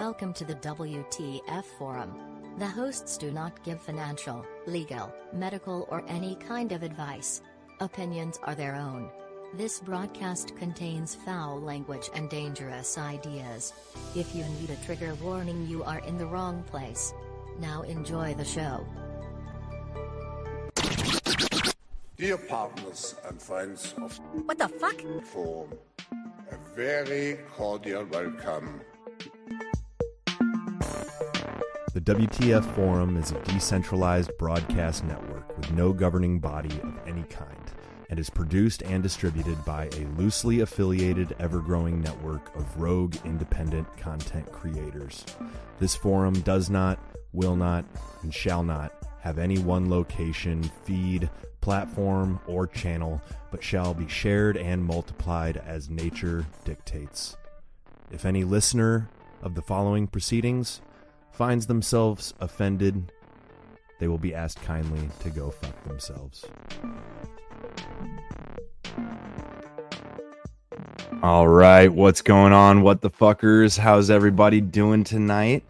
Welcome to the WTF Forum. The hosts do not give financial, legal, medical, or any kind of advice. Opinions are their own. This broadcast contains foul language and dangerous ideas. If you need a trigger warning, you are in the wrong place. Now enjoy the show. Dear partners and friends of What the fuck? Forum, a very cordial welcome. The WTF Forum is a decentralized broadcast network with no governing body of any kind, and is produced and distributed by a loosely affiliated, ever-growing network of rogue, independent content creators. This forum does not, will not, and shall not have any one location, feed, platform, or channel, but shall be shared and multiplied as nature dictates. If any listener of the following proceedings finds themselves offended, they will be asked kindly to go fuck themselves. All right, what's going on? What the fuckers? How's everybody doing tonight?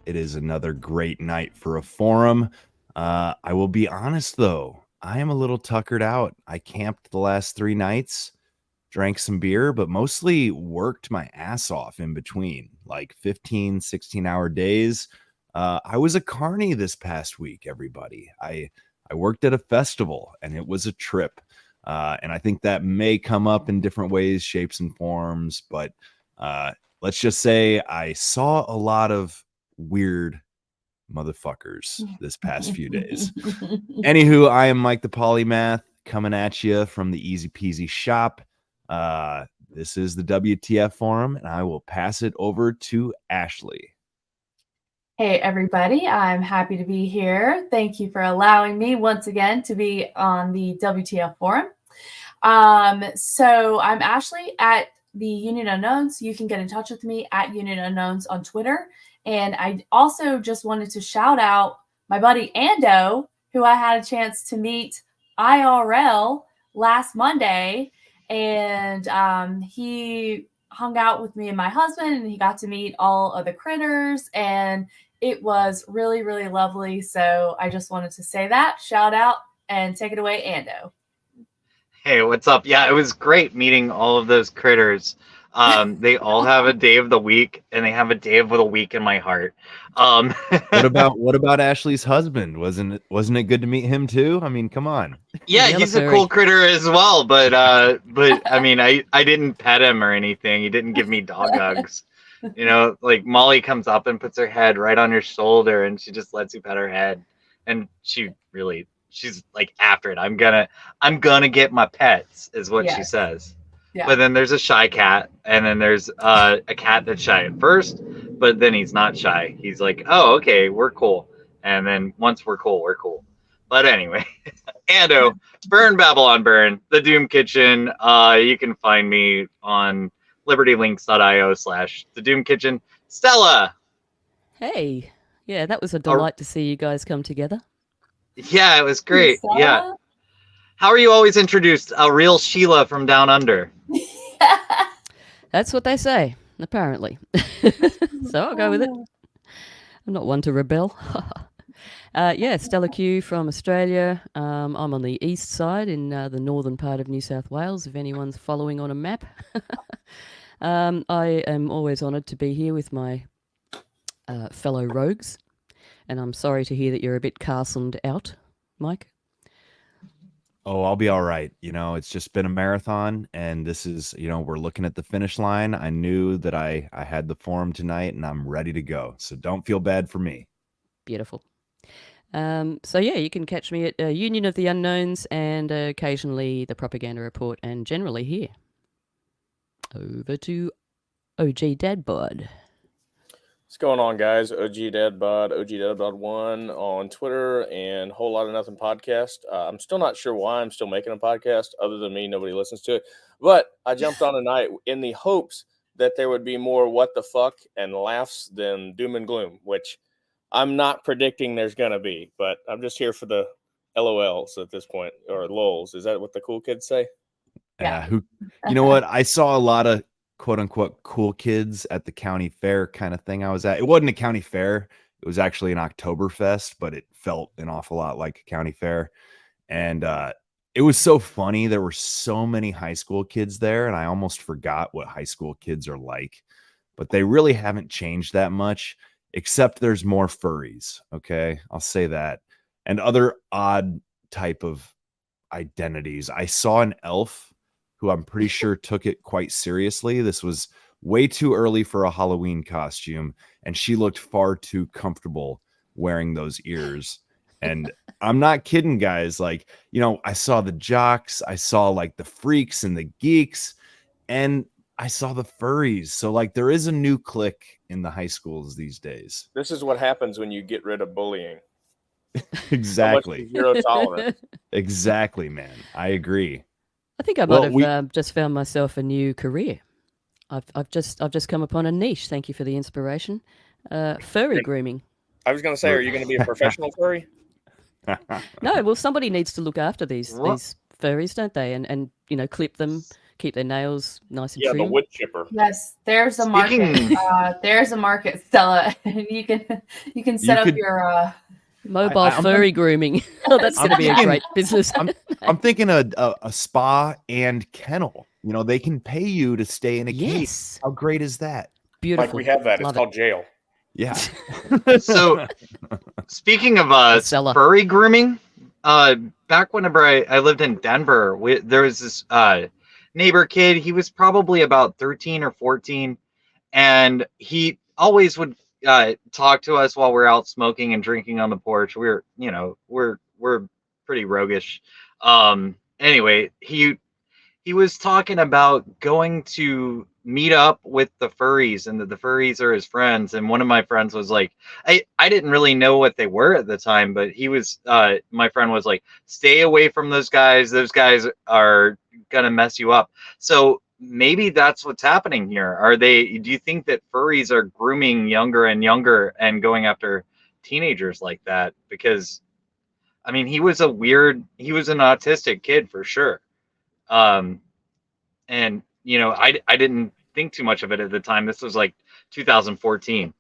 It is another great night for a forum. I will be honest though, I am a little tuckered out. I camped the last 3 nights, drank some beer, but mostly worked my ass off in between, like 15, 16-hour days. I was a carny this past week, everybody. I worked at a festival, and it was a trip. And I think that may come up in different ways, shapes, and forms. But let's just say I saw a lot of weird motherfuckers this past few days. Anywho, I am Mike the Polymath, coming at you from the Easy Peasy shop. This is the WTF Forum, and I will pass it over to Ashley. Hey, everybody. I'm happy to be here. Thank you for allowing me once again to be on the WTF Forum. So I'm Ashley at the Union Unknowns. You can get in touch with me at Union Unknowns on Twitter. And I also just wanted to shout out my buddy Ando, who I had a chance to meet IRL last Monday. And he hung out with me and my husband, and he got to meet all of the critters, and it was really, really lovely. So I just wanted to say that, shout out, and take it away, Ando. Hey, what's up? Yeah, it was great meeting all of those critters. They all have a day of the week, and they have a day of the week in my heart. What about Ashley's husband? Wasn't it good to meet him too? I mean, come on. Yeah, he's a cool critter as well, but I mean, I didn't pet him or anything. He didn't give me dog hugs. You know, like Molly comes up and puts her head right on your shoulder, and she just lets you pet her head, and she's like after it. I'm gonna get my pets, is what she says. Yeah. But then there's a shy cat, and then there's a cat that's shy at first, but then he's not shy. He's like, oh, okay, we're cool. And then once we're cool, we're cool. But anyway, Ando, Burn Babylon Burn, the Doom Kitchen. You can find me on libertylinks.io/the Doom Kitchen. Stella. Hey. Yeah, that was a delight to see you guys come together. Yeah, it was great. Yeah. How are you always introduced? A real Sheila from Down Under. That's what they say, apparently. So I'll go with it. I'm not one to rebel. Yeah, Stella Q from Australia. I'm on the east side in the northern part of New South Wales, if anyone's following on a map. I am always honoured to be here with my fellow rogues. And I'm sorry to hear that you're a bit castled out, Mike. Oh, I'll be all right. You know, it's just been a marathon, and this is, we're looking at the finish line. I knew that I had the forum tonight, and I'm ready to go. So don't feel bad for me. Beautiful. So yeah, you can catch me at Union of the Unknowns and occasionally the Propaganda Report, and generally here. Over to OG Dadbod. What's going on, guys? OG Dadbod1 on Twitter, and Whole Lot of Nothing podcast. I'm still not sure why I'm still making a podcast. Other than me, nobody listens to it. But I jumped on tonight in the hopes that there would be more what the fuck and laughs than doom and gloom, which I'm not predicting there's going to be. But I'm just here for the LOLs at this point, or LOLs. Is that what the cool kids say? Yeah. You know what? I saw a lot of quote unquote cool kids at the county fair kind of thing I was at. It wasn't a county fair. It was actually an Oktoberfest, but it felt an awful lot like a county fair. And it was so funny. There were so many high school kids there, and I almost forgot what high school kids are like. But they really haven't changed that much, except there's more furries. Okay, I'll say that. And other odd type of identities. I saw an elf who I'm pretty sure took it quite seriously. This was way too early for a Halloween costume, and she looked far too comfortable wearing those ears. And I'm not kidding, guys. Like, you know, I saw the jocks, I saw like the freaks and the geeks, and I saw the furries. So like there is a new clique in the high schools these days. This is what happens when you get rid of bullying. Exactly. Zero tolerance. Exactly, man. I agree. I think I might have just found myself a new career. I've just come upon a niche. Thank you for the inspiration. Furry grooming. I was going to say, are you going to be a professional furry? No, well, somebody needs to look after these furries, don't they? And you know, clip them, keep their nails nice and trim. Yeah, the wood chipper. Yes, there's a market. There's a market, Stella. You can set up your mobile furry grooming. Oh, that's going to be a great business. I'm thinking a spa and kennel. You know, they can pay you to stay in a cage. How great is that? Beautiful. Like we have that. It's called jail. Yeah. So, speaking of furry grooming, back whenever I lived in Denver, there was this neighbor kid. He was probably about 13 or 14, and he always would talk to us while we're out smoking and drinking on the porch. We're pretty roguish. Anyway, he was talking about going to meet up with the furries, and the furries are his friends. And one of my friends was like, I didn't really know what they were at the time, but he was my friend was like, stay away from those guys. Those guys are gonna mess you up. So maybe that's what's happening here. Do you think that furries are grooming younger and younger and going after teenagers like that? Because I mean, he was an autistic kid for sure. And you know, I didn't think too much of it at the time. This was like 2014.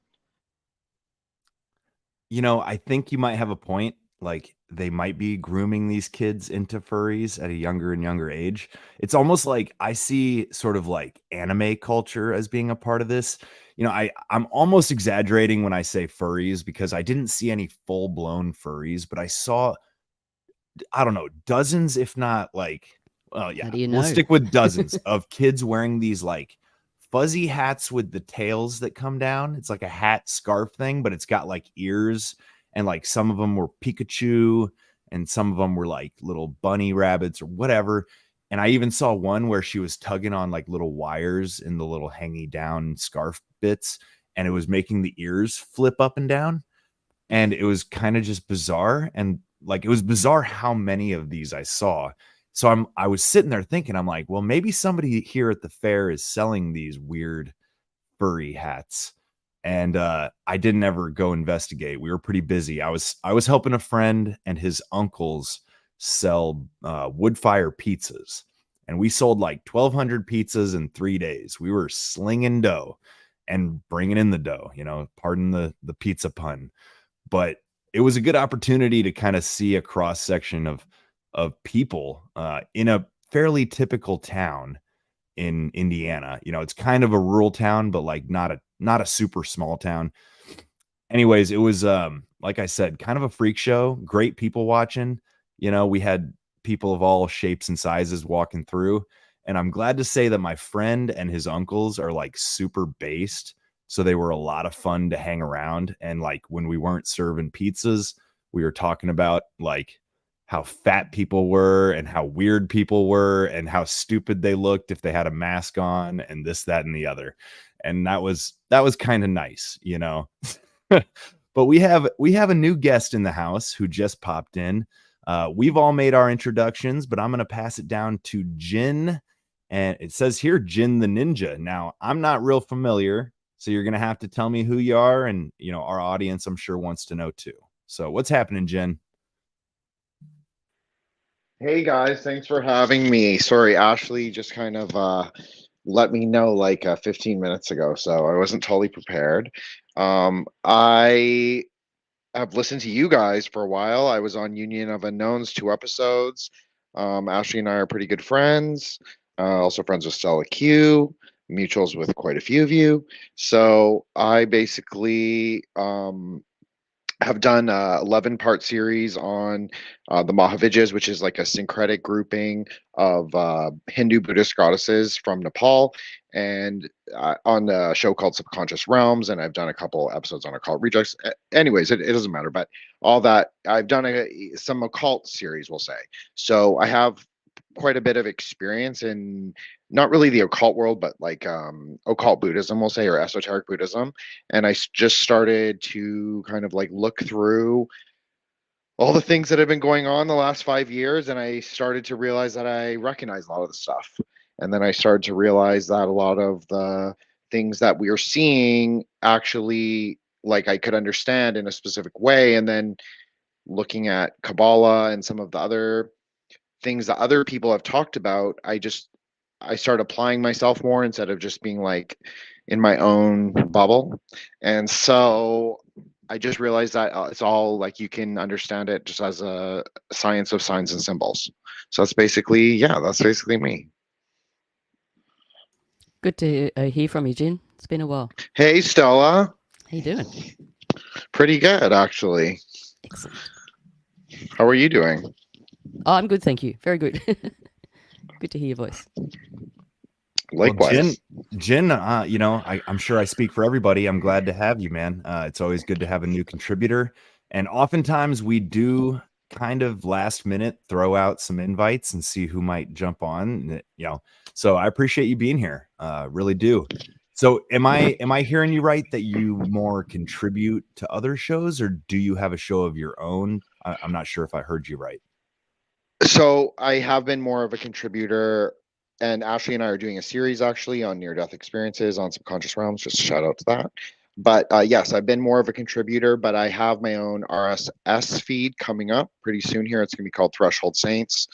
You know, I think you might have a point. Like they might be grooming these kids into furries at a younger and younger age. It's almost like I see sort of like anime culture as being a part of this. You know, I'm almost exaggerating when I say furries because I didn't see any full-blown furries, but I saw, I don't know, dozens, if not like, well, yeah, we'll stick with dozens of kids wearing these like fuzzy hats with the tails that come down. It's like a hat scarf thing, but it's got like ears, and like some of them were Pikachu and some of them were like little bunny rabbits or whatever. And I even saw one where she was tugging on like little wires in the little hanging down scarf bits, and it was making the ears flip up and down. And it was kind of just bizarre. And like, it was bizarre how many of these I saw. So I was sitting there thinking, I'm like, well, maybe somebody here at the fair is selling these weird furry hats. And I didn't ever go investigate. We were pretty busy. I was helping a friend and his uncles sell wood fire pizzas. And we sold like 1,200 pizzas in 3 days. We were slinging dough and bringing in the dough, you know, pardon the pizza pun. But it was a good opportunity to kind of see a cross section of people in a fairly typical town in Indiana. You know, it's kind of a rural town, but like not a super small town. Anyways, it was like I said, kind of a freak show. Great people watching. You know, we had people of all shapes and sizes walking through, and I'm glad to say that my friend and his uncles are like super based, so they were a lot of fun to hang around. And like when we weren't serving pizzas, we were talking about like how fat people were and how weird people were and how stupid they looked if they had a mask on and this, that, and the other. And that was kind of nice, you know. But we have a new guest in the house who just popped in. We've all made our introductions, but I'm going to pass it down to Jin. And it says here, Jin the Ninja. Now, I'm not real familiar, so you're going to have to tell me who you are. And, you know, our audience, I'm sure, wants to know too. So what's happening, Jin? Hey guys, thanks for having me. Sorry, Ashley just kind of let me know like 15 minutes ago, so I wasn't totally prepared. I have listened to you guys for a while. I was on Union of Unknowns 2 episodes. Ashley and I are pretty good friends. Also friends with Stella Q, mutuals with quite a few of you. So I basically have done a 11-part series on the Mahavidyas, which is like a syncretic grouping of Hindu Buddhist goddesses from Nepal, and on a show called Subconscious Realms. And I've done a couple episodes on occult rejects. Anyways, it doesn't matter, but all that I've done some occult series, we'll say. So I have quite a bit of experience in not really the occult world, but like occult Buddhism, we'll say, or esoteric Buddhism. And just started to kind of like look through all the things that have been going on the last 5 years, and I started to realize that I recognize a lot of the stuff. And then I started to realize that a lot of the things that we are seeing actually, like, I could understand in a specific way. And then looking at Kabbalah and some of the other things that other people have talked about, I start applying myself more instead of just being like in my own bubble. And so I just realized that it's all like you can understand it just as a science of signs and symbols. So that's basically me. Good to hear from you, Jen. It's been a while. Hey, Stella. How you doing? Pretty good, actually. Excellent. How are you doing? Oh, I'm good, thank you. Very good. Good to hear your voice. Likewise. Well, Jen, I'm sure I speak for everybody. I'm glad to have you, man. It's always good to have a new contributor. And oftentimes we do kind of last minute throw out some invites and see who might jump on, so I appreciate you being here. Really do. So am I hearing you right that you more contribute to other shows, or do you have a show of your own? I'm not sure if I heard you right. So I have been more of a contributor, and Ashley and I are doing a series actually on near-death experiences on Subconscious Realms. Just a shout out to that. But yes, I've been more of a contributor, but I have my own RSS feed coming up pretty soon here. It's going to be called Threshold Saints.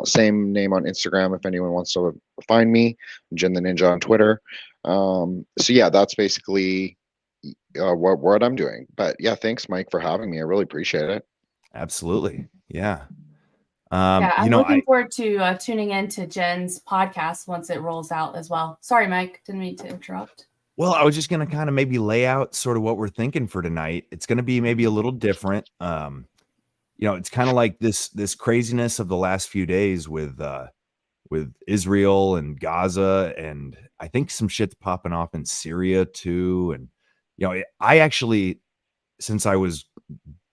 Same name on Instagram if anyone wants to find me. Jin the Ninja on Twitter. So yeah, that's basically what I'm doing. But yeah, thanks, Mike, for having me. I really appreciate it. Absolutely. Yeah. I'm looking forward to tuning into Jen's podcast once it rolls out as well. Sorry, Mike, didn't mean to interrupt. Well, I was just going to kind of maybe lay out sort of what we're thinking for tonight. It's going to be maybe a little different. It's kind of like this craziness of the last few days with Israel and Gaza, and I think some shit's popping off in Syria too. And I actually, since I was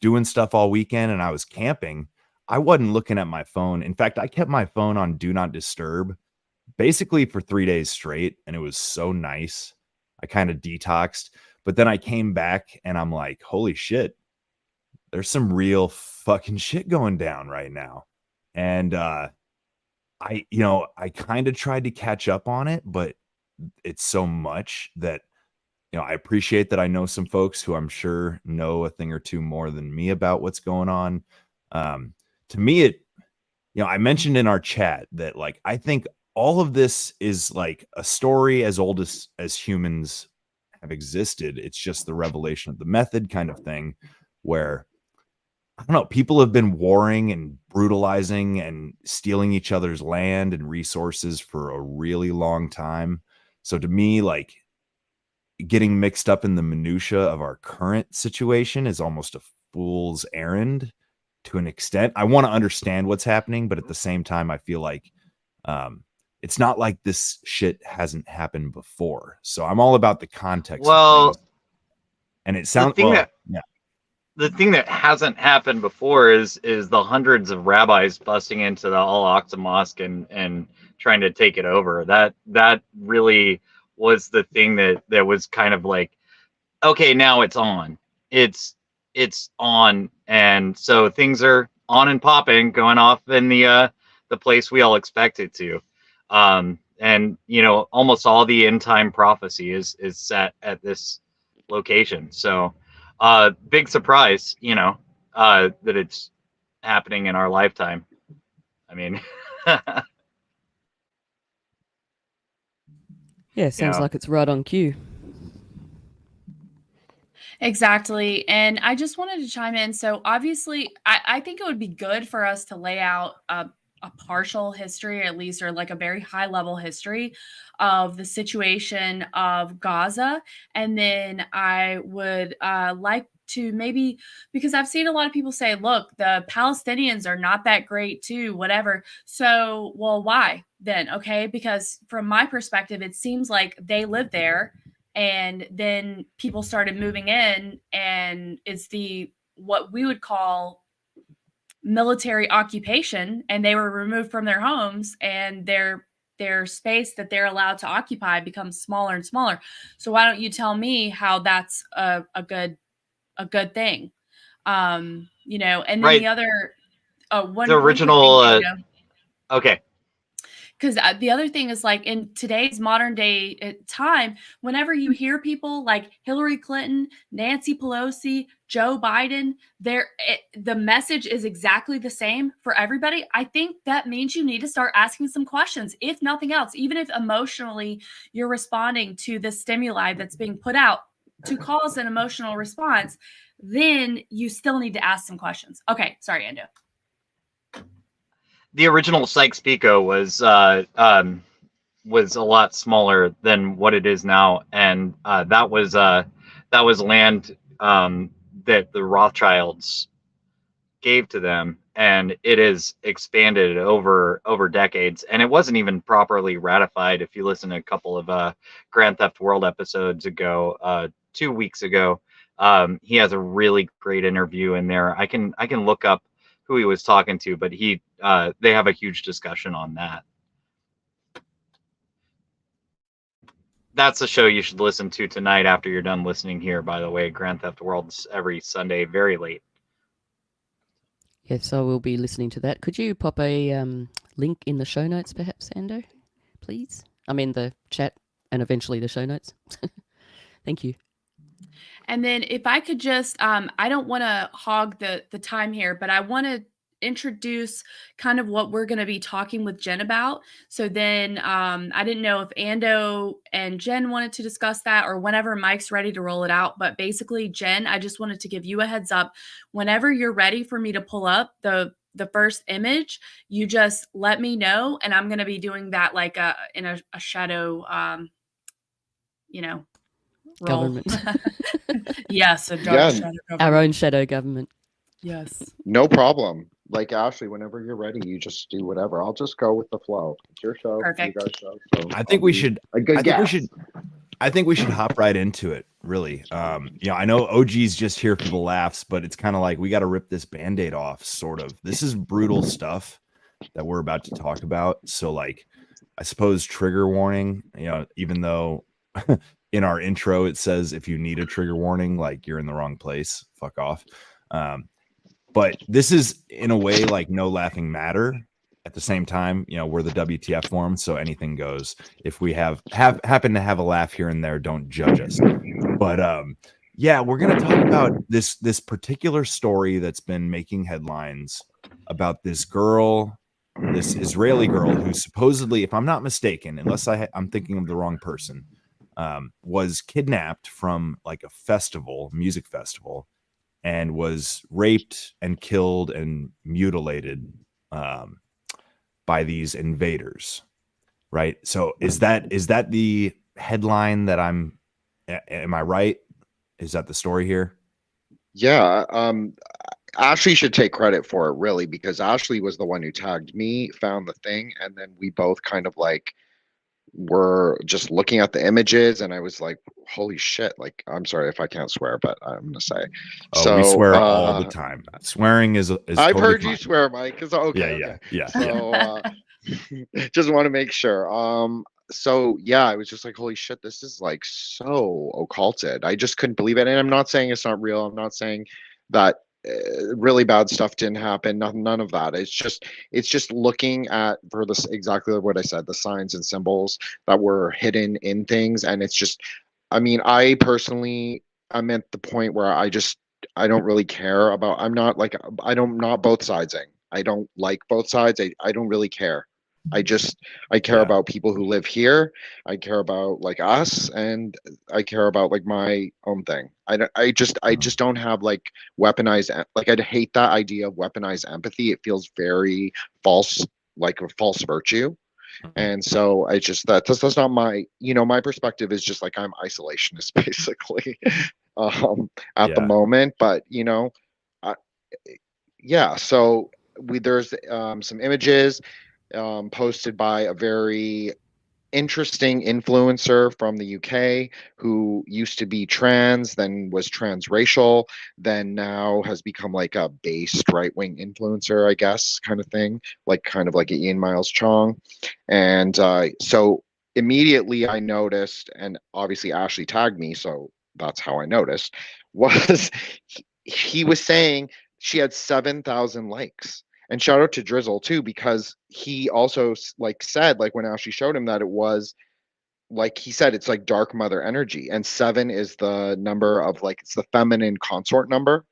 doing stuff all weekend and I was camping, I wasn't looking at my phone. In fact, I kept my phone on Do Not Disturb basically for 3 days straight, and it was so nice. I kind of detoxed, but then I came back and I'm like, holy shit, there's some real fucking shit going down right now. And I kind of tried to catch up on it, but it's so much that I appreciate that I know some folks who I'm sure know a thing or two more than me about what's going on. To me, I mentioned in our chat that, like, I think all of this is like a story as old as humans have existed. It's just the revelation of the method kind of thing, where, I don't know, people have been warring and brutalizing and stealing each other's land and resources for a really long time. So to me, like, getting mixed up in the minutia of our current situation is almost a fool's errand to an extent. I want to understand what's happening, but at the same time, I feel like it's not like this shit hasn't happened before. So I'm all about the context. Well, of things. And it sounds the thing that hasn't happened before is the hundreds of rabbis busting into the Al-Aqsa Mosque and trying to take it over. That really was the thing that was kind of like, okay, now it's on. It's on, and so things are on and popping, going off in the place we all expect it to. And almost all the end time prophecy is set at this location. So big surprise, that it's happening in our lifetime. I mean, Yeah, sounds like it's right on cue. Exactly. And I just wanted to chime in. So obviously, I think it would be good for us to lay out a partial history, at least, or like a very high level history of the situation of Gaza. And then I would like to maybe, because I've seen a lot of people say, look, the Palestinians are not that great too, whatever. So, well, why then? Okay. Because from my perspective, it seems like they live there and then people started moving in, and it's the what we would call military occupation, and they were removed from their homes, and their space that they're allowed to occupy becomes smaller and smaller. So why don't you tell me how that's a good thing? And then Right. the other one The one quick thing, original. Dana. Okay. Because the other thing is, like, in today's modern day time, whenever you hear people like Hillary Clinton, Nancy Pelosi, Joe Biden, the message is exactly the same for everybody. I think that means you need to start asking some questions, if nothing else, even if emotionally you're responding to the stimuli that's being put out to cause an emotional response, then you still need to ask some questions. Okay, sorry, Ando. The original Sykes-Picot was a lot smaller than what it is now, and that was land that the Rothschilds gave to them, and it is expanded over decades, and it wasn't even properly ratified. If you listen to a couple of Grand Theft World episodes ago, 2 weeks ago, he has a really great interview in there. I can look up who he was talking to, but they have a huge discussion on that. That's a show you should listen to tonight after you're done listening here, by the way. Grand Theft World's every Sunday, very late. Yes, I will be listening to that. Could you pop a link in the show notes, perhaps, Ando, please? I mean, the chat and eventually the show notes. Thank you. And then if I could just, I don't want to hog the time here, but I want to introduce kind of what we're going to be talking with Jen about. So then I didn't know if Ando and Jen wanted to discuss that, or whenever Mike's ready to roll it out. But basically, Jen, I just wanted to give you a heads up. Whenever you're ready for me to pull up the first image, you just let me know, and I'm going to be doing that like in a shadow, role. Government. Yes, a dark Yeah. shadow government. Our own shadow government. Yes. No problem. Like Ashley, whenever you're ready, you just do whatever. I'll just go with the flow. It's your show. Perfect. You guys show. So I think we should. a good guess. I think we should hop right into it. Really, I know OG's just here for the laughs, but it's kind of like we got to rip this Band-Aid off. Sort of. This is brutal stuff that we're about to talk about. So, like, I suppose trigger warning. Even though in our intro it says if you need a trigger warning, like you're in the wrong place. Fuck off. But this is in a way like No Laughing Matter. At the same time, we're the WTF Forum, so anything goes. If we happen to have a laugh here and there, don't judge us. But yeah, we're gonna talk about this particular story that's been making headlines about this girl, this Israeli girl who supposedly, if I'm not mistaken, unless I'm thinking of the wrong person, was kidnapped from like a music festival, and was raped and killed and mutilated by these invaders, right? So is that the headline that am I right? Is that the story here? Yeah. Ashley should take credit for it, really, because Ashley was the one who tagged me, found the thing, and then we both kind of like were just looking at the images, and I was like, holy shit. Like, I'm sorry if I can't swear, but I'm gonna say. We swear all the time. Swearing is I've totally heard fine. you swear, Mike. Okay. Yeah. So just want to make sure. So yeah, I was just like, holy shit, this is like so occulted. I just couldn't believe it. And I'm not saying it's not real. I'm not saying that really bad stuff didn't happen. None of that. It's just looking at, for this, exactly what I said, the signs and symbols that were hidden in things. And it's just, I mean, I'm at the point where I don't really care about, I'm not both sidesing. I don't like both sides. I don't really care. I care about people who live here. I care about like us, and I care about like my own thing. I just don't have like weaponized, like I hate that idea of weaponized empathy. It feels very false, like a false virtue. And so I just that's not my, my perspective is just like I'm isolationist basically at the moment. But I, yeah, so there's some images posted by a very interesting influencer from the UK who used to be trans, then was transracial, then now has become like a based right wing influencer, I guess, kind of thing, like kind of like a Ian Miles Chong. And so immediately I noticed, and obviously Ashley tagged me, so that's how I noticed, was he was saying she had 7,000 likes. And shout out to Drizzle too, because he also like said, like when Ashley showed him that it was like he said, it's like dark mother energy. And 7 is the number of like it's the feminine consort number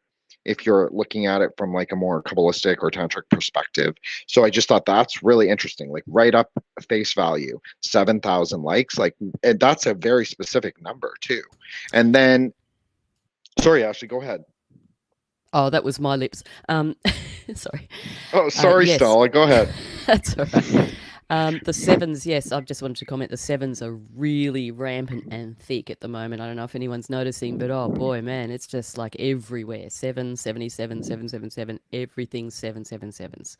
if you're looking at it from like a more Kabbalistic or tantric perspective. So I just thought that's really interesting, like right up face value, 7,000 likes, like, and that's a very specific number too. And then, sorry, Ashley, go ahead. Oh, that was my lips. Sorry. Oh, sorry, yes. Stella, go ahead. That's all right. The 7s, yes, I've just wanted to comment. The 7s are really rampant and thick at the moment. I don't know if anyone's noticing, but oh boy, man, it's just like everywhere. 7, 77, 777, everything's 777s.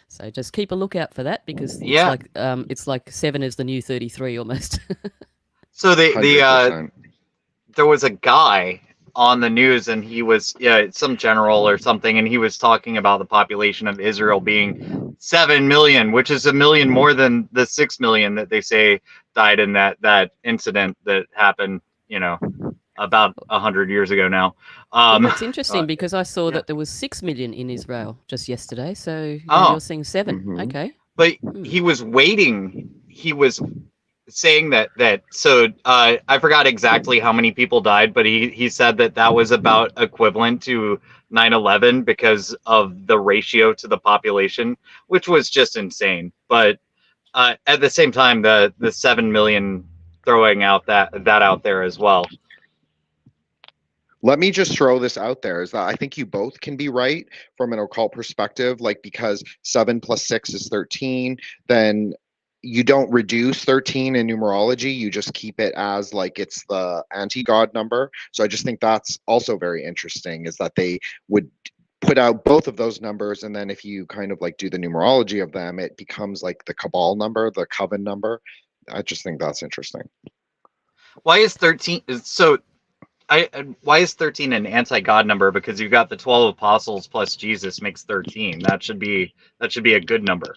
So just keep a lookout for that because it's like 7 is the new 33 almost. So there was a guy on the news, and he was some general or something, and he was talking about the population of Israel being 7 million, which is 1 million more than the 6 million that they say died in that incident that happened, about 100 years ago now. It's interesting because I saw that there was 6 million in Israel just yesterday. So you're seeing 7. Mm-hmm. Okay. But he was waiting. He was saying that so I forgot exactly how many people died, but he said that was about equivalent to 9/11 because of the ratio to the population, which was just insane. But at the same time, the 7 million throwing out that out there as well. Let me just throw this out there is that I think you both can be right from an occult perspective, like because 7 plus 6 is 13, then you don't reduce 13 in numerology, you just keep it as like it's the anti-god number. So I just think that's also very interesting, is that they would put out both of those numbers, and then if you kind of like do the numerology of them, it becomes like the cabal number, the coven number. I just think that's interesting. Why is 13 so why is 13 an anti-god number? Because you've got the 12 apostles plus Jesus makes 13. That should be a good number.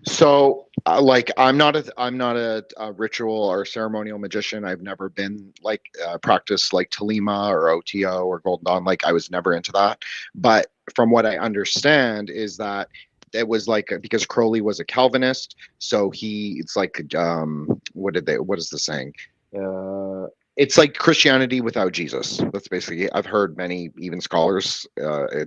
So like I'm not a ritual or ceremonial magician. I've never been like practiced like Telema or OTO or Golden Dawn. Like I was never into that. But from what I understand is that it was like because Crowley was a Calvinist, so it's like what is the saying? It's like Christianity without Jesus. That's basically, I've heard many even scholars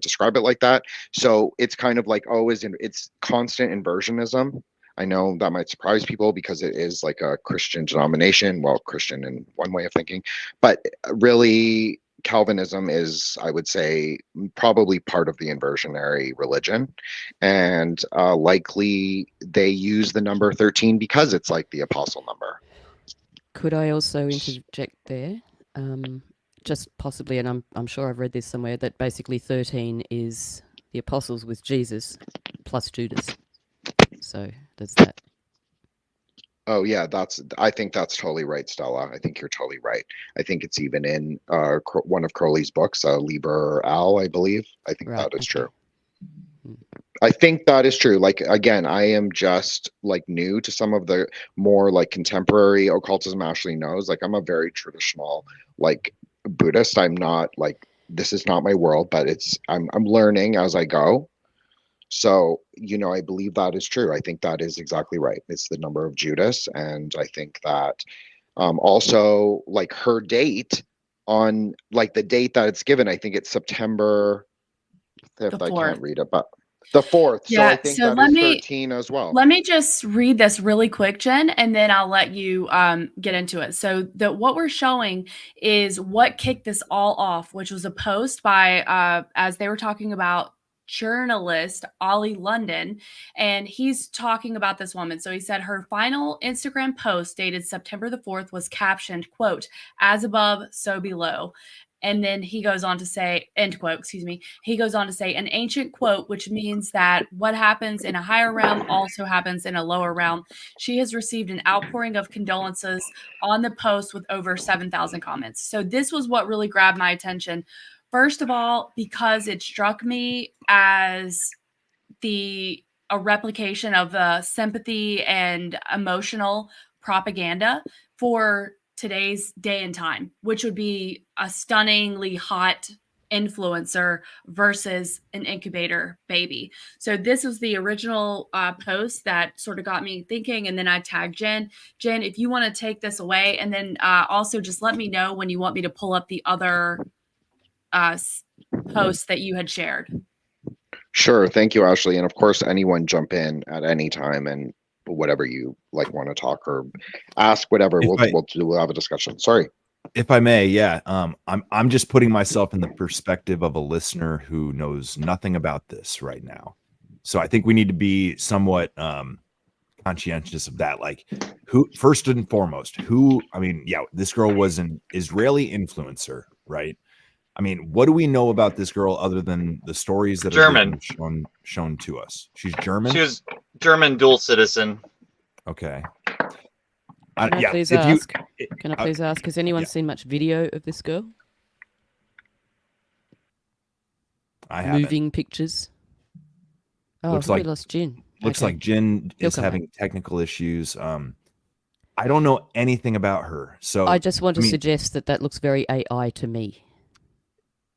describe it like that. So it's kind of like it's constant inversionism. I know that might surprise people because it is like a Christian denomination. Well, Christian in one way of thinking, but really Calvinism is, I would say, probably part of the inversionary religion, and likely they use the number 13 because it's like the apostle number. Could I also interject there? Just possibly, and I'm sure I've read this somewhere, that basically 13 is the apostles with Jesus plus Judas. So there's that. Oh yeah, I think that's totally right, Stella. I think you're totally right. I think it's even in one of Crowley's books, Liber Al, I believe. I think that is true. I think that is true. Like, again, I am just like new to some of the more like contemporary occultism. Ashley knows, like, I'm a very traditional like Buddhist. I'm not like, this is not my world, but I'm learning as I go. So, I believe that is true. I think that is exactly right. It's the number of Judas. And I think that also like her date on like the date that it's given, I think it's September 5th. I can't read it, but The fourth. So I Yeah, think so that is 13 as well. let me just read this really quick, Jen, and then I'll let you get into it. So what we're showing is what kicked this all off, which was a post by, as they were talking about, journalist Ollie London, and he's talking about this woman. So he said her final Instagram post dated September the 4th was captioned, quote, "As above, so below." And then he goes on to say, end quote, excuse me. He goes on to say, an ancient quote, which means that what happens in a higher realm also happens in a lower realm. She has received an outpouring of condolences on the post with over 7,000 comments. So this was what really grabbed my attention. First of all, because it struck me as a replication of the sympathy and emotional propaganda for today's day and time, which would be a stunningly hot influencer versus an incubator baby. So this was the original post that sort of got me thinking, and then I tagged Jen. Jen, if you want to take this away, and then also just let me know when you want me to pull up the other posts that you had shared. Sure. Thank you, Ashley. And of course, anyone jump in at any time and whatever you like want to talk or ask, whatever. We'll have a discussion. Sorry. If I may, yeah. I'm just putting myself in the perspective of a listener who knows nothing about this right now. So I think we need to be somewhat conscientious of that. Like, who first and foremost, this girl was an Israeli influencer, right? I mean, what do we know about this girl other than the stories that are being shown to us? She's German? She was German dual citizen. Okay. Can I please ask? Has anyone seen much video of this girl? I haven't. Moving pictures. Oh, looks like lost Jin. Looks like Jin is having technical issues. I don't know anything about her, so I just want to suggest that looks very AI to me.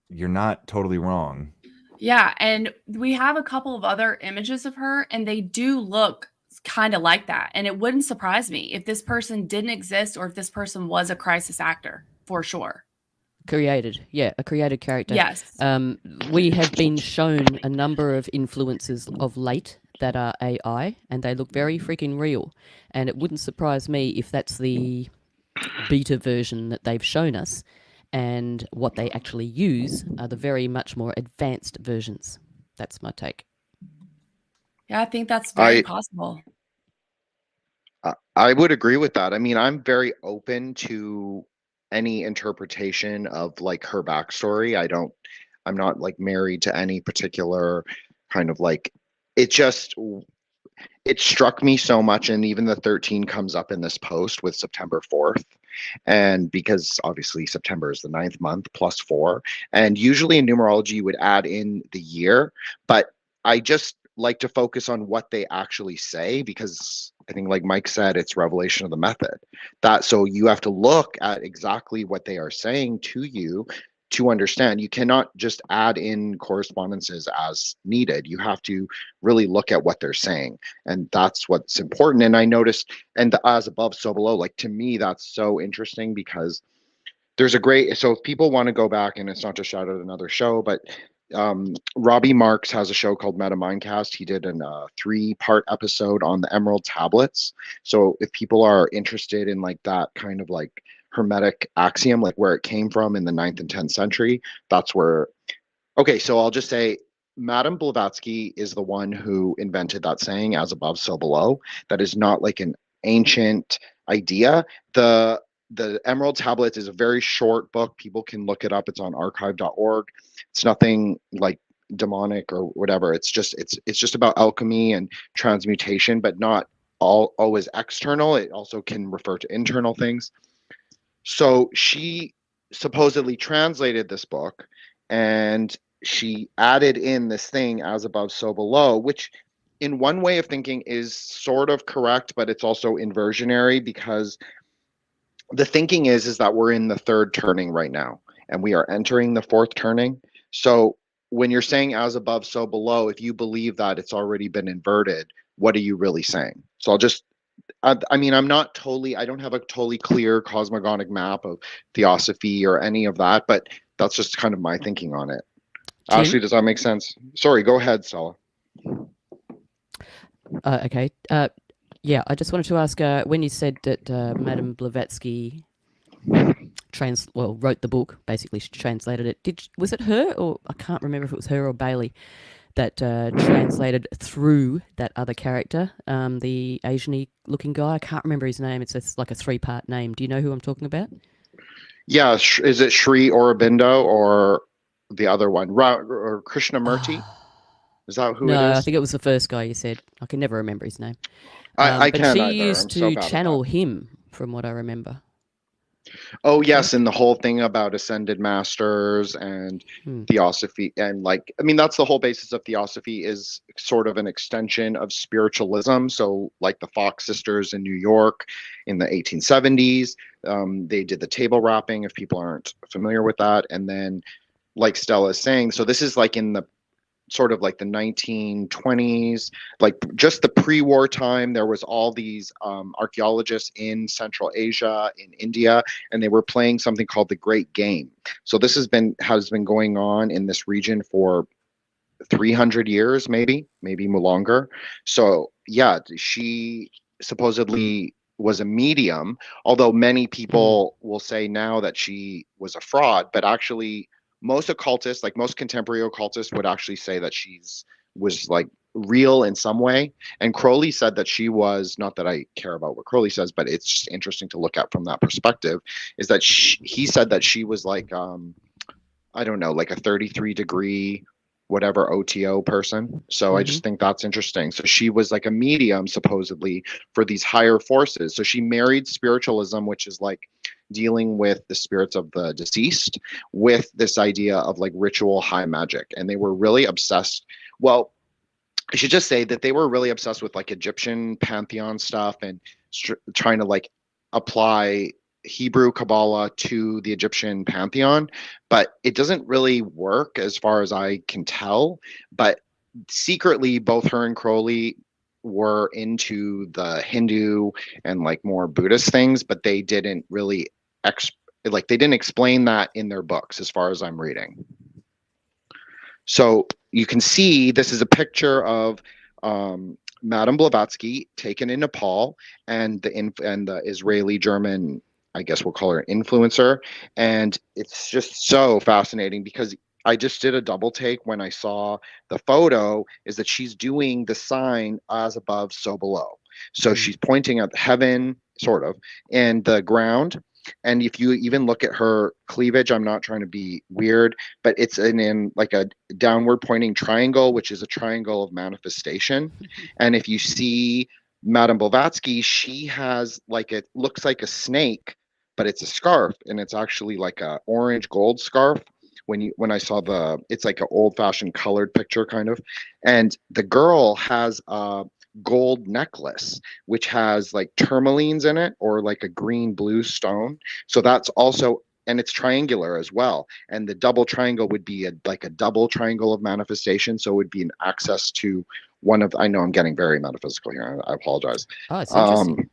You're not totally wrong. Yeah, and we have a couple of other images of her, and they do look kind of like that. And it wouldn't surprise me if this person didn't exist or if this person was a crisis actor, for sure. A created character. Yes. We have been shown a number of influences of late that are AI, and they look very freaking real. And it wouldn't surprise me if that's the beta version that they've shown us, and what they actually use are the very much more advanced versions. That's my take. Yeah, I think that's very possible. I would agree with that. I mean, I'm very open to any interpretation of like her backstory. I'm not like married to any particular kind of like, it struck me so much. And even the 13 comes up in this post with September 4th. And because obviously September is the 9th month plus 4. And usually in numerology, you would add in the year, but I just like to focus on what they actually say, because I think like Mike said, it's revelation of the method. So you have to look at exactly what they are saying to you to understand. You cannot just add in correspondences as needed. You have to really look at what they're saying. And that's what's important. And I noticed, and the as above, so below, like to me, that's so interesting because there's so if people want to go back, and it's not to shout out another show, but Robbie Marks has a show called Meta Mindcast. He did a 3-part episode on the Emerald Tablets. So if people are interested in like that kind of like Hermetic axiom, like where it came from in the 9th and 10th century, that's where. Okay, so I'll just say Madame Blavatsky is the one who invented that saying, as above, so below. That is not like an ancient idea. The Emerald Tablets is a very short book. People can look it up. It's on archive.org. It's nothing like demonic or whatever. It's just about alchemy and transmutation, but not always external. It also can refer to internal things. So she supposedly translated this book, and she added in this thing, as above, so below, which in one way of thinking is sort of correct, but it's also inversionary, because the thinking is that we're in the 3rd turning right now, and we are entering the 4th turning. So when you're saying as above, so below, if you believe that it's already been inverted, what are you really saying? So I don't have a totally clear cosmogonic map of theosophy or any of that, but that's just kind of my thinking on it. Jim? Ashley, does that make sense? Sorry, go ahead, Stella. Okay. Yeah, I just wanted to ask when you said that Madame Blavatsky wrote the book, basically she translated it. Was it her, or I can't remember if it was her or Bailey that translated through that other character, the Asian-y looking guy? I can't remember his name. It's like a 3-part name. Do you know who I'm talking about? Yeah, is it Sri Aurobindo or the other one, or Krishnamurti? Is that who it No, I is? think it was the first guy you said. I can never remember his name. I But can't she either. used I'm so to bad at channel that. him, from what I remember. Oh yes, Correct? and the whole thing about ascended masters and Hmm. theosophy, and like, I mean, that's the whole basis of theosophy, is sort of an extension of spiritualism. So like the Fox sisters in New York in the 1870s, they did the table rapping, if people aren't familiar with that. And then, like Stella is saying, so this is like in the sort of like the 1920s, like just the pre-war time. There was all these archaeologists in Central Asia, in India, and they were playing something called the Great Game. So this has been going on in this region for 300 years, maybe longer. So yeah, she supposedly was a medium, although many people will say now that she was a fraud. But actually, most occultists, like most contemporary occultists, would actually say that she's was like real in some way. And Crowley said that she was, not that I care about what Crowley says, but it's just interesting to look at from that perspective, is that he said that she was like I don't know, like a 33-degree whatever OTO person. So I Mm-hmm. just think that's interesting. So she was like a medium supposedly for these higher forces. So she married spiritualism, which is like dealing with the spirits of the deceased, with this idea of like ritual high magic. And they were really obsessed. Well, I should just say that they were really obsessed with like Egyptian pantheon stuff and trying to like apply Hebrew Kabbalah to the Egyptian pantheon, but it doesn't really work as far as I can tell. But secretly, both her and Crowley were into the Hindu and like more Buddhist things, but they didn't really like they didn't explain that in their books as far as I'm reading. So you can see this is a picture of Madame Blavatsky taken in Nepal, and the Israeli German, I guess we'll call her influencer, and it's just so fascinating because I just did a double take when I saw the photo. Is that she's doing the sign as above, so below. So she's pointing at heaven, sort of, and the ground. And if you even look at her cleavage, I'm not trying to be weird, but it's in like a downward pointing triangle, which is a triangle of manifestation. And if you see Madame Blavatsky, she has like, it looks like a snake, but it's a scarf, and it's actually like a orange gold scarf. When I saw it's like an old fashioned colored picture kind of, and the girl has a gold necklace which has like tourmalines in it, or like a green blue stone. So that's also, and it's triangular as well, and the double triangle would be like a double triangle of manifestation, so it would be an access to one of, I know I'm getting very metaphysical here, I apologize. Oh, it's interesting.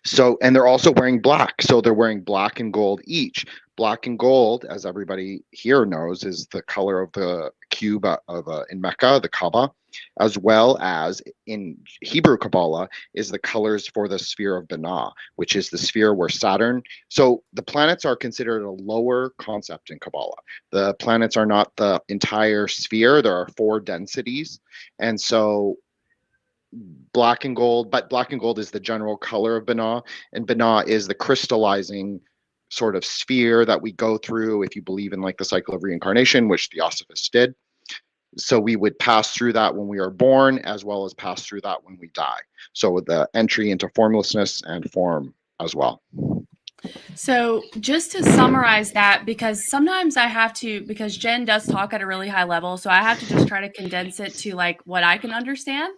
So, and they're also wearing black. So they're wearing black and gold each. Black and gold, as everybody here knows, is the color of the cube of in Mecca, the Kaaba, as well as in Hebrew Kabbalah is the colors for the sphere of Binah, which is the sphere where Saturn. So the planets are considered a lower concept in Kabbalah. The planets are not the entire sphere. There are 4 densities, and so black and gold, but black and gold is the general color of Binah, and Binah is the crystallizing sort of sphere that we go through if you believe in like the cycle of reincarnation, which Theosophists did. So we would pass through that when we are born, as well as pass through that when we die. So with the entry into formlessness and form as well. So just to summarize that, because sometimes I have to, because Jen does talk at a really high level, so I have to just try to condense it to like what I can understand.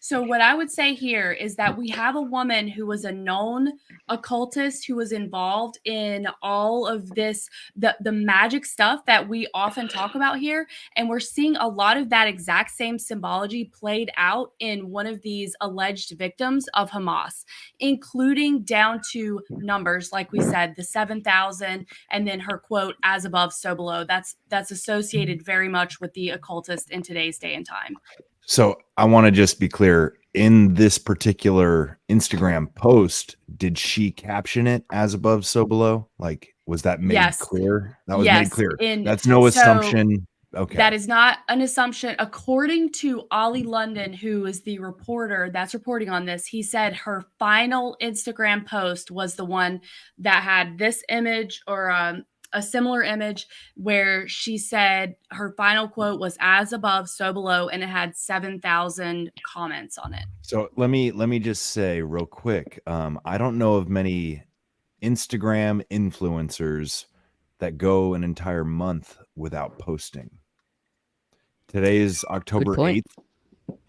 So what I would say here is that we have a woman who was a known occultist who was involved in all of this, the magic stuff that we often talk about here. And we're seeing a lot of that exact same symbology played out in one of these alleged victims of Hamas, including down to numbers, like we said, the 7,000, and then her quote, as above, so below. That's associated very much with the occultist in today's day and time. So I want to just be clear. In this particular Instagram post, did she caption it as above, so below? Like, was that made Yes. clear? That was made Yes. clear. In That's no so assumption. Okay. that is not an assumption. According to Ollie London, who is the reporter that's reporting on this, he said her final Instagram post was the one that had this image or a similar image where she said her final quote was "as above, so below," and it had 7,000 comments on it. So let me just say real quick. I don't know of many Instagram influencers that go an entire month without posting. Today is October point.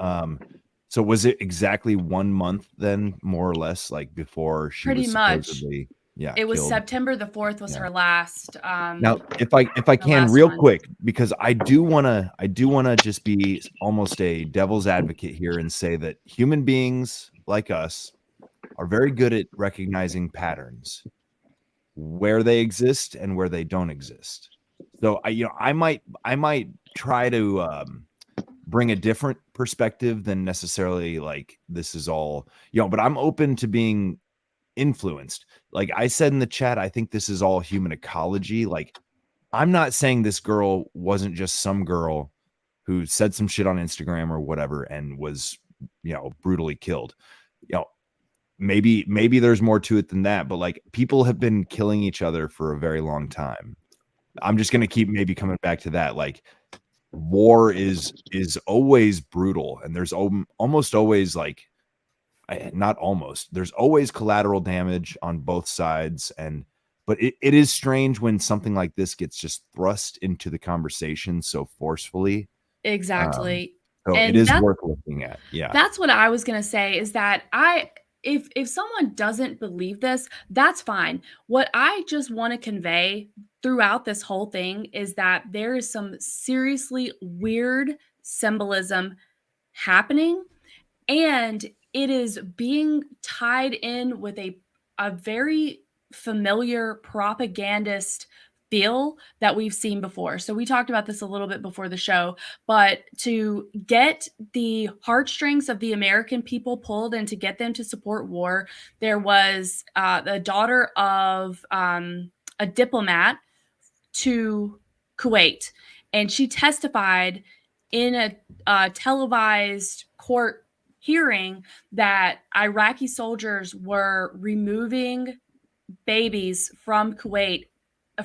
8th. So was it exactly 1 month then, more or less, like before she Pretty was much. supposedly It was killed? September the 4th was Yeah. her last. Now, if I can, last real one. quick, because I do wanna just be almost a devil's advocate here and say that human beings like us are very good at recognizing patterns, where they exist and where they don't exist. So I might try to bring a different perspective than necessarily like this is all, but I'm open to being influenced. Like I said in the chat, I think this is all human ecology. Like I'm not saying this girl wasn't just some girl who said some shit on Instagram or whatever and was, brutally killed. Maybe there's more to it than that, but like people have been killing each other for a very long time. I'm just going to keep maybe coming back to that. Like war is always brutal, and there's almost always like not almost there's always collateral damage on both sides. But it is strange when something like this gets just thrust into the conversation so forcefully. Exactly. So And it is that- worth looking at. Yeah. That's what I was going to say is that if someone doesn't believe this, that's fine. What I just want to convey throughout this whole thing is that there is some seriously weird symbolism happening, and it is being tied in with a very familiar propagandist feel that we've seen before. So we talked about this a little bit before the show, but to get the heartstrings of the American people pulled and to get them to support war, there was the daughter of a diplomat to Kuwait, and she testified in a televised court hearing that Iraqi soldiers were removing babies from Kuwait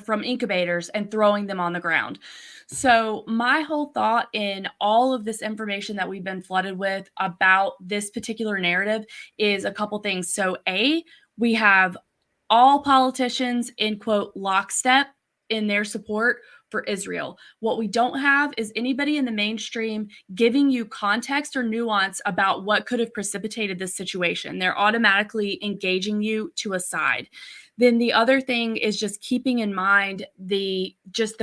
from incubators and throwing them on the ground. So my whole thought in all of this information that we've been flooded with about this particular narrative is a couple things. So we have all politicians in quote lockstep in their support for Israel. What we don't have is anybody in the mainstream giving you context or nuance about what could have precipitated this situation. They're automatically engaging you to a side. Then the other thing is just keeping in mind the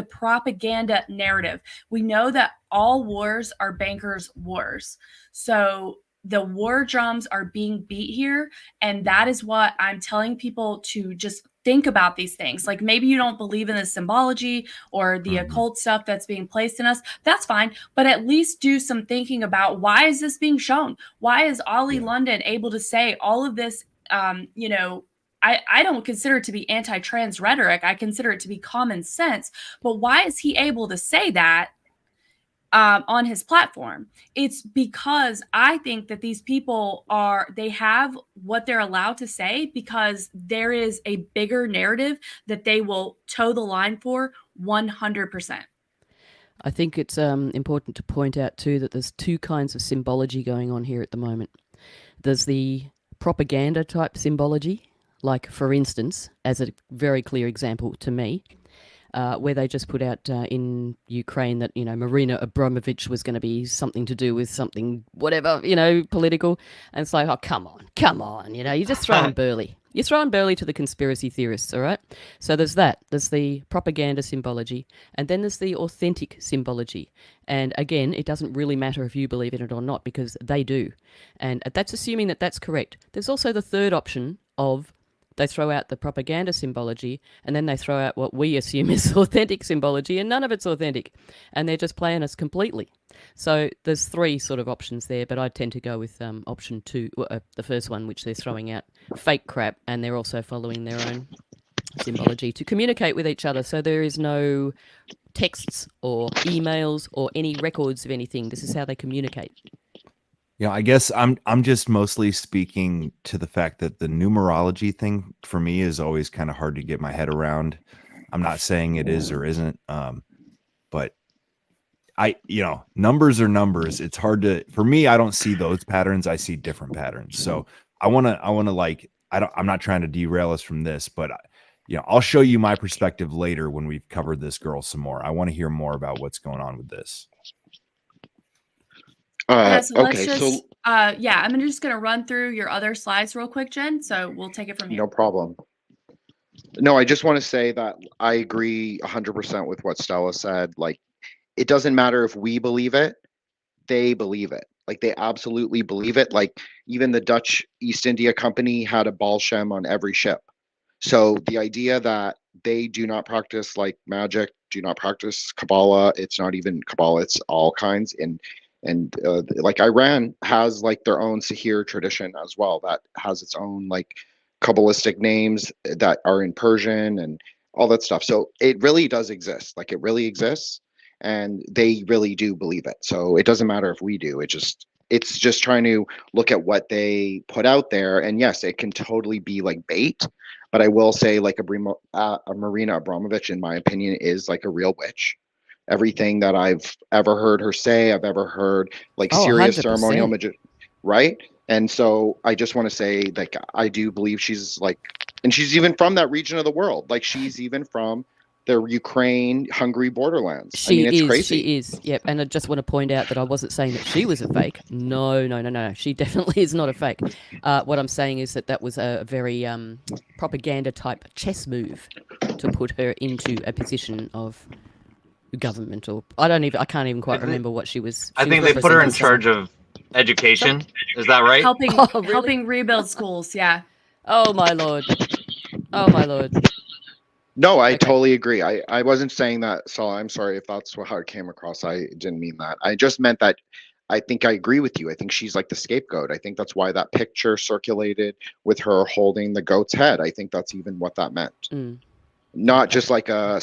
propaganda narrative. We know that all wars are bankers' wars. So the war drums are being beat here, and that is what I'm telling people to just think about these things. Like maybe you don't believe in the symbology or the occult stuff that's being placed in us. That's fine, but at least do some thinking about why is this being shown? Why is Ollie London able to say all of this? I don't consider it to be anti-trans rhetoric. I consider it to be common sense. But why is he able to say that on his platform? It's because I think that these people they have what they're allowed to say because there is a bigger narrative that they will toe the line for 100%. I think it's important to point out too that there's two kinds of symbology going on here at the moment. There's the propaganda type symbology, like for instance, as a very clear example to me, where they just put out in Ukraine that, Marina Abramovich was going to be something to do with something, whatever, political. And it's like, oh, come on, you're just throwing Burley. You're throwing Burley to the conspiracy theorists, all right? So there's that. There's the propaganda symbology, and then there's the authentic symbology. And again, it doesn't really matter if you believe in it or not because they do. And that's assuming that that's correct. There's also the third option of they throw out the propaganda symbology, and then they throw out what we assume is authentic symbology, and none of it's authentic, and they're just playing us completely. So there's 3 sort of options there, but I tend to go with option 2, the first one, which they're throwing out fake crap, and they're also following their own symbology to communicate with each other. So there is no texts or emails or any records of anything. This is how they communicate. Yeah, I guess I'm just mostly speaking to the fact that the numerology thing for me is always kind of hard to get my head around. I'm not saying it is or isn't, but numbers are numbers. It's hard to, for me, I don't see those patterns. I see different patterns. So I want to like, I'm not trying to derail us from this, but I'll show you my perspective later when we've covered this girl some more. I want to hear more about what's going on with this. So let's just, I'm just going to run through your other slides real quick, Jen. So we'll take it from here. No problem. No, I just want to say that I agree 100% with what Stella said. Like, it doesn't matter if we believe it, they believe it. Like, they absolutely believe it. Like, even the Dutch East India Company had a Baal Shem on every ship. So the idea that they do not practice like magic, do not practice Kabbalah, it's not even Kabbalah, it's all kinds. And like Iran has like their own Sahir tradition as well that has its own like Kabbalistic names that are in Persian and all that stuff. So it really does exist. Like, it really exists, and they really do believe it. So it doesn't matter if we do. It's just trying to look at what they put out there. And yes, it can totally be like bait. But I will say, like, a Marina Abramovich, in my opinion, is like a real witch. Everything that I've ever heard her say, I've ever heard like serious 100%. ceremonial magic, right? And so I just want to say, like, I do believe she's like, and she's even from that region of the world. Like, she's even from the Ukraine, Hungary borderlands. It's crazy. She is. Yep. And I just want to point out that I wasn't saying that she was a fake. No. She definitely is not a fake. What I'm saying is that was a very propaganda type chess move to put her into a position of government, or I can't even quite remember what she was. I think they put her in charge of education. Is that right? Helping rebuild schools. Yeah. Oh my lord. No, I totally agree. I wasn't saying that, so I'm sorry if that's how it came across. I didn't mean that. I just meant that I think I agree with you. I think she's like the scapegoat. I think that's why that picture circulated with her holding the goat's head. I think that's even what that meant. Not just like a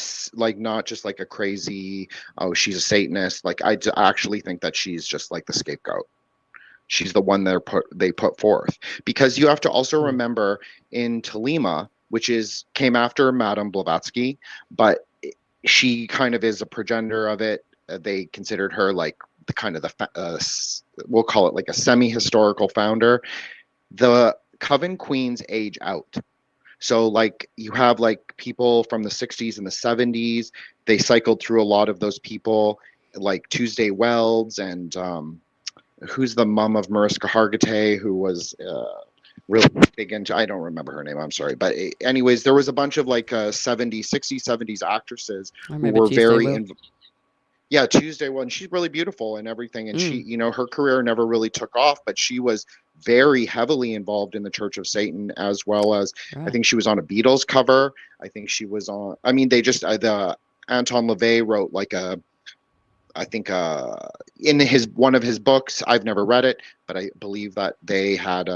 crazy, oh, she's a Satanist. Like, I actually think that she's just like the scapegoat. She's the one they put forth, because you have to also remember in Tolima, which came after Madame Blavatsky, but she kind of is a progenitor of it. They considered her like the kind of we'll call it like a semi-historical founder. The Coven Queens age out. So like, you have like people from the 60s and the 70s, they cycled through a lot of those people, like Tuesday Welds and who's the mom of Mariska Hargitay, who was really big into, I don't remember her name, I'm sorry. But anyways, there was a bunch of like 60s, 70s actresses who were Tuesday one. She's really beautiful and everything. And she, her career never really took off, but she was very heavily involved in the Church of Satan, as well as I think she was on a Beatles cover. I think she was on, they just, the Anton LaVey wrote like in one of his books, I've never read it, but I believe that they had,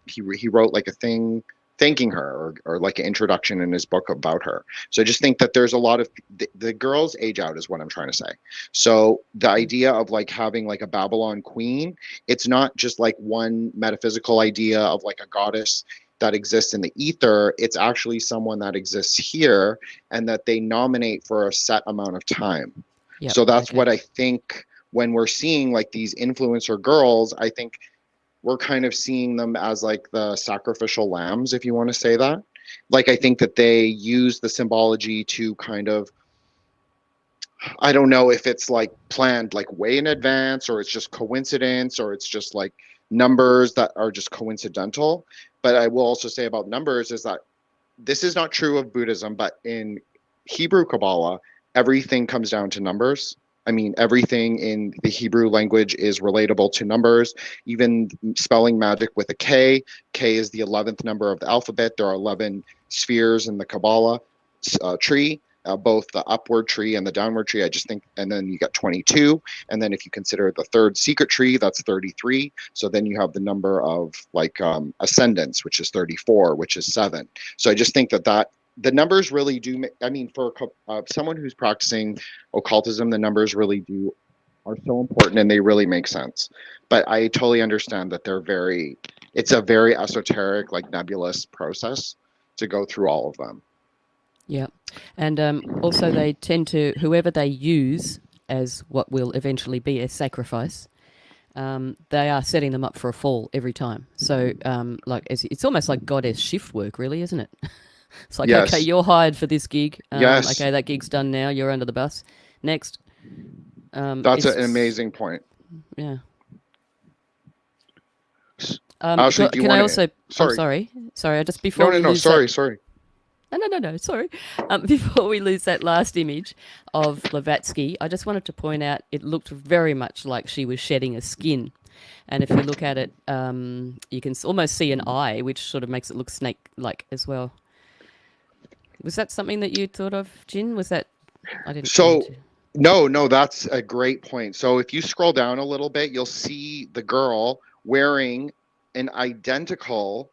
he wrote like a thing thanking her, or like an introduction in his book about her. So I just think that there's a lot of the girls age out is what I'm trying to say. So the idea of like having like a Babylon queen, it's not just like one metaphysical idea of like a goddess that exists in the ether. It's actually someone that exists here, and that they nominate for a set amount of time. Yep, so that's what I think when we're seeing like these influencer girls, I think we're kind of seeing them as like the sacrificial lambs, if you want to say that. Like, I think that they use the symbology to kind of, I don't know if it's like planned like way in advance, or it's just coincidence, or it's just like numbers that are just coincidental. But I will also say about numbers is that this is not true of Buddhism, but in Hebrew Kabbalah, everything comes down to numbers. I mean, everything in the Hebrew language is relatable to numbers, even spelling magic with a K. K is the 11th number of the alphabet. There are 11 spheres in the Kabbalah tree, both the upward tree and the downward tree. I just think, and then you got 22. And then if you consider the third secret tree, that's 33. So then you have the number of like ascendants, which is 34, which is 7. So I just think that the numbers really do. I mean, for someone who's practicing occultism, the numbers really are so important and they really make sense. But I totally understand that it's a very esoteric, like nebulous process to go through all of them. Yeah. And also they tend to, whoever they use as what will eventually be a sacrifice, they are setting them up for a fall every time. So like it's almost like goddess shift work, really, isn't it? It's like, Yes. okay, you're hired for this gig. Yes. Okay, that gig's done now. You're under the bus. Next. That's an amazing point. Yeah. Ashley, do you can I wanna- also? Sorry. Sorry. Just before. No. Sorry. No. Sorry. Before we lose that last image of Blavatsky, I just wanted to point out it looked very much like she was shedding a skin. And if you look at it, you can almost see an eye, which sort of makes it look snake-like as well. Was that something that you thought of, Jin? Was that? I didn't. So, no, that's a great point. So if you scroll down a little bit, you'll see the girl wearing an identical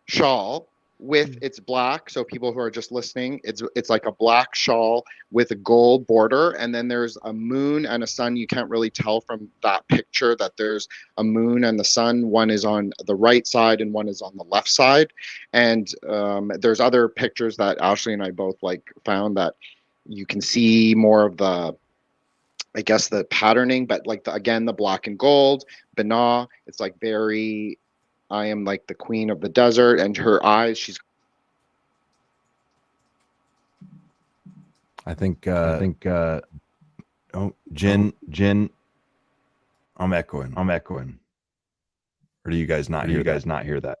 shawl with it's black. So people who are just listening, it's like a black shawl with a gold border, and then there's a moon and a sun. You can't really tell from that picture that there's a moon and the sun. One is on the right side and one is on the left side. And there's other pictures that Ashley and I both found that you can see more of the, I guess, the patterning, but again, the black and gold, Binah, it's like very, I am like the queen of the desert, and her eyes, I think oh, Jin, I'm echoing. Or do you guys not hear that?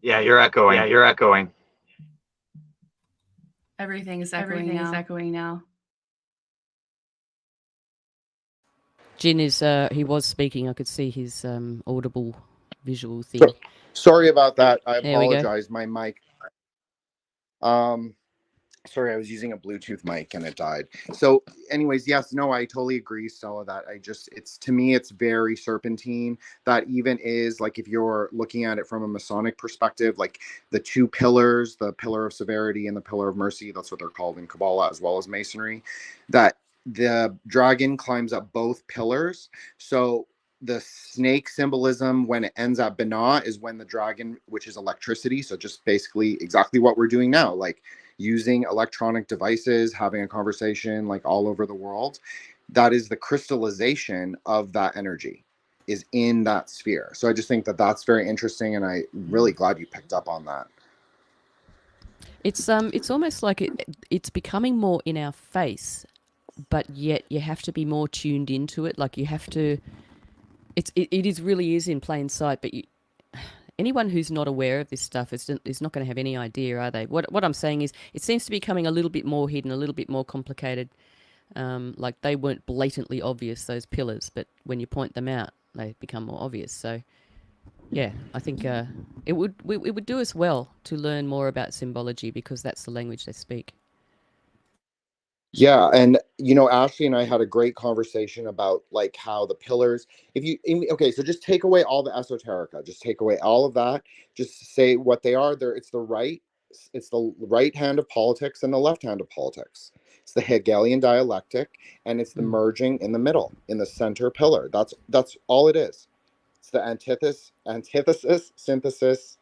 Yeah, you're echoing. Everything is echoing now. Jin is he was speaking. I could see his audible visual thing. Sorry about that. I There we go. apologize. My mic. Sorry, I was using a Bluetooth mic and it died. So anyways, yes, no, I totally agree, Stella, that to me, it's very serpentine. That even is like, if you're looking at it from a Masonic perspective, like the two pillars, the pillar of severity and the pillar of mercy, that's what they're called in Kabbalah as well as Masonry, that the dragon climbs up both pillars. So the snake symbolism when it ends at Binah is when the dragon, which is electricity, so just basically exactly what we're doing now, like using electronic devices, having a conversation like all over the world, that is the crystallization of that energy is in that sphere. So I just think that that's very interesting, and I'm really glad you picked up on that. It's almost like it's becoming more in our face, but yet you have to be more tuned into it. Like you have to. It really is in plain sight, but anyone who's not aware of this stuff is not going to have any idea, are they? What I'm saying is, it seems to be becoming a little bit more hidden, a little bit more complicated. Like they weren't blatantly obvious, those pillars, but when you point them out, they become more obvious. So, yeah, I think it would do us well to learn more about symbology, because that's the language they speak. Yeah, and Ashley and I had a great conversation about like how the pillars, okay, so just take away all the esoterica, just take away all of that, just say what they are. It's the right hand of politics and the left hand of politics. It's the Hegelian dialectic, and it's the merging in the middle, in the center pillar. That's all it is. It's the antithesis, synthesis,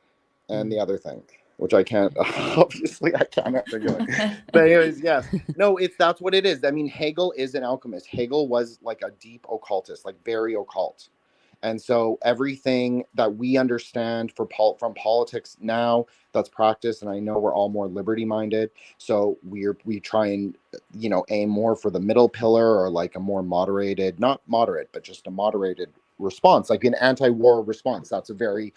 and the other thing, which I can't, obviously I can't articulate. But anyways, yes. No, that's what it is. I mean, Hegel is an alchemist. Hegel was like a deep occultist, like very occult. And so everything that we understand from politics now that's practiced, and I know we're all more liberty-minded, so we try and, aim more for the middle pillar, or like a more moderated, not moderate, but just a moderated response, like an anti-war response. That's a very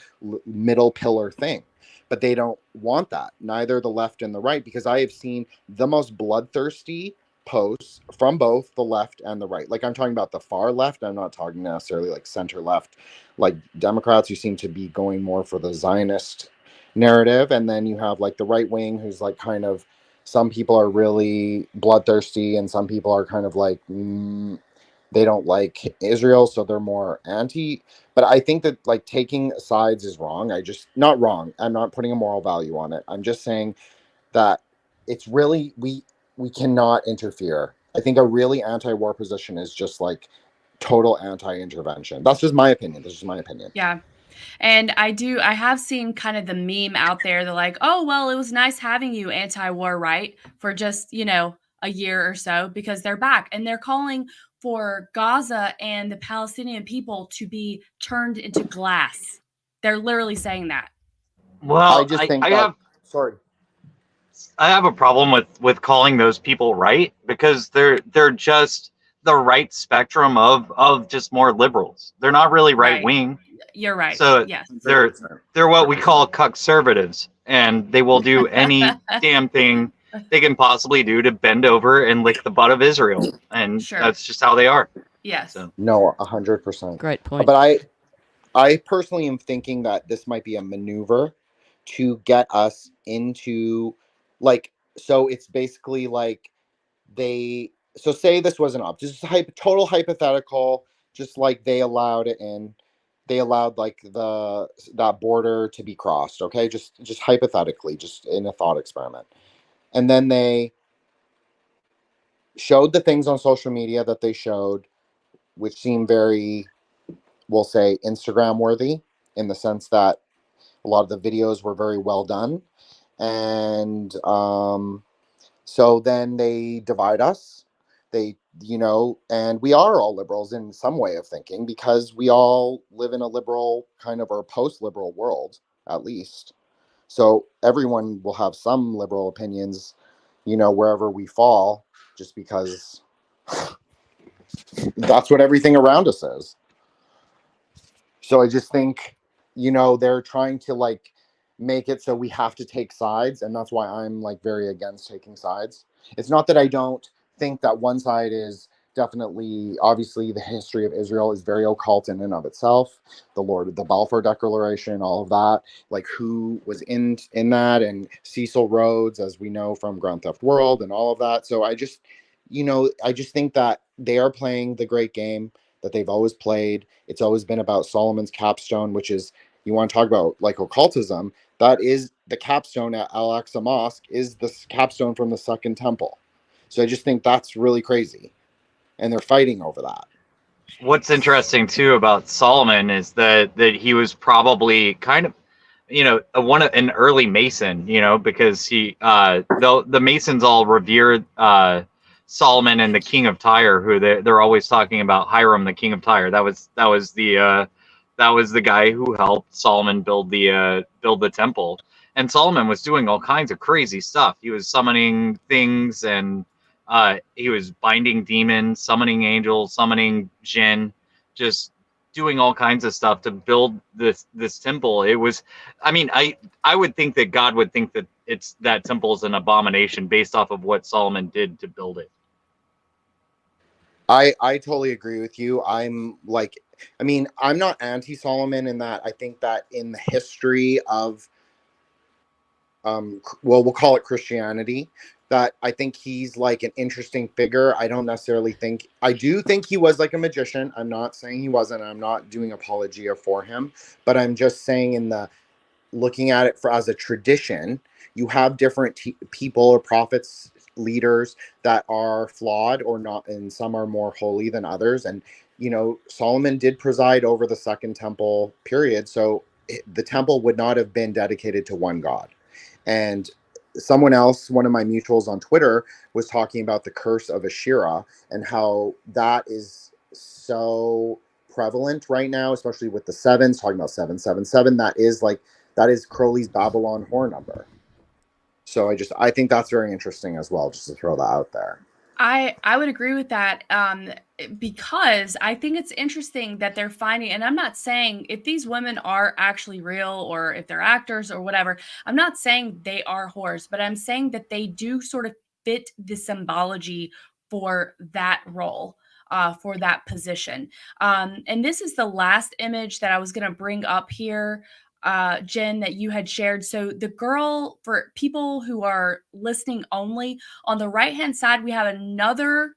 middle pillar thing. But they don't want that, neither the left and the right, because I have seen the most bloodthirsty posts from both the left and the right. Like, I'm talking about the far left. I'm not talking necessarily like center left, like Democrats who seem to be going more for the Zionist narrative. And then you have like the right wing who's like kind of, some people are really bloodthirsty and some people are kind of like, they don't like Israel, so they're more anti. But I think that like taking sides is wrong. Not wrong. I'm not putting a moral value on it. I'm just saying that it's really, we cannot interfere. I think a really anti-war position is just like total anti-intervention. That's just my opinion. This is my opinion. Yeah. And I have seen kind of the meme out there. They're like, oh, well, it was nice having you anti-war, right? For just, a year or so, because they're back and they're calling for Gaza and the Palestinian people to be turned into glass. They're literally saying that. Well, I just think sorry. I have a problem with calling those people right, because they're just the right spectrum of just more liberals. They're not really right wing. You're right. So yes. they're what we call conservatives, and they will do any damn thing they can possibly do to bend over and lick the butt of Israel, and that's just how they are. Yes. So. No, 100%. Great point. But I personally am thinking that this might be a maneuver to get us into, like, so it's basically like so say this was an just total hypothetical, just like they allowed it in. They allowed like that border to be crossed, okay? Just hypothetically, just in a thought experiment. And then they showed the things on social media that they showed, which seem very, we'll say, Instagram worthy, in the sense that a lot of the videos were very well done. And so then they divide us. And we are all liberals in some way of thinking, because we all live in a liberal kind of, or post-liberal world, at least. So everyone will have some liberal opinions, wherever we fall, just because that's what everything around us is. So I just think, they're trying to like make it so we have to take sides. And that's why I'm like very against taking sides. It's not that I don't think that one side is definitely, obviously the history of Israel is very occult in and of itself. The Balfour Declaration, all of that, like who was in that, and Cecil Rhodes, as we know from Grand Theft World and all of that. So I just think that they are playing the great game that they've always played. It's always been about Solomon's capstone, which is, you want to talk about like occultism, that is the capstone at Al-Aqsa Mosque, is the capstone from the Second Temple. So I just think that's really crazy. And they're fighting over that. What's interesting too about Solomon is that he was probably kind of, an early Mason, because he the Masons all revered Solomon and the King of Tyre, who they're always talking about Hiram, the King of Tyre. That was the guy who helped Solomon build the temple. And Solomon was doing all kinds of crazy stuff. He was summoning things, and he was binding demons, summoning angels, summoning jinn, just doing all kinds of stuff to build this temple. It was, I would think that God would think that that temple is an abomination based off of what Solomon did to build it. I totally agree with you. I'm not anti-Solomon in that I think that in the history of, we'll call it Christianity, that I think he's like an interesting figure. I do think he was like a magician. I'm not saying he wasn't. I'm not doing apologia for him, but I'm just saying looking at it as a tradition, you have different people or prophets, leaders that are flawed or not, and some are more holy than others. And, Solomon did preside over the Second Temple period. So the temple would not have been dedicated to one God. And someone else, one of my mutuals on Twitter, was talking about the curse of Asherah and how that is so prevalent right now, especially with the sevens, talking about 777. That is Crowley's Babylon whore number. So I think that's very interesting as well, just to throw that out there. I would agree with that, because I think it's interesting that they're finding, and I'm not saying if these women are actually real or if they're actors or whatever, I'm not saying they are whores, but I'm saying that they do sort of fit the symbology for that role, for that position. And this is the last image that I was going to bring up here, Jen, that you had shared. So the girl, for people who are listening only, on the right-hand side, we have another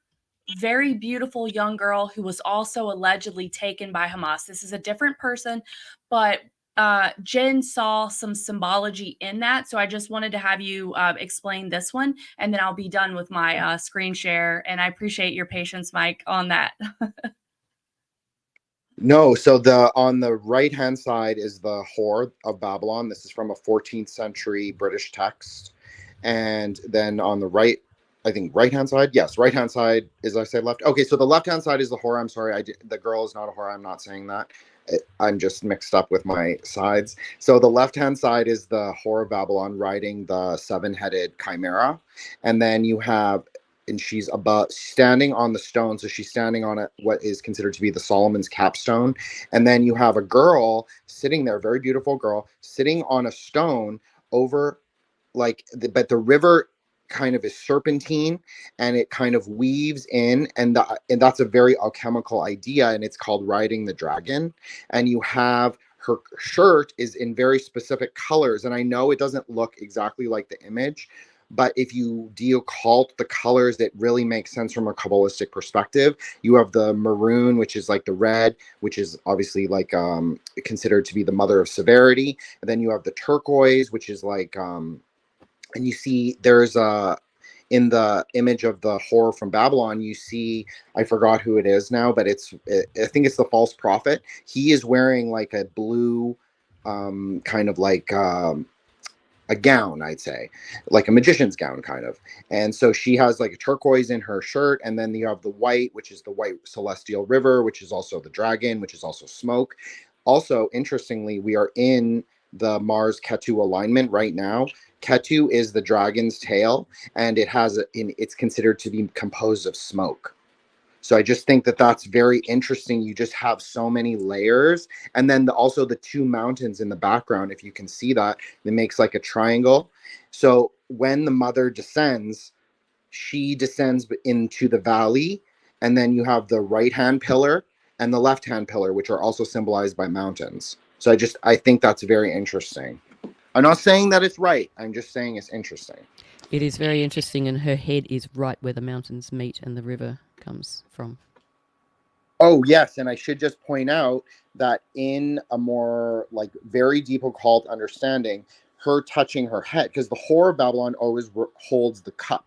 very beautiful young girl who was also allegedly taken by Hamas. This is a different person, but Jen saw some symbology in that. So I just wanted to have you explain this one, and then I'll be done with my screen share. And I appreciate your patience, Mike, on that. No, so the on the right hand side is the Whore of Babylon. This is from a 14th century British text. And then on the right, I think right hand side, yes, right hand side is, I say left. Okay, so the left hand side is the whore. I'm sorry, the girl is not a whore. I'm not saying that. I'm just mixed up with my sides. So the left hand side is the Whore of Babylon riding the 7-headed chimera, and then you have, and she's above, standing on the stone. So she's standing on what is considered to be the Solomon's capstone. And then you have a girl sitting there, very beautiful girl, sitting on a stone over but the river kind of is serpentine, and it kind of weaves in, and that's a very alchemical idea, and it's called riding the dragon. And you have her shirt is in very specific colors, and I know it doesn't look exactly like the image, but if you deoccult the colors, it really makes sense from a Kabbalistic perspective. You have the maroon, which is like the red, which is obviously like considered to be the mother of severity. And then you have the turquoise, which is like and you see there's in the image of the whore from Babylon, you see, I forgot who it is now, but I think it's the false prophet. He is wearing like a blue kind of like a gown, I'd say, like a magician's gown kind of. And so she has like a turquoise in her shirt, and then you have the white, which is the white celestial river, which is also the dragon, which is also smoke. Also, interestingly, we are in the Mars Ketu alignment right now. Ketu is the dragon's tail, and it's considered to be composed of smoke. So I just think that that's very interesting. You just have so many layers. And then also the two mountains in the background, if you can see that, it makes like a triangle. So when the mother descends, she descends into the valley, and then you have the right-hand pillar and the left-hand pillar, which are also symbolized by mountains. So I think that's very interesting. I'm not saying that it's right. I'm just saying it's interesting. It is very interesting, and her head is right where the mountains meet and the river comes from. Oh, yes. And I should just point out that in a more like very deep occult understanding, her touching her head, because the Whore of Babylon always holds the cup.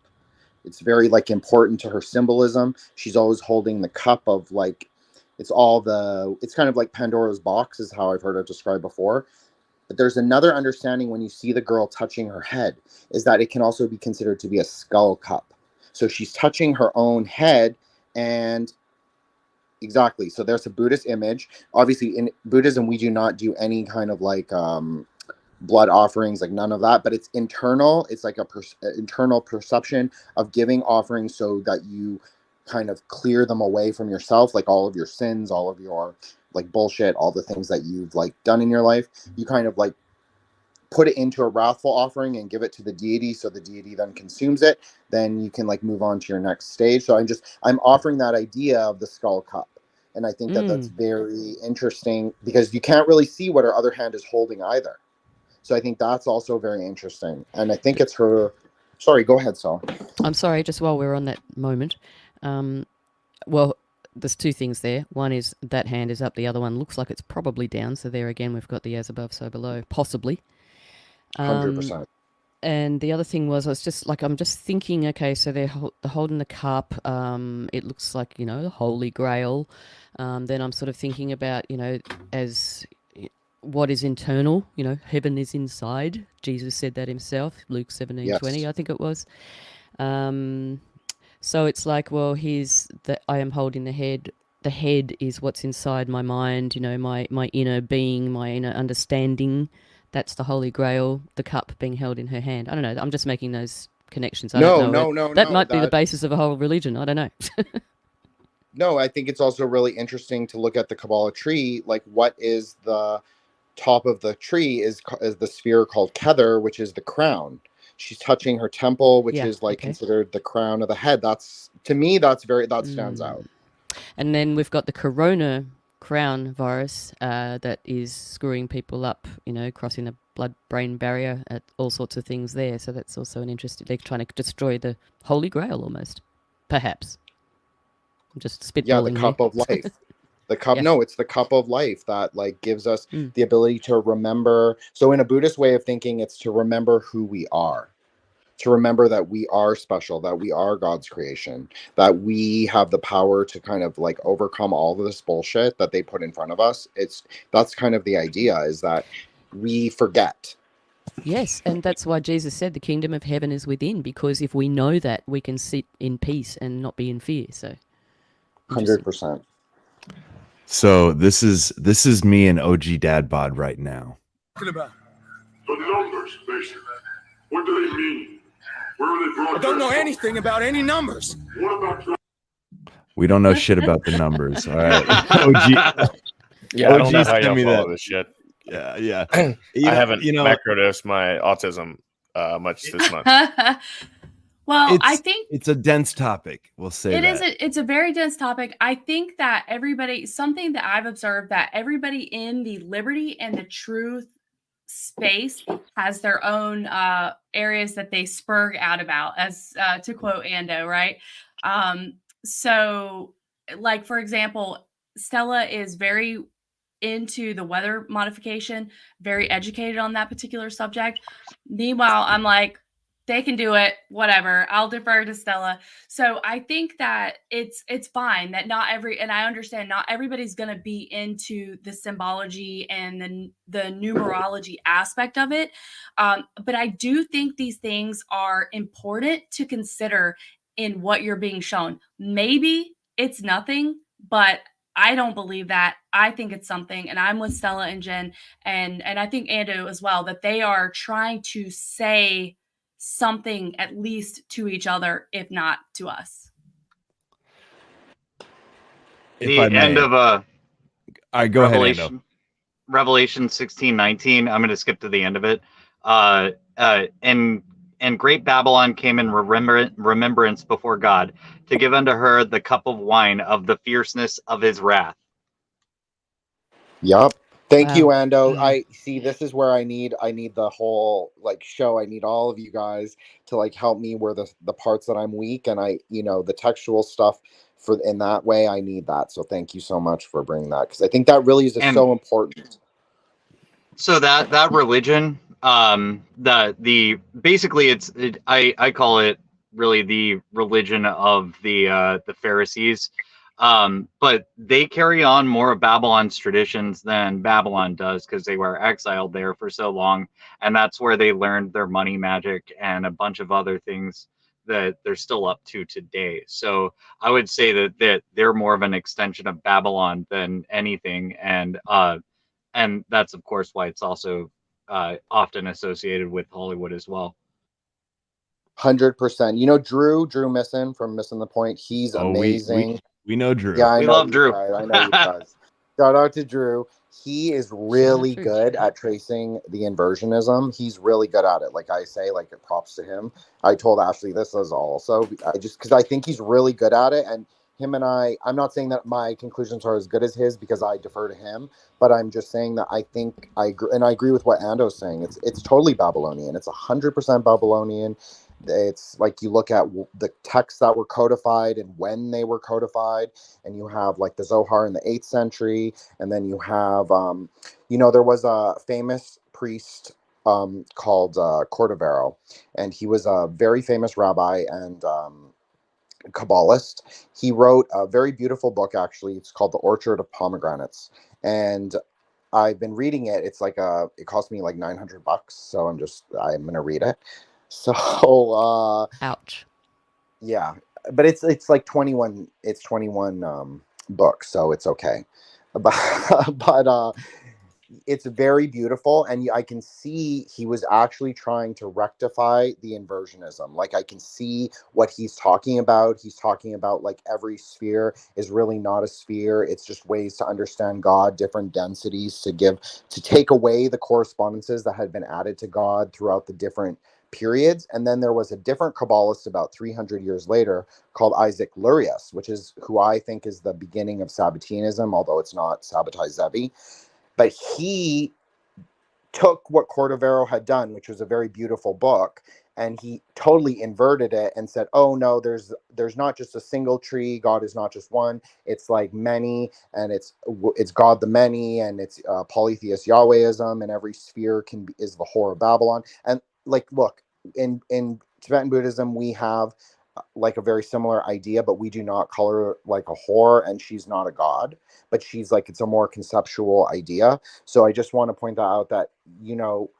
It's very like important to her symbolism. She's always holding the cup of like, it's kind of like Pandora's box is how I've heard it described before. But there's another understanding when you see the girl touching her head, is that it can also be considered to be a skull cup. So she's touching her own head, and exactly. So there's a Buddhist image. Obviously, in Buddhism, we do not do any kind of like blood offerings, like none of that. But it's internal. It's like internal perception of giving offerings so that you kind of clear them away from yourself, like all of your sins, all of your like bullshit, all the things that you've like done in your life. You kind of like put it into a wrathful offering and give it to the deity, so the deity then consumes it. Then you can like move on to your next stage. So I'm offering that idea of the skull cup, and I think that that's very interesting, because you can't really see what her other hand is holding either. So I think that's also very interesting, and I think it's her. Sorry, go ahead, Saul. I'm sorry, just while we're on that moment. Well, there's two things there. One is that hand is up, the other one looks like it's probably down. So there again, we've got the as above, so below, possibly. 100%. And the other thing was, I'm just thinking, okay, so they're holding the cup. It looks like, the Holy Grail. Then I'm sort of thinking about, as what is internal, heaven is inside. Jesus said that himself, Luke 17:20, yes. I think it was. So it's like, well, I am holding the head. The head is what's inside my mind, my inner being, my inner understanding. That's the Holy Grail, the cup being held in her hand. I don't know. I'm just making those connections. No. That might be the basis of a whole religion. I don't know. No, I think it's also really interesting to look at the Kabbalah tree. Like, what is the top of the tree is the sphere called Kether, which is the crown. she's touching her temple, which Yeah, is like okay. considered the crown of the head. That's, to me, that stands out. And then we've got the corona crown virus that is screwing people up, crossing the blood-brain barrier, at all sorts of things there. So that's also an interesting. They're trying to destroy the Holy Grail almost, perhaps. I'm just spitballing. Yeah, the cup of life. The cup. Yeah. No, it's the cup of life that like gives us the ability to remember. So in a Buddhist way of thinking, it's to remember who we are. To remember that we are special, that we are God's creation, that we have the power to kind of like overcome all of this bullshit that they put in front of us. That's kind of the idea, is that we forget. Yes, and that's why Jesus said the kingdom of heaven is within, because if we know that, we can sit in peace and not be in fear. So 100%. So this is me and OG Dad Bod right now. Talking about the numbers, basically. What do they mean? Where are they brought? I don't know anything about any numbers. What about? We don't know shit about the numbers. All right. OG. Yeah, I don't know how y'all follow this shit. Yeah. I haven't macrodosed my autism much this month. Well, I think it's a dense topic. We'll say it's a very dense topic. I think that something that I've observed, that everybody in the liberty and the truth space has their own areas that they spurg out about, as to quote Ando, right? So like, for example, Stella is very into the weather modification, very educated on that particular subject. Meanwhile, I'm like, they can do it, whatever. I'll defer to Stella. So I think that it's fine that and I understand not everybody's going to be into the symbology and the numerology aspect of it. But I do think these things are important to consider in what you're being shown. Maybe it's nothing, but I don't believe that. I think it's something, and I'm with Stella and Jen, and I think Ando as well, that they are trying to say something at least to each other, if not to us. The end of All right, go Revelation, ahead, Ando. Revelation 16:19. I'm going to skip to the end of it. And great Babylon came in remembrance before God, to give unto her the cup of wine of the fierceness of his wrath. Yep. Thank you, Ando. I see. This is where I need the whole like show. I need all of you guys to like help me where the parts that I'm weak, and the textual stuff in that way. I need that. So thank you so much for bringing that, because I think that really is so important. So that religion, basically I call it really the religion of the Pharisees. But they carry on more of Babylon's traditions than Babylon does, because they were exiled there for so long, and that's where they learned their money magic and a bunch of other things that they're still up to today. So I would say that they're more of an extension of Babylon than anything, and that's of course why it's also often associated with Hollywood as well. 100%. Drew Misson from Missing the Point. He's amazing. We know Drew. Yeah, we love Drew. I know you guys. Shout out to Drew. He is really good at tracing the inversionism. He's really good at it. Like I say, like props to him. I told Ashley this as also. Because I think he's really good at it. And him and I'm not saying that my conclusions are as good as his because I defer to him, but I'm just saying that I think I agree, and I agree with what Ando's saying. It's totally Babylonian. It's 100% Babylonian. It's like you look at the texts that were codified and when they were codified, and you have like the Zohar in the 8th century, and then you have there was a famous priest called Cordovero, and he was a very famous rabbi and Kabbalist. He wrote a very beautiful book, actually. It's called The Orchard of Pomegranates, and I've been reading it. It's like it cost me like $900, so I'm gonna read it. So ouch. Yeah, but it's like 21 books, so it's okay. But it's very beautiful, and I can see he was actually trying to rectify the inversionism. Like, I can see what he's talking about. He's talking about like every sphere is really not a sphere. It's just ways to understand God, different densities to take away the correspondences that had been added to God throughout the different periods. And then there was a different Kabbalist about 300 years later called Isaac Lurius, which is who I think is the beginning of Sabbateanism, although it's not Sabbatai Zevi. But he took what Cordovero had done, which was a very beautiful book, and he totally inverted it and said, oh no, there's not just a single tree. God is not just one. It's like many, and it's God the many, and it's polytheist Yahwehism, and every sphere is the whore of Babylon. And like, look, in Tibetan Buddhism, we have like a very similar idea, but we do not call her like a whore, and she's not a god, but she's like, it's a more conceptual idea. So I just want to point that out, that, you know,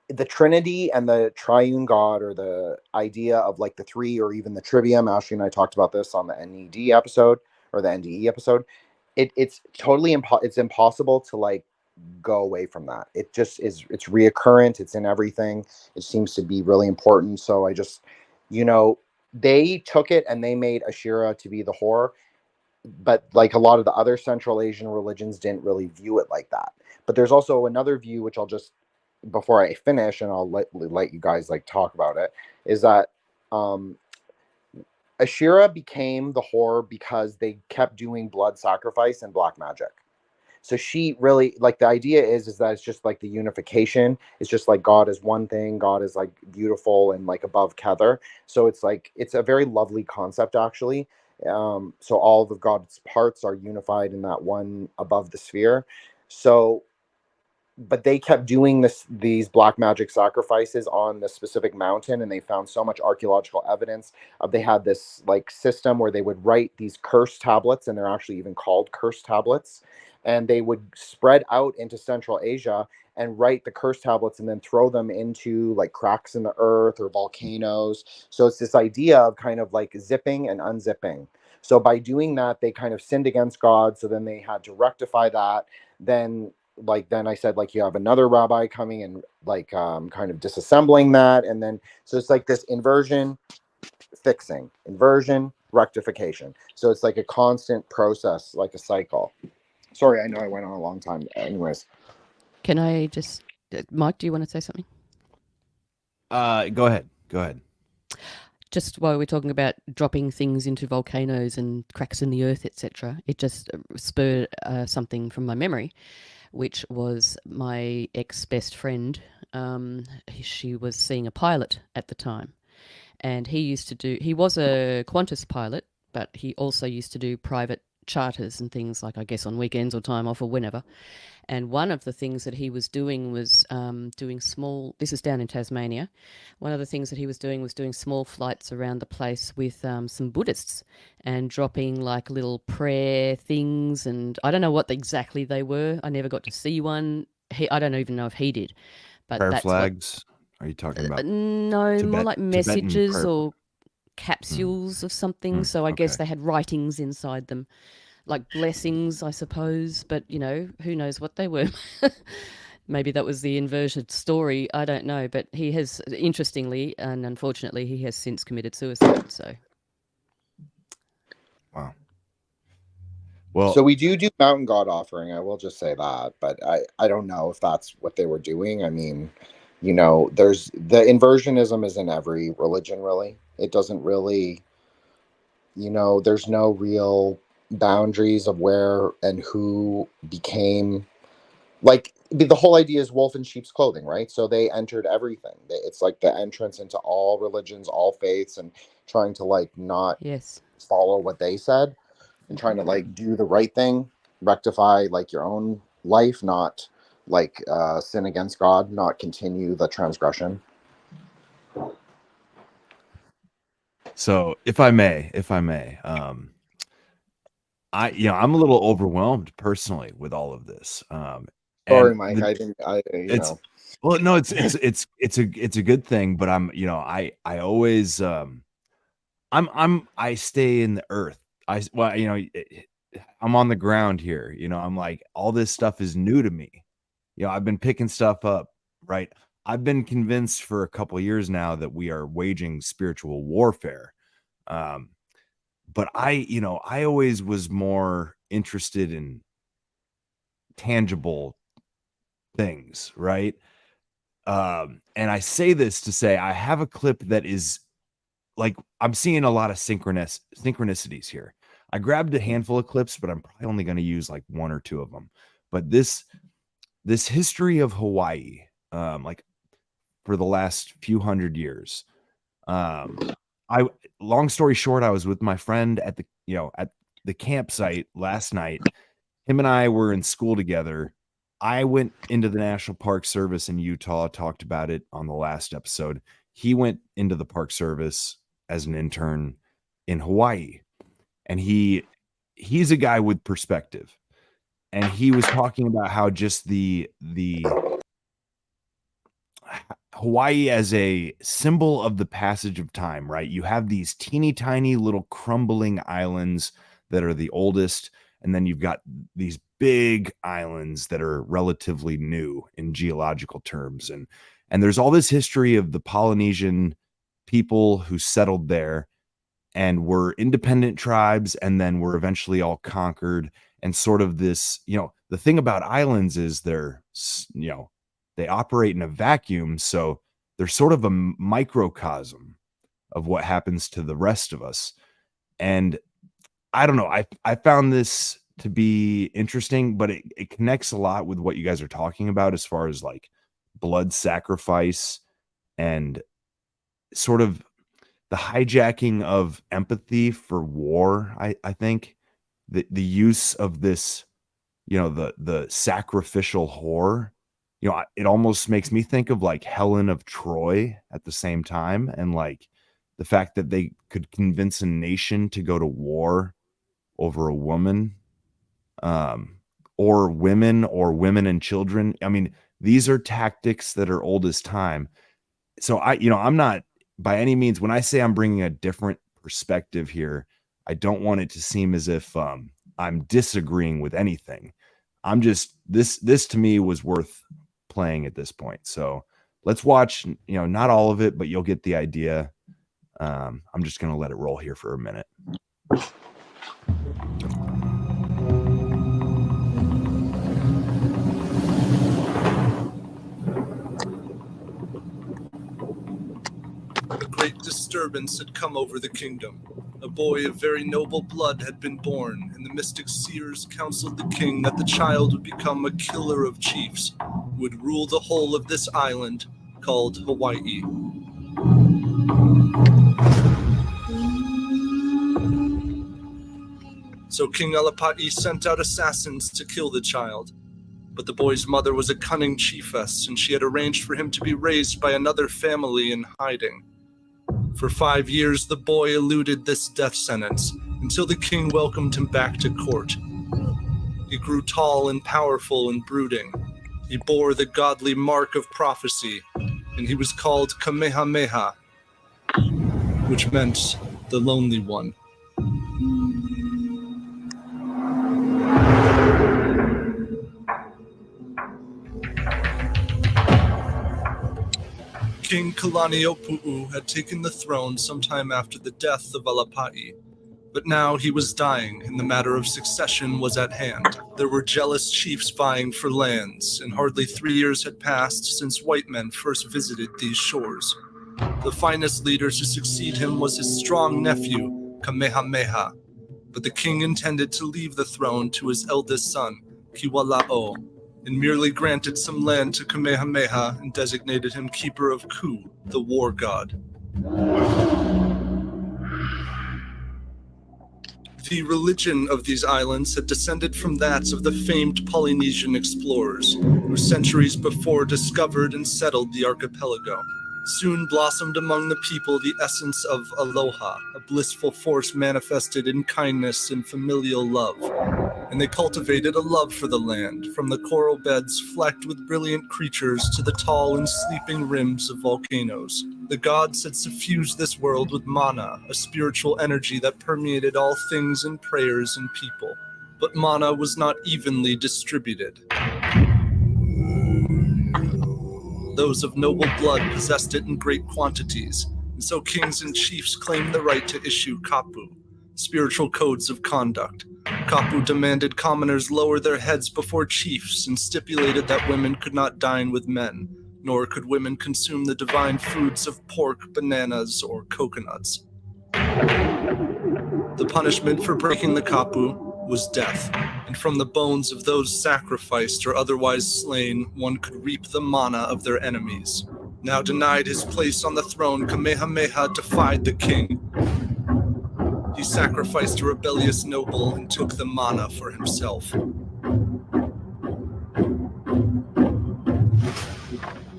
the Trinity and the triune God, or the idea of like the three, or even the trivium. Ashley and I talked about this on the NED episode, or the NDE episode. It's totally it's impossible to like go away from that. It just is. It's reoccurrent. It's in everything. It seems to be really important. So I just, you know, they took it and they made Ashira to be the whore, but like a lot of the other Central Asian religions didn't really view it like that. But there's also another view, which I'll just, before I finish, and I'll let you guys like talk about it, is that Ashira became the whore because they kept doing blood sacrifice and black magic. So she really, like, the idea is that it's just like the unification. It's just like God is one thing. God is like beautiful and like above Kether. So it's like, it's a very lovely concept, actually. So all of God's parts are unified in that one above the sphere. So, but they kept doing these black magic sacrifices on this specific mountain, and they found so much archaeological evidence. They had this like system where they would write these curse tablets, and they're actually even called curse tablets, and they would spread out into Central Asia and write the curse tablets and then throw them into like cracks in the earth or volcanoes. So it's this idea of kind of like zipping and unzipping. So by doing that, they kind of sinned against God. So then they had to rectify that. Then I said, like, you have another rabbi coming and like kind of disassembling that. And then so it's like this inversion, fixing, inversion, rectification. So it's like a constant process, like a cycle. Sorry, I know I went on a long time. Anyways. Can I just, Mike, do you want to say something? Go ahead. Just while we're talking about dropping things into volcanoes and cracks in the earth, etc., it just spurred something from my memory, which was my ex-best friend. She was seeing a pilot at the time, and he was a Qantas pilot, but he also used to do private charters and things, like I guess on weekends or time off or whenever. And one of the things that he was doing was doing small, this is down in Tasmania, one of the things that he was doing small flights around the place with some Buddhists, and dropping like little prayer things, and I don't know what exactly they were. I never got to see one. I don't even know if he did. But prayer that's flags? Are you talking about? No, more like messages or capsules of something. So I guess okay. they had writings inside them, like blessings, I suppose. But, you know, who knows what they were. Maybe that was the inverted story. I don't know. But he has, interestingly and unfortunately, he has since committed suicide. So. Wow. Well, so we do Mountain God offering. I will just say that, but I don't know if that's what they were doing. I mean, you know, there's the inversionism is in every religion, really. It doesn't really, you know, there's no real boundaries of where and who became, like, the whole idea is wolf in sheep's clothing, right? So they entered everything. It's like the entrance into all religions, all faiths, and trying to like not follow what they said, and trying to like do the right thing, rectify like your own life, not like sin against God, not continue the transgression. So if I may, I'm a little overwhelmed personally with all of this. Sorry, Mike. You know. Well, no, it's a good thing, but I always I stay in the earth. I'm on the ground here. I'm like, all this stuff is new to me. I've been picking stuff up, right? I've been convinced for a couple of years now that we are waging spiritual warfare. But I always was more interested in tangible things, right? And I say this to say I have a clip that is like, I'm seeing a lot of synchronicities here. I grabbed a handful of clips, but I'm probably only going to use like one or two of them. But this history of Hawaii, like for the last few hundred years, long story short, I was with my friend at the campsite last night. Him and I were in school together. I went into the National Park Service in Utah, talked about it on the last episode. He went into the Park Service as an intern in Hawaii. And he's a guy with perspective. And he was talking about how just the Hawaii as a symbol of the passage of time, right? You have these teeny tiny little crumbling islands that are the oldest, and then you've got these big islands that are relatively new in geological terms. And there's all this history of the Polynesian people who settled there and were independent tribes, and then were eventually all conquered. And sort of this, the thing about islands is they operate in a vacuum. So they're sort of a microcosm of what happens to the rest of us. And I don't know, I found this to be interesting, but it connects a lot with what you guys are talking about as far as like blood sacrifice and sort of the hijacking of empathy for war. I think the use of this, the sacrificial whore, it almost makes me think of like Helen of Troy at the same time. And like the fact that they could convince a nation to go to war over a woman, or women and children. I mean, these are tactics that are old as time. So I'm not by any means, when I say I'm bringing a different perspective here, I don't want it to seem as if I'm disagreeing with anything. I'm just, this to me was worth playing at this point. So let's watch, not all of it, but you'll get the idea. I'm just going to let it roll here for a minute. A great disturbance had come over the kingdom. A boy of very noble blood had been born, and the mystic seers counseled the king that the child would become a killer of chiefs, who would rule the whole of this island called Hawaii. So King Alapa'i sent out assassins to kill the child. But the boy's mother was a cunning chiefess, and she had arranged for him to be raised by another family in hiding. For 5 years, the boy eluded this death sentence until the king welcomed him back to court. He grew tall and powerful and brooding. He bore the godly mark of prophecy, and he was called Kamehameha, which meant the lonely one. King Kalaniʻopuʻu had taken the throne sometime after the death of Alapa'i, but now he was dying and the matter of succession was at hand. There were jealous chiefs vying for lands, and hardly 3 years had passed since white men first visited these shores. The finest leader to succeed him was his strong nephew, Kamehameha, but the king intended to leave the throne to his eldest son, Kiwala'o, and merely granted some land to Kamehameha and designated him keeper of Ku, the war god. The religion of these islands had descended from that of the famed Polynesian explorers, who centuries before discovered and settled the archipelago. Soon blossomed among the people the essence of aloha, a blissful force manifested in kindness and familial love. And they cultivated a love for the land, from the coral beds flecked with brilliant creatures to the tall and sleeping rims of volcanoes. The gods had suffused this world with mana, a spiritual energy that permeated all things and prayers and people. but mana was not evenly distributed. Those of noble blood possessed it in great quantities, and so kings and chiefs claimed the right to issue kapu, spiritual codes of conduct. Kapu demanded commoners lower their heads before chiefs and stipulated that women could not dine with men, nor could women consume the divine foods of pork, bananas, or coconuts. The punishment for breaking the kapu was death, and from the bones of those sacrificed or otherwise slain, one could reap the mana of their enemies. Now denied his place on the throne, Kamehameha defied the king. He sacrificed a rebellious noble and took the mana for himself.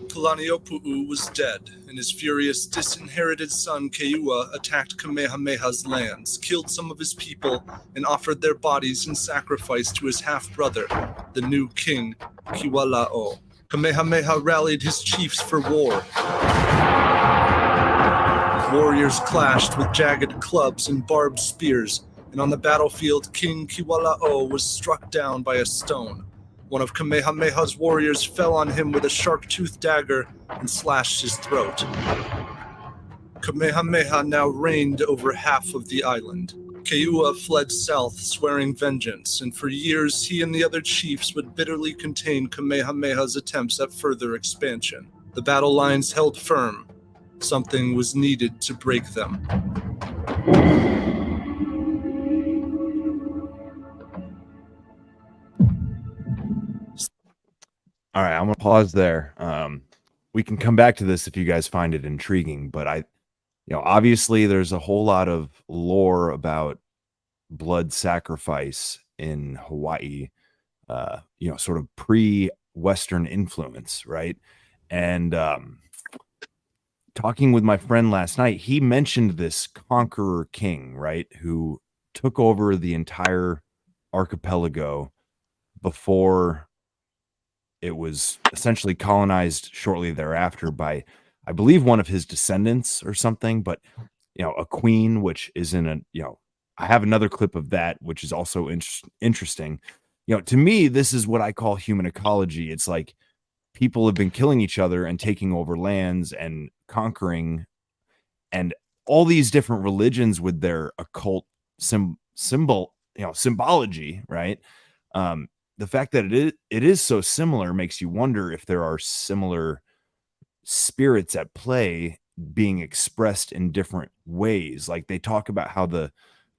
Kalaniʻopuʻu was dead, and his furious, disinherited son Keua attacked Kamehameha's lands, killed some of his people, and offered their bodies in sacrifice to his half-brother, the new king, Kiwalao. Kamehameha rallied his chiefs for war. Warriors clashed with jagged clubs and barbed spears, and on the battlefield, King Kiwalao was struck down by a stone. One of Kamehameha's warriors fell on him with a sharp-toothed dagger and slashed his throat. Kamehameha now reigned over half of the island. Keua fled south, swearing vengeance, and for years he and the other chiefs would bitterly contain Kamehameha's attempts at further expansion. The battle lines held firm. Something was needed to break them. All right, I'm gonna pause there. We can come back to this if you guys find it intriguing, but obviously there's a whole lot of lore about blood sacrifice in Hawaii, sort of pre-Western influence, right? And talking with my friend last night, he mentioned this conqueror king, right, who took over the entire archipelago before it was essentially colonized shortly thereafter by, I believe, one of his descendants or something, but a queen, which is in I have another clip of that, which is also interesting. To me, this is what I call human ecology. It's like people have been killing each other and taking over lands and conquering, and all these different religions with their occult symbology, right? The fact that it is so similar makes you wonder if there are similar spirits at play being expressed in different ways. Like they talk about how the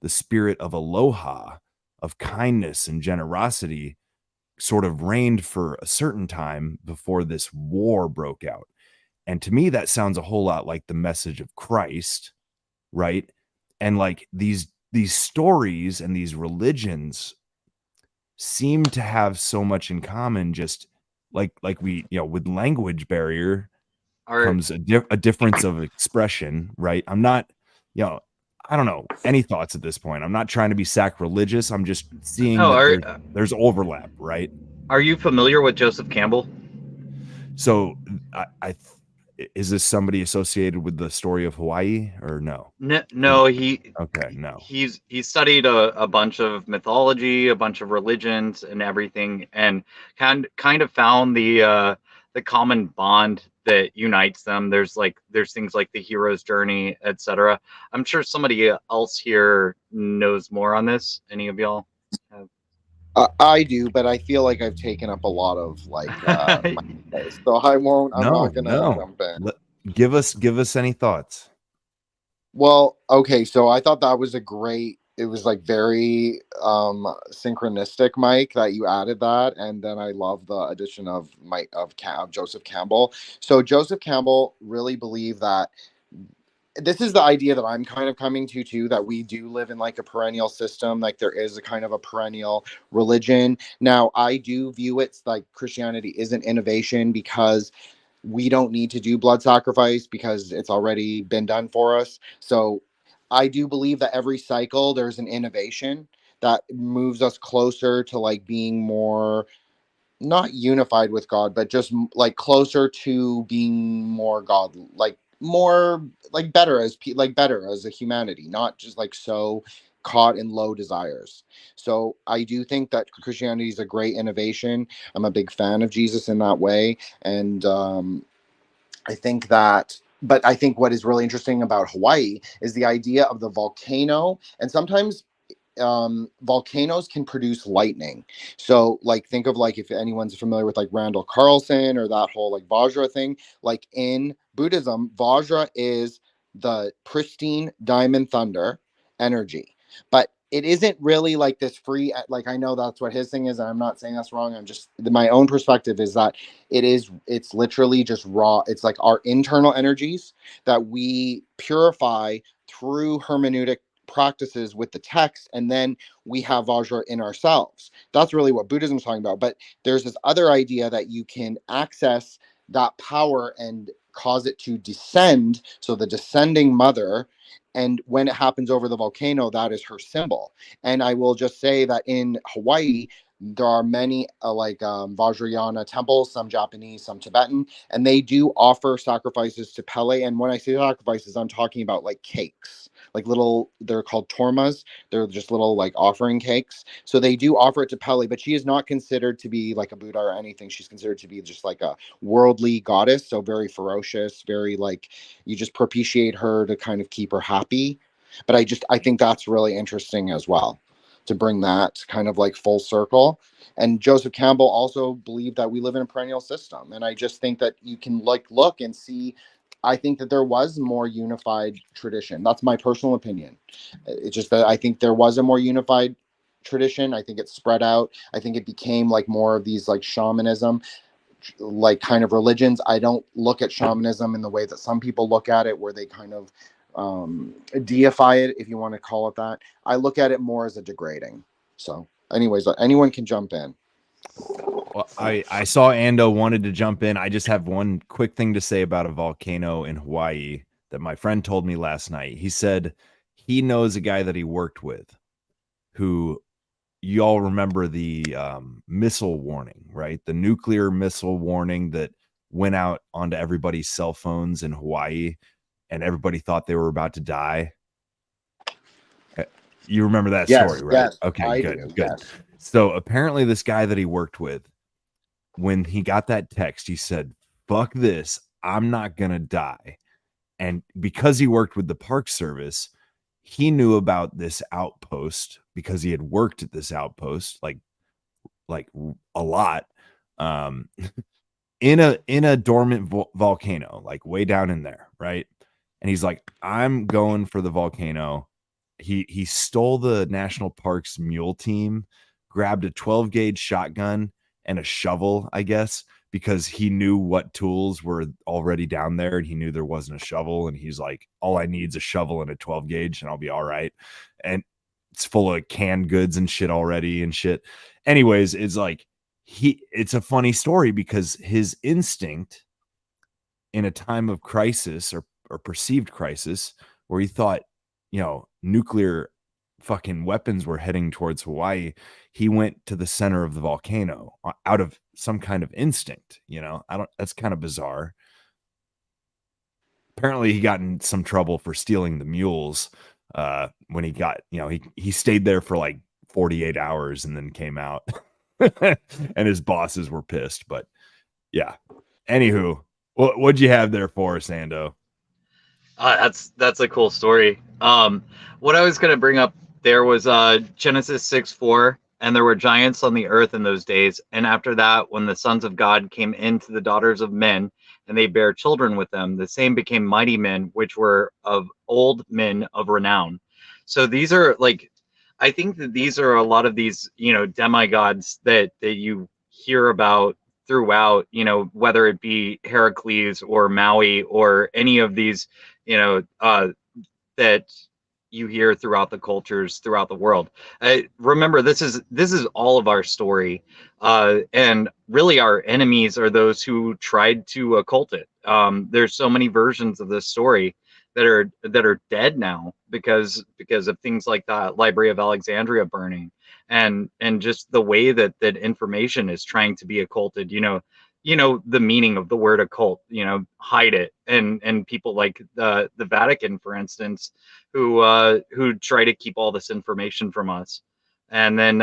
spirit of aloha, of kindness and generosity, sort of reigned for a certain time before this war broke out. And to me, that sounds a whole lot like the message of Christ, right? And like these stories and these religions seem to have so much in common, just like we, with language barrier comes a difference of expression, right? I'm not, I don't know, any thoughts at this point. I'm not trying to be sacrilegious. I'm just seeing there's overlap, right? Are you familiar with Joseph Campbell? So is this somebody associated with the story of Hawaii or no? No, no. He's studied a bunch of mythology, a bunch of religions, and everything, and kind of found the common bond that unites them. There's things like the hero's journey, etc. I'm sure somebody else here knows more on this. Any of y'all have? I do, but I feel like I've taken up a lot of my space, so I won't. I'm not gonna jump in. Give us any thoughts. Well, okay, so I thought that was it was like very synchronistic, Mike, that you added that, and then I love the addition of Joseph Campbell. So Joseph Campbell really believed that this is the idea that I'm kind of coming to too, that we do live in like a perennial system, like there is a kind of a perennial religion. Now, I do view it like Christianity is an innovation because we don't need to do blood sacrifice because it's already been done for us. So I do believe that every cycle there's an innovation that moves us closer to like being more, not unified with God, but just like closer to being more God, like more like better as a humanity, not just like so caught in low desires. So I do think that Christianity is a great innovation. I'm a big fan of Jesus in that way. And I think that, but I think what is really interesting about Hawaii is the idea of the volcano. And sometimes volcanoes can produce lightning. So like think of like if anyone's familiar with like Randall Carlson or that whole like Vajra thing, like in Buddhism, Vajra is the pristine diamond thunder energy. But it isn't really like this free, like I know that's what his thing is, and I'm not saying that's wrong. I'm just, my own perspective is that it's literally just raw. It's like our internal energies that we purify through hermeneutic practices with the text, and then we have Vajra in ourselves. That's really what Buddhism is talking about. But there's this other idea that you can access that power and cause it to descend. So the descending mother, and when it happens over the volcano, that is her symbol. And I will just say that in Hawaii, there are many Vajrayana temples, some Japanese, some Tibetan, and they do offer sacrifices to Pele. And when I say sacrifices, I'm talking about like cakes, like little, they're called tormas. They're just little like offering cakes. So they do offer it to Pele, but she is not considered to be like a Buddha or anything. She's considered to be just like a worldly goddess. So very ferocious, very like, you just propitiate her to kind of keep her happy. But I think that's really interesting as well, to bring that kind of like full circle. And Joseph Campbell also believed that we live in a perennial system. And I just think that you can like look and see, I think that there was more unified tradition. That's my personal opinion. It's just that I think there was a more unified tradition. I think it spread out. I think it became like more of these like shamanism, like kind of religions. I don't look at shamanism in the way that some people look at it, where they kind of deify it, if you want to call it that. I look at it more as a degrading. So anyways, anyone can jump in. Well, I saw Ando wanted to jump in. I just have one quick thing to say about a volcano in Hawaii that my friend told me last night. He said he knows a guy that he worked with who, you all remember the missile warning, right? The nuclear missile warning that went out onto everybody's cell phones in Hawaii, and everybody thought they were about to die. You remember that story, right? Yes, Okay, good. Yes. So apparently this guy that he worked with, when he got that text, he said, fuck this, I'm not going to die. And because he worked with the Park Service, he knew about this outpost because he had worked at this outpost like a lot, in a dormant volcano, like way down in there, right? And he's like, I'm going for the volcano. He stole the national park's mule team, grabbed a 12 gauge shotgun and a shovel, I guess, because he knew what tools were already down there, and he knew there wasn't a shovel. And he's like, all I need is a shovel and a 12 gauge and I'll be all right. And it's full of canned goods and shit already and shit. Anyways, it's like, it's a funny story because his instinct in a time of crisis or perceived crisis, where he thought, nuclear fucking weapons were heading towards Hawaii, he went to the center of the volcano out of some kind of instinct. That's kind of bizarre. Apparently he got in some trouble for stealing the mules when he got, he stayed there for like 48 hours and then came out. And his bosses were pissed. But yeah, anywho, what'd you have there for us, Ando? That's a cool story. What I was going to bring up there was Genesis 6:4, and there were giants on the earth in those days. And after that, when the sons of God came into the daughters of men, and they bare children with them, the same became mighty men, which were of old men of renown. So these are like, I think that these are a lot of these, demigods that you hear about throughout, whether it be Heracles or Maui or any of these, that you hear throughout the cultures throughout the world. Remember, this is all of our story, and really our enemies are those who tried to occult it. There's so many versions of this story that are dead now because of things like the Library of Alexandria burning, and just the way that information is trying to be occulted. the meaning of the word occult, hide it, and people like the Vatican, for instance, who try to keep all this information from us, and then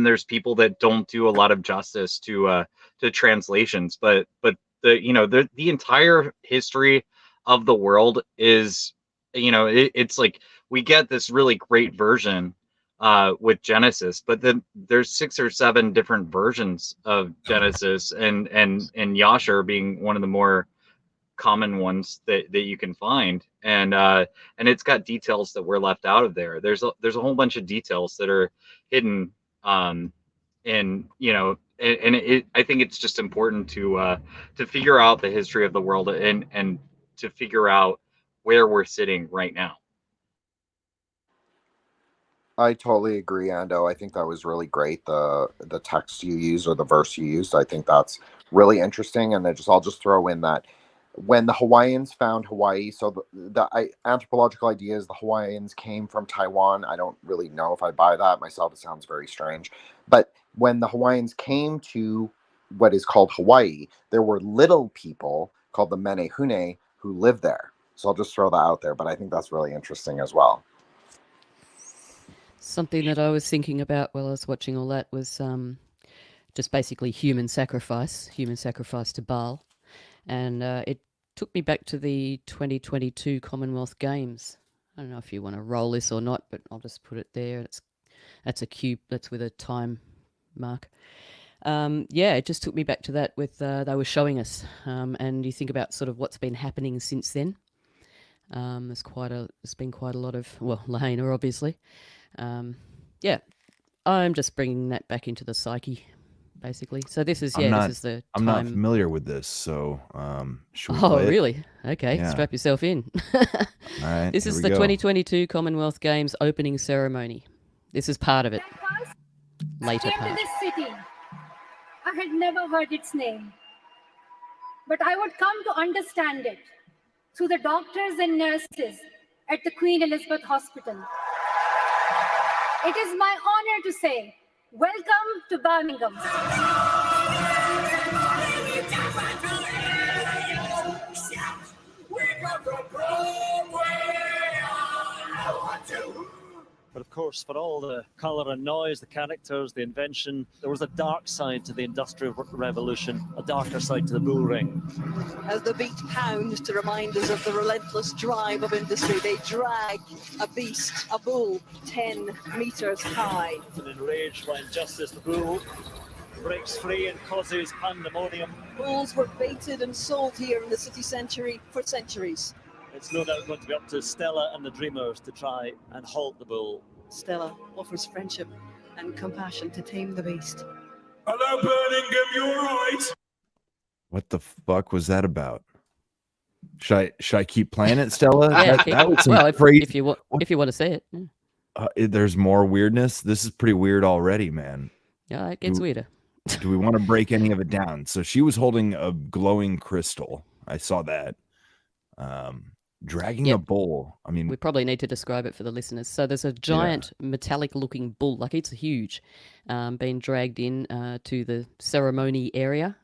there's people that don't do a lot of justice to translations, but the entire history of the world is, it's like we get this really great version with Genesis, but then there's 6 or 7 different versions of Genesis, and Yasher being one of the more common ones that you can find, and it's got details that were left out of there. There's a whole bunch of details that are hidden, and I think it's just important to figure out the history of the world, and to figure out where we're sitting right now. I totally agree, Ando. I think that was really great. The text you used, or the verse you used, I think that's really interesting. And I'll just throw in that when the Hawaiians found Hawaii, so the anthropological idea is the Hawaiians came from Taiwan. I don't really know if I buy that myself. It sounds very strange. But when the Hawaiians came to what is called Hawaii, there were little people called the Menehune who lived there. So I'll just throw that out there. But I think that's really interesting as well. Something that I was thinking about while I was watching all that was just basically human sacrifice to Baal. And it took me back to the 2022 Commonwealth Games. I don't know if you want to roll this or not, but I'll just put it there. That's a cube. That's with a time mark. It just took me back to that with they were showing us. And you think about sort of what's been happening since then. There's been quite a lot of, Lahaina, obviously. I'm just bringing that back into the psyche, basically. So this is this is the time. I'm not familiar with this, so should we play it? Really? Okay, Yeah. strap yourself in. All right, this here is we the go. 2022 Commonwealth Games opening ceremony. This is part of it. Later I came part. to this city. I had never heard its name, but I would come to understand it through the doctors and nurses at the Queen Elizabeth Hospital. It is my honor to say, welcome to Birmingham. But of course, for all the colour and noise, the characters, the invention, there was a dark side to the Industrial Revolution, a darker side to the bull ring. As the beat pounds to remind us of the relentless drive of industry, they drag a beast, a bull, 10 meters high. And enraged by injustice, the bull breaks free and causes pandemonium. Bulls were baited and sold here in the city centre for centuries. It's no doubt going to be up to Stella and the Dreamers to try and halt the bull. Stella offers friendship and compassion to tame the beast. Hello, Birmingham, you all right? What the fuck was that about? Should I keep playing it, Stella? Yeah, that was some if crazy. you want to say it. There's more weirdness. This is pretty weird already, man. Yeah, it gets weirder. Do we want to break any of it down? So she was holding a glowing crystal. I saw that. Dragging a bull. I mean, we probably need to describe it for the listeners. So there's a giant metallic-looking bull, like it's huge, being dragged in to the ceremony area,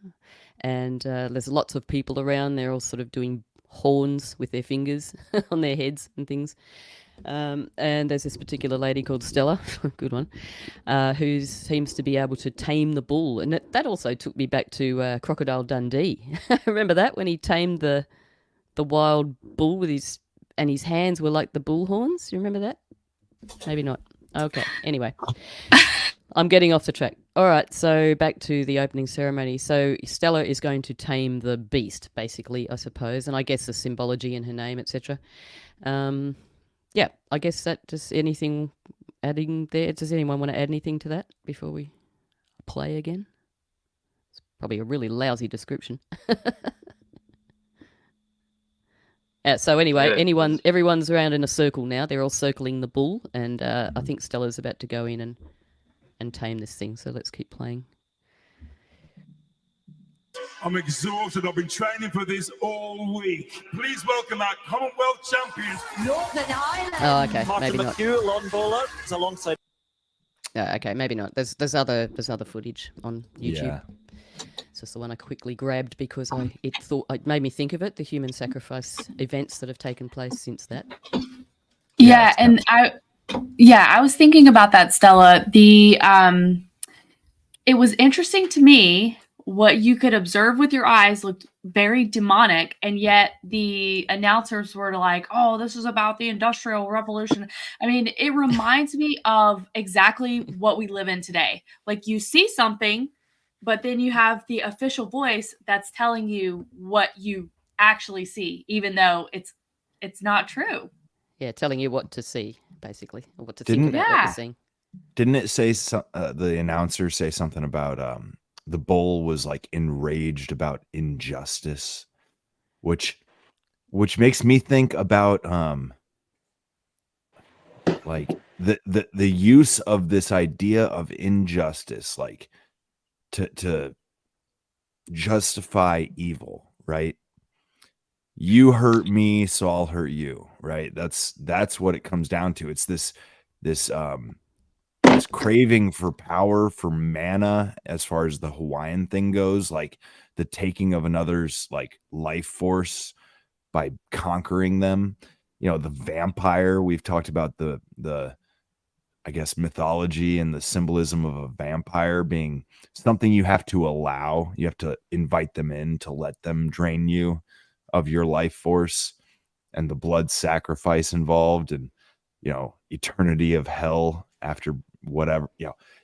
and there's lots of people around. They're all sort of doing horns with their fingers on their heads and things. And there's this particular lady called Stella, good one, who seems to be able to tame the bull, and that also took me back to Crocodile Dundee. Remember that when he tamed the wild bull with his hands were like the bull horns? You remember that? Maybe not. Okay. Anyway, I'm getting off the track. All right. So back to the opening ceremony. So Stella is going to tame the beast, basically, I suppose, and I guess the symbology in her name, etc. I guess that just anything adding there. Does anyone want to add anything to that before we play again? It's probably a really lousy description. So anyway, everyone's around in a circle now. They're all circling the bull, and I think Stella's about to go in and tame this thing. So let's keep playing. I'm exhausted. I've been training for this all week. Please welcome our Commonwealth champions, Northern Ireland. Oh, okay, Martin maybe not. McHugh, lawn bowler, is alongside. Okay, maybe not. There's other footage on YouTube. Yeah. It's just the one I quickly grabbed because it made me think of it, the human sacrifice events that have taken place since that. Yeah, and I was thinking about that, Stella. It was interesting to me what you could observe with your eyes looked very demonic, and yet the announcers were like, "Oh, this is about the Industrial Revolution." I mean, it reminds me of exactly what we live in today. Like you see something, but then you have the official voice that's telling you what you actually see, even though it's not true. Yeah, telling you what to see, basically, or what to think about what you're seeing. Didn't it say the announcer say something about the bull was like enraged about injustice, which makes me think about like the use of this idea of injustice, like to justify evil, right? You hurt me, so I'll hurt you, right? That's what it comes down to. It's this craving for power, for mana, as far as the Hawaiian thing goes, like the taking of another's like life force by conquering them. You know, the vampire, we've talked about the I guess mythology and the symbolism of a vampire being something you have to allow. You have to invite them in to let them drain you of your life force, and the blood sacrifice involved, and eternity of hell after whatever.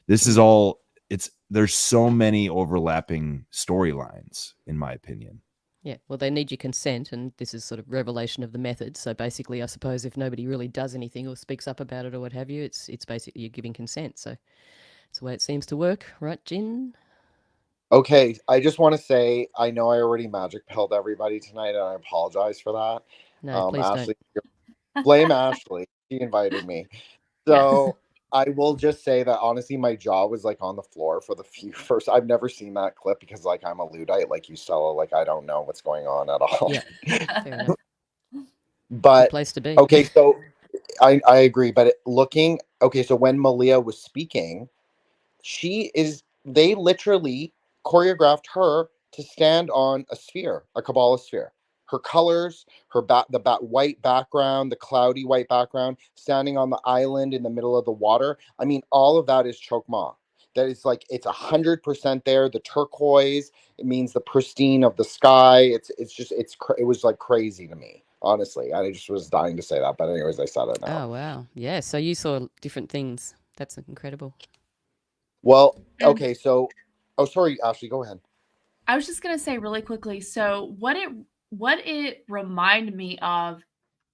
This is all, there's so many overlapping storylines, in my opinion. Yeah, well, they need your consent, and this is sort of revelation of the method. So basically, I suppose if nobody really does anything or speaks up about it or what have you, it's basically you're giving consent. So it's the way it seems to work, right, Jin? Okay, I just want to say, I know I already magic pilled everybody tonight, and I apologize for that. No, please Ashley, blame Ashley. She invited me. So I will just say that honestly, my jaw was like on the floor for the first. I've never seen that clip because like I'm a Luddite, like you, Stella. Like I don't know what's going on at all. Yeah, fair enough. But good place to be. Okay, so I agree. But so when Malia was speaking, they literally choreographed her to stand on a sphere, a Kabbalah sphere. Her colors, the white background, the cloudy white background, standing on the island in the middle of the water. I mean, all of that is chokmah. That is like, it's 100% there. The turquoise, it means the pristine of the sky. It was like crazy to me, honestly. I just was dying to say that, but anyways, I said it now. Oh wow, yeah. So you saw different things. That's incredible. Well, okay, so, sorry, Ashley, go ahead. I was just gonna say really quickly. So what it reminded me of.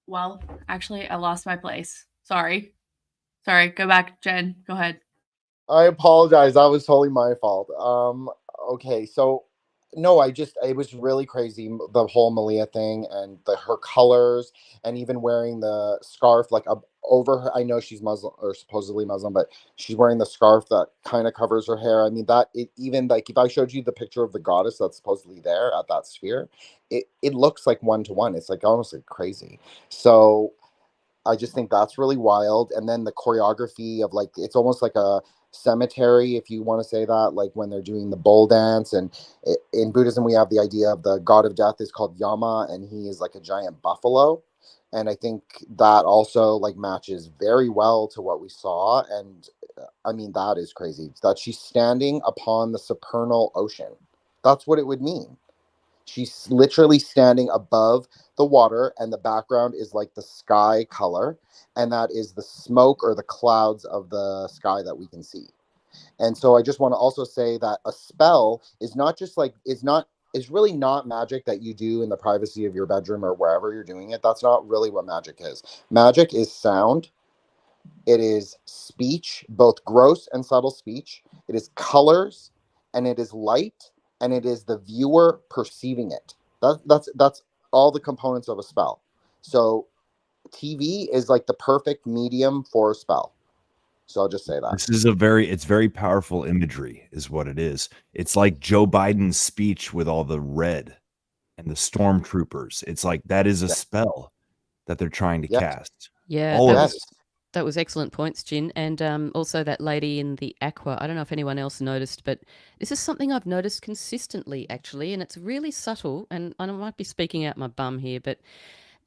Well, actually, I lost my place. Sorry. Go back, Jen. Go ahead. I apologize. That was totally my fault. Okay, so no, it was really crazy, the whole Malia thing, and her colors, and even wearing the scarf like over her. I know she's Muslim, or supposedly Muslim, but she's wearing the scarf that kind of covers her hair. I mean, even like if I showed you the picture of the goddess that's supposedly there at that sphere, it looks like 1-to-1. It's like honestly crazy. So I just think that's really wild. And then the choreography of like, it's almost like a cemetery, if you want to say that, like when they're doing the bull dance. And in Buddhism, we have the idea of the god of death is called Yama, and he is like a giant buffalo. And I think that also like matches very well to what we saw. And I mean, that is crazy that she's standing upon the supernal ocean. That's what it would mean. She's literally standing above the water, and the background is like the sky color, and that is the smoke or the clouds of the sky that we can see. And so I just want to also say that a spell is not just like, is really not magic that you do in the privacy of your bedroom or wherever you're doing it. That's not really what magic is. Magic is sound. It is speech, both gross and subtle speech. It is colors, and it is light, and it is the viewer perceiving it. That's all the components of a spell. So TV is like the perfect medium for a spell. So I'll just say that. This is it's very powerful imagery is what it is. It's like Joe Biden's speech with all the red and the stormtroopers. It's like that is a spell that they're trying to cast. Yeah, all that of was, it. That was excellent points, Jin. And also that lady in the aqua. I don't know if anyone else noticed, but this is something I've noticed consistently, actually, and it's really subtle. And I might be speaking out my bum here, but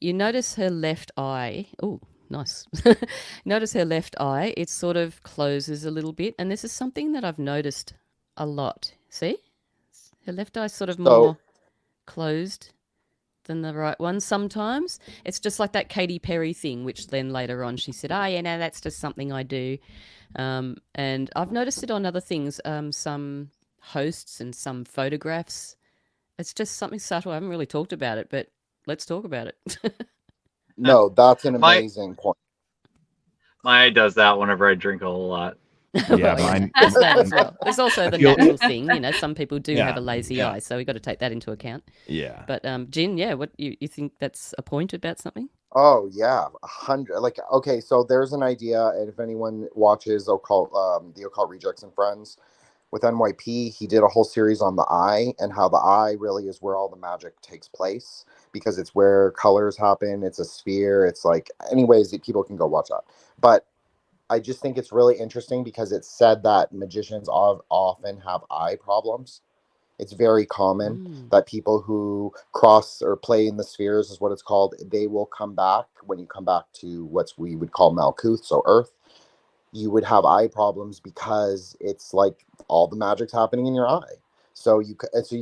you notice her left eye. Oh, nice. Notice her left eye. It sort of closes a little bit. And this is something that I've noticed a lot. See? Her left eye's sort of more closed than the right one sometimes. It's just like that Katy Perry thing, which then later on she said, yeah, no, that's just something I do. And I've noticed it on other things, some hosts and some photographs. It's just something subtle. I haven't really talked about it, but let's talk about it. No, that's an amazing point. My eye does that whenever I drink a whole lot. Yeah, mine. There's that as well. There's also the natural thing, some people do have a lazy yeah. eye, so we've got to take that into account. Yeah. But Jin, what you think that's a point about something? Oh yeah, 100. Like, okay, so there's an idea, and if anyone watches occult, the Occult Rejects and Friends with NYP, he did a whole series on the eye and how the eye really is where all the magic takes place, because it's where colors happen. It's a sphere. It's like, anyways, people can go watch that. But I just think it's really interesting because it's said that magicians often have eye problems. It's very common that people who cross or play in the spheres, is what it's called, they will come back. When you come back to what we would call Malkuth, so Earth, you would have eye problems because it's like all the magic's happening in your eye. So you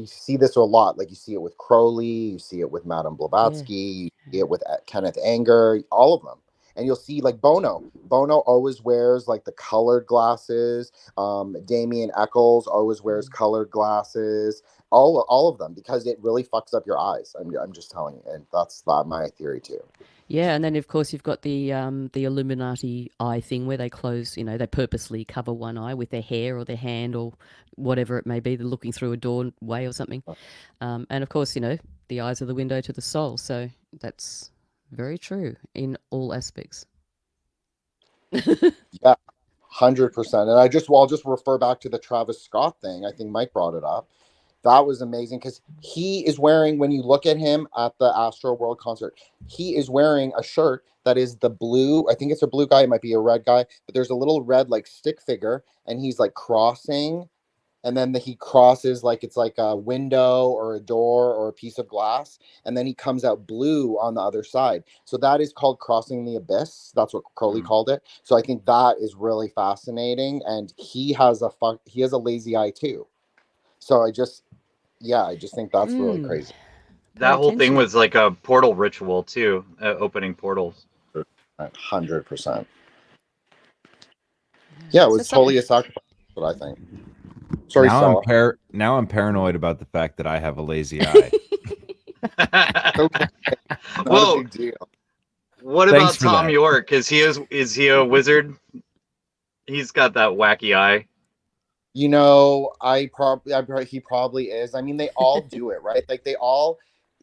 see this a lot. Like, you see it with Crowley, you see it with Madame Blavatsky, you see it with Kenneth Anger, all of them. And you'll see like Bono. Bono always wears like the colored glasses. Damien Eccles always wears colored glasses. All of them, because it really fucks up your eyes. I'm just telling you, and that's my theory too. Yeah, and then of course you've got the Illuminati eye thing where they close, they purposely cover one eye with their hair or their hand or whatever it may be. They're looking through a doorway or something. And of course, the eyes are the window to the soul. So that's very true in all aspects. Yeah, 100%. And I'll just refer back to the Travis Scott thing. I think Mike brought it up. That was amazing because he is wearing, when you look at him at the Astro World concert, he is wearing a shirt that is the blue. I think it's a blue guy. It might be a red guy, but there's a little red like stick figure, and he's like crossing. And then he crosses like it's like a window or a door or a piece of glass. And then he comes out blue on the other side. So that is called crossing the abyss. That's what Crowley called it. So I think that is really fascinating. And he has a lazy eye too. So I just think that's really crazy. That whole thing was like a portal ritual too, opening portals. 100%. Yeah, it was totally a sacrifice, what I think. Sorry, now I'm paranoid about the fact that I have a lazy eye. Okay. Whoa. A big deal. What about Tom York? Is he a wizard? He's got that wacky eye. He probably is. I mean, they all do it, right? Like they all,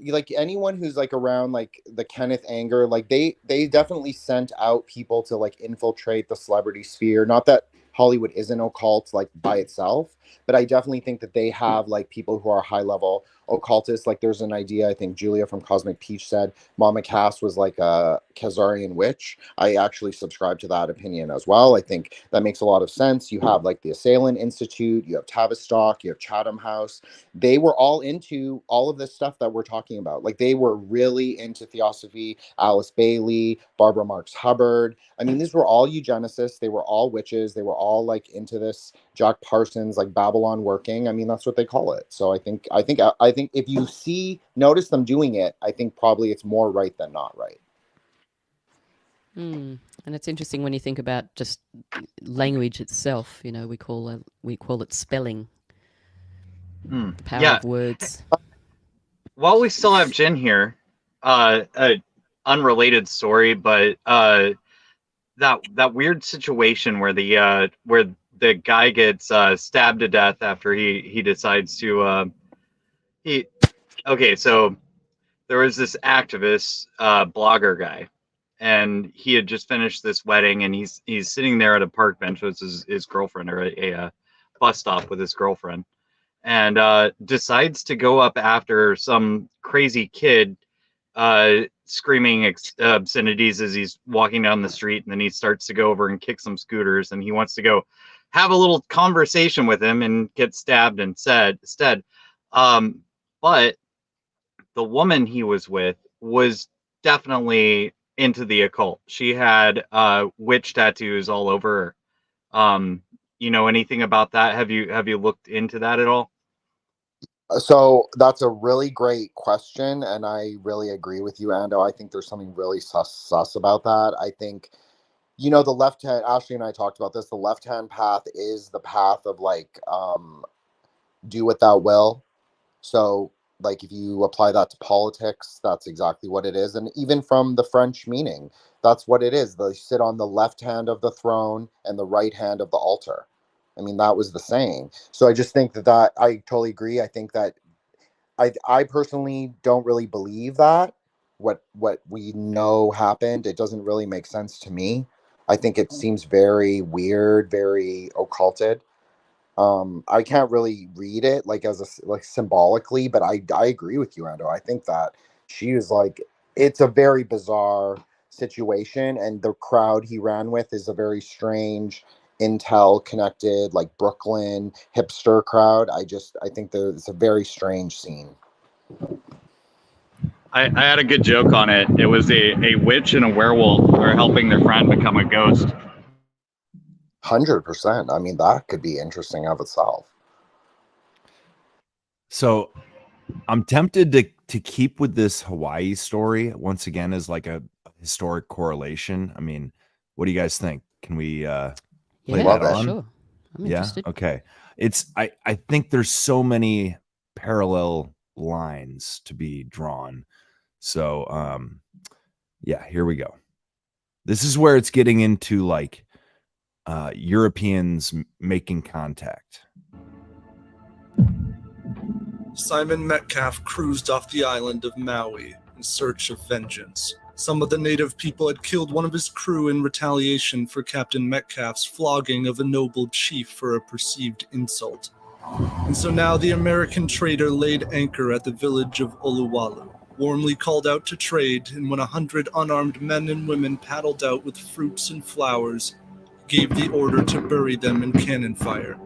like anyone who's like around like the Kenneth Anger, like they definitely sent out people to like infiltrate the celebrity sphere. Not that Hollywood isn't occult like by itself, but I definitely think that they have like people who are high level occultists. Like there's an idea, I think Julia from Cosmic Peach said Mama Cass was like a Khazarian witch. I actually subscribe to that opinion as well. I think that makes a lot of sense. You have like the Assailant Institute, you have Tavistock, you have Chatham House. They were all into all of this stuff that we're talking about. Like they were really into Theosophy, Alice Bailey, Barbara Marx Hubbard. I mean, these were all eugenicists. They were all witches. They were all like into this Jack Parsons, like Babylon working. I mean, that's what they call it. So I think if you notice them doing it, I think probably it's more right than not right. And it's interesting when you think about just language itself. We call it spelling. The power of words. While we still have Jen here, an unrelated story, but that weird situation where the guy gets stabbed to death after he decides to so there was this activist blogger guy, and he had just finished this wedding, and he's sitting there at a park bench with his girlfriend, or a bus stop with his girlfriend, and decides to go up after some crazy kid screaming obscenities as he's walking down the street, and then he starts to go over and kick some scooters, and he wants to go have a little conversation with him and get stabbed instead. But the woman he was with was definitely into the occult. She had witch tattoos all over her. You know anything about that? Have you looked into that at all? So that's a really great question, and I really agree with you, Ando. I think there's something really sus about that. I think, the left hand, Ashley and I talked about this, the left-hand path is the path of do what thou will. So if you apply that to politics, that's exactly what it is. And even from the French meaning, that's what it is. They sit on the left hand of the throne and the right hand of the altar. I mean, that was the saying. So I just think that I totally agree. I think that I personally don't really believe that what we know happened. It doesn't really make sense to me. I think it seems very weird, very occulted. I can't really read it symbolically, but I agree with you, Ando. I think that she was it's a very bizarre situation, and the crowd he ran with is a very strange intel connected, Brooklyn hipster crowd. I think it's a very strange scene. I had a good joke on it. It was a witch and a werewolf who are helping their friend become a ghost. 100%. I mean, that could be interesting of itself. So I'm tempted to keep with this Hawaii story once again as a historic correlation. I mean, what do you guys think? Can we play that on? Sure. I'm interested. Okay. I think there's so many parallel lines to be drawn. So yeah, here we go. This is where it's getting into Europeans making contact. Simon Metcalf cruised off the island of Maui in search of vengeance. Some of the native people had killed one of his crew in retaliation for Captain Metcalf's flogging of a noble chief for a perceived insult. And so now the American trader laid anchor at the village of Oluwalu, warmly called out to trade, and when 100 unarmed men and women paddled out with fruits and flowers, gave the order to bury them in cannon fire.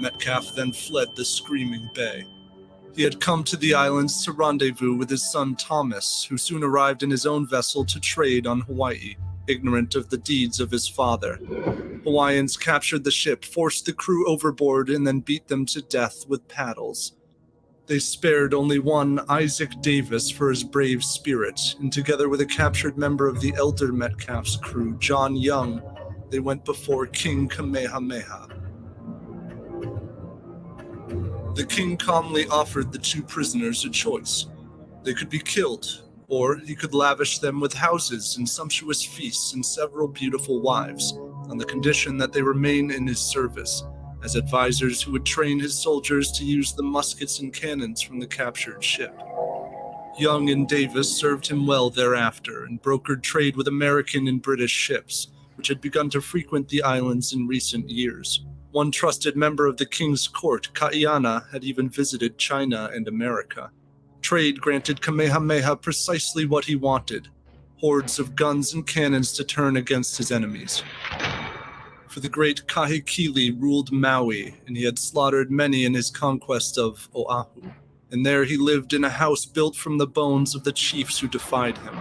Metcalf then fled the screaming bay. He had come to the islands to rendezvous with his son Thomas, who soon arrived in his own vessel to trade on Hawaii, ignorant of the deeds of his father. Hawaiians captured the ship, forced the crew overboard, and then beat them to death with paddles. They spared only one Isaac Davis for his brave spirit, and together with a captured member of the elder Metcalf's crew, John Young, they went before King Kamehameha. The king calmly offered the two prisoners a choice. They could be killed, or he could lavish them with houses and sumptuous feasts and several beautiful wives, on the condition that they remain in his service, as advisors who would train his soldiers to use the muskets and cannons from the captured ship. Young and Davis served him well thereafter and brokered trade with American and British ships, which had begun to frequent the islands in recent years. One trusted member of the king's court, Kaiana, had even visited China and America. Trade granted Kamehameha precisely what he wanted, hordes of guns and cannons to turn against his enemies. For the great Kahekili ruled Maui, and he had slaughtered many in his conquest of Oahu. And there he lived in a house built from the bones of the chiefs who defied him.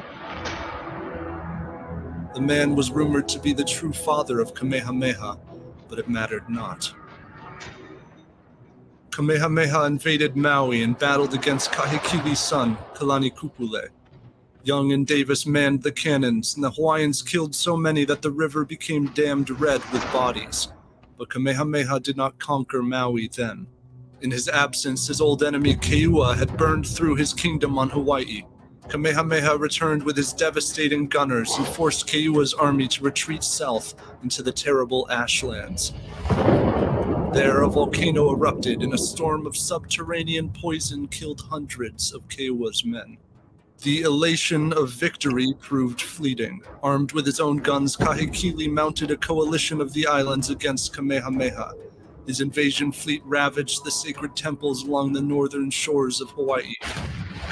The man was rumored to be the true father of Kamehameha, but it mattered not. Kamehameha invaded Maui and battled against Kahekili's son, Kalanikupule. Young and Davis manned the cannons, and the Hawaiians killed so many that the river became dammed red with bodies. But Kamehameha did not conquer Maui then. In his absence, his old enemy Keua had burned through his kingdom on Hawaii. Kamehameha returned with his devastating gunners and forced Keua's army to retreat south into the terrible Ashlands. There, a volcano erupted, and a storm of subterranean poison killed hundreds of Keua's men. The elation of victory proved fleeting. Armed with his own guns, Kahekili mounted a coalition of the islands against Kamehameha. His invasion fleet ravaged the sacred temples along the northern shores of Hawaii.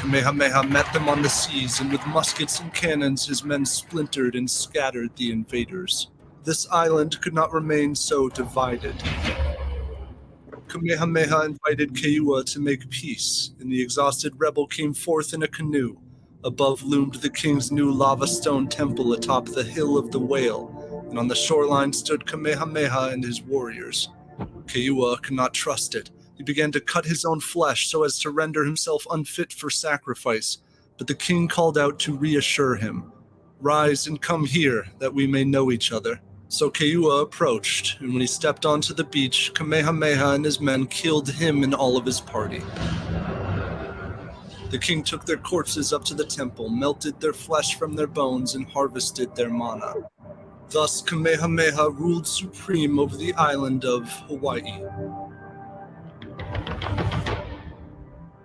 Kamehameha met them on the seas, and with muskets and cannons his men splintered and scattered the invaders. This island could not remain so divided. Kamehameha invited Keua to make peace, and the exhausted rebel came forth in a canoe. Above loomed the king's new lava stone temple atop the Hill of the Whale, and on the shoreline stood Kamehameha and his warriors. Keua could not trust it. He began to cut his own flesh so as to render himself unfit for sacrifice, but the king called out to reassure him. "Rise and come here, that we may know each other." So Keua approached, and when he stepped onto the beach, Kamehameha and his men killed him and all of his party. The king took their corpses up to the temple, melted their flesh from their bones, and harvested their mana. Thus Kamehameha ruled supreme over the island of Hawaii.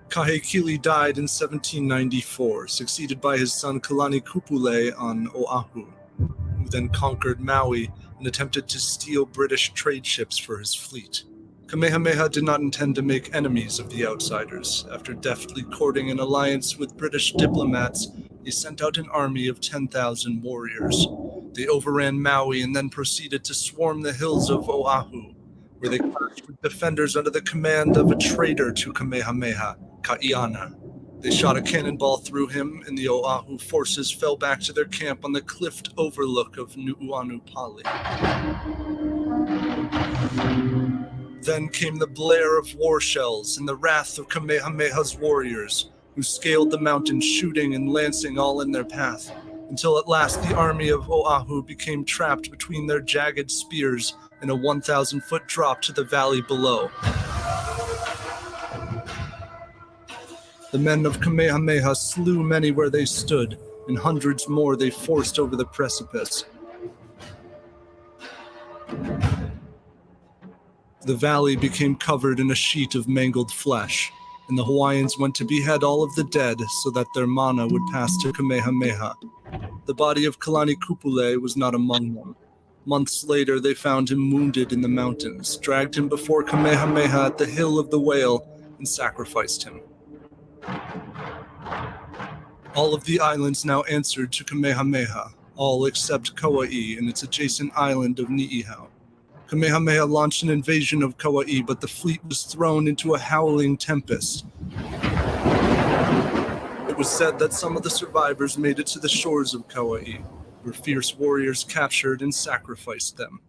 Kahekili died in 1794, succeeded by his son Kalani Kupule on Oahu, who then conquered Maui and attempted to steal British trade ships for his fleet. Kamehameha did not intend to make enemies of the outsiders. After deftly courting an alliance with British diplomats, he sent out an army of 10,000 warriors. They overran Maui and then proceeded to swarm the hills of Oahu, where they clashed with defenders under the command of a traitor to Kamehameha, Kaiana. They shot a cannonball through him, and the Oahu forces fell back to their camp on the cliffed overlook of Nu'uanupali. Then came the blare of war shells and the wrath of Kamehameha's warriors, who scaled the mountain shooting and lancing all in their path, until at last the army of Oahu became trapped between their jagged spears in a 1,000-foot drop to the valley below. The men of Kamehameha slew many where they stood, and hundreds more they forced over the precipice. The valley became covered in a sheet of mangled flesh, and the Hawaiians went to behead all of the dead so that their mana would pass to Kamehameha. The body of Kalani Kupule was not among them. Months later, they found him wounded in the mountains, dragged him before Kamehameha at the Hill of the Whale, and sacrificed him. All of the islands now answered to Kamehameha, all except Kauai and its adjacent island of Ni'ihau. Kamehameha launched an invasion of Kauai, but the fleet was thrown into a howling tempest. It was said that some of the survivors made it to the shores of Kauai, where fierce warriors captured and sacrificed them.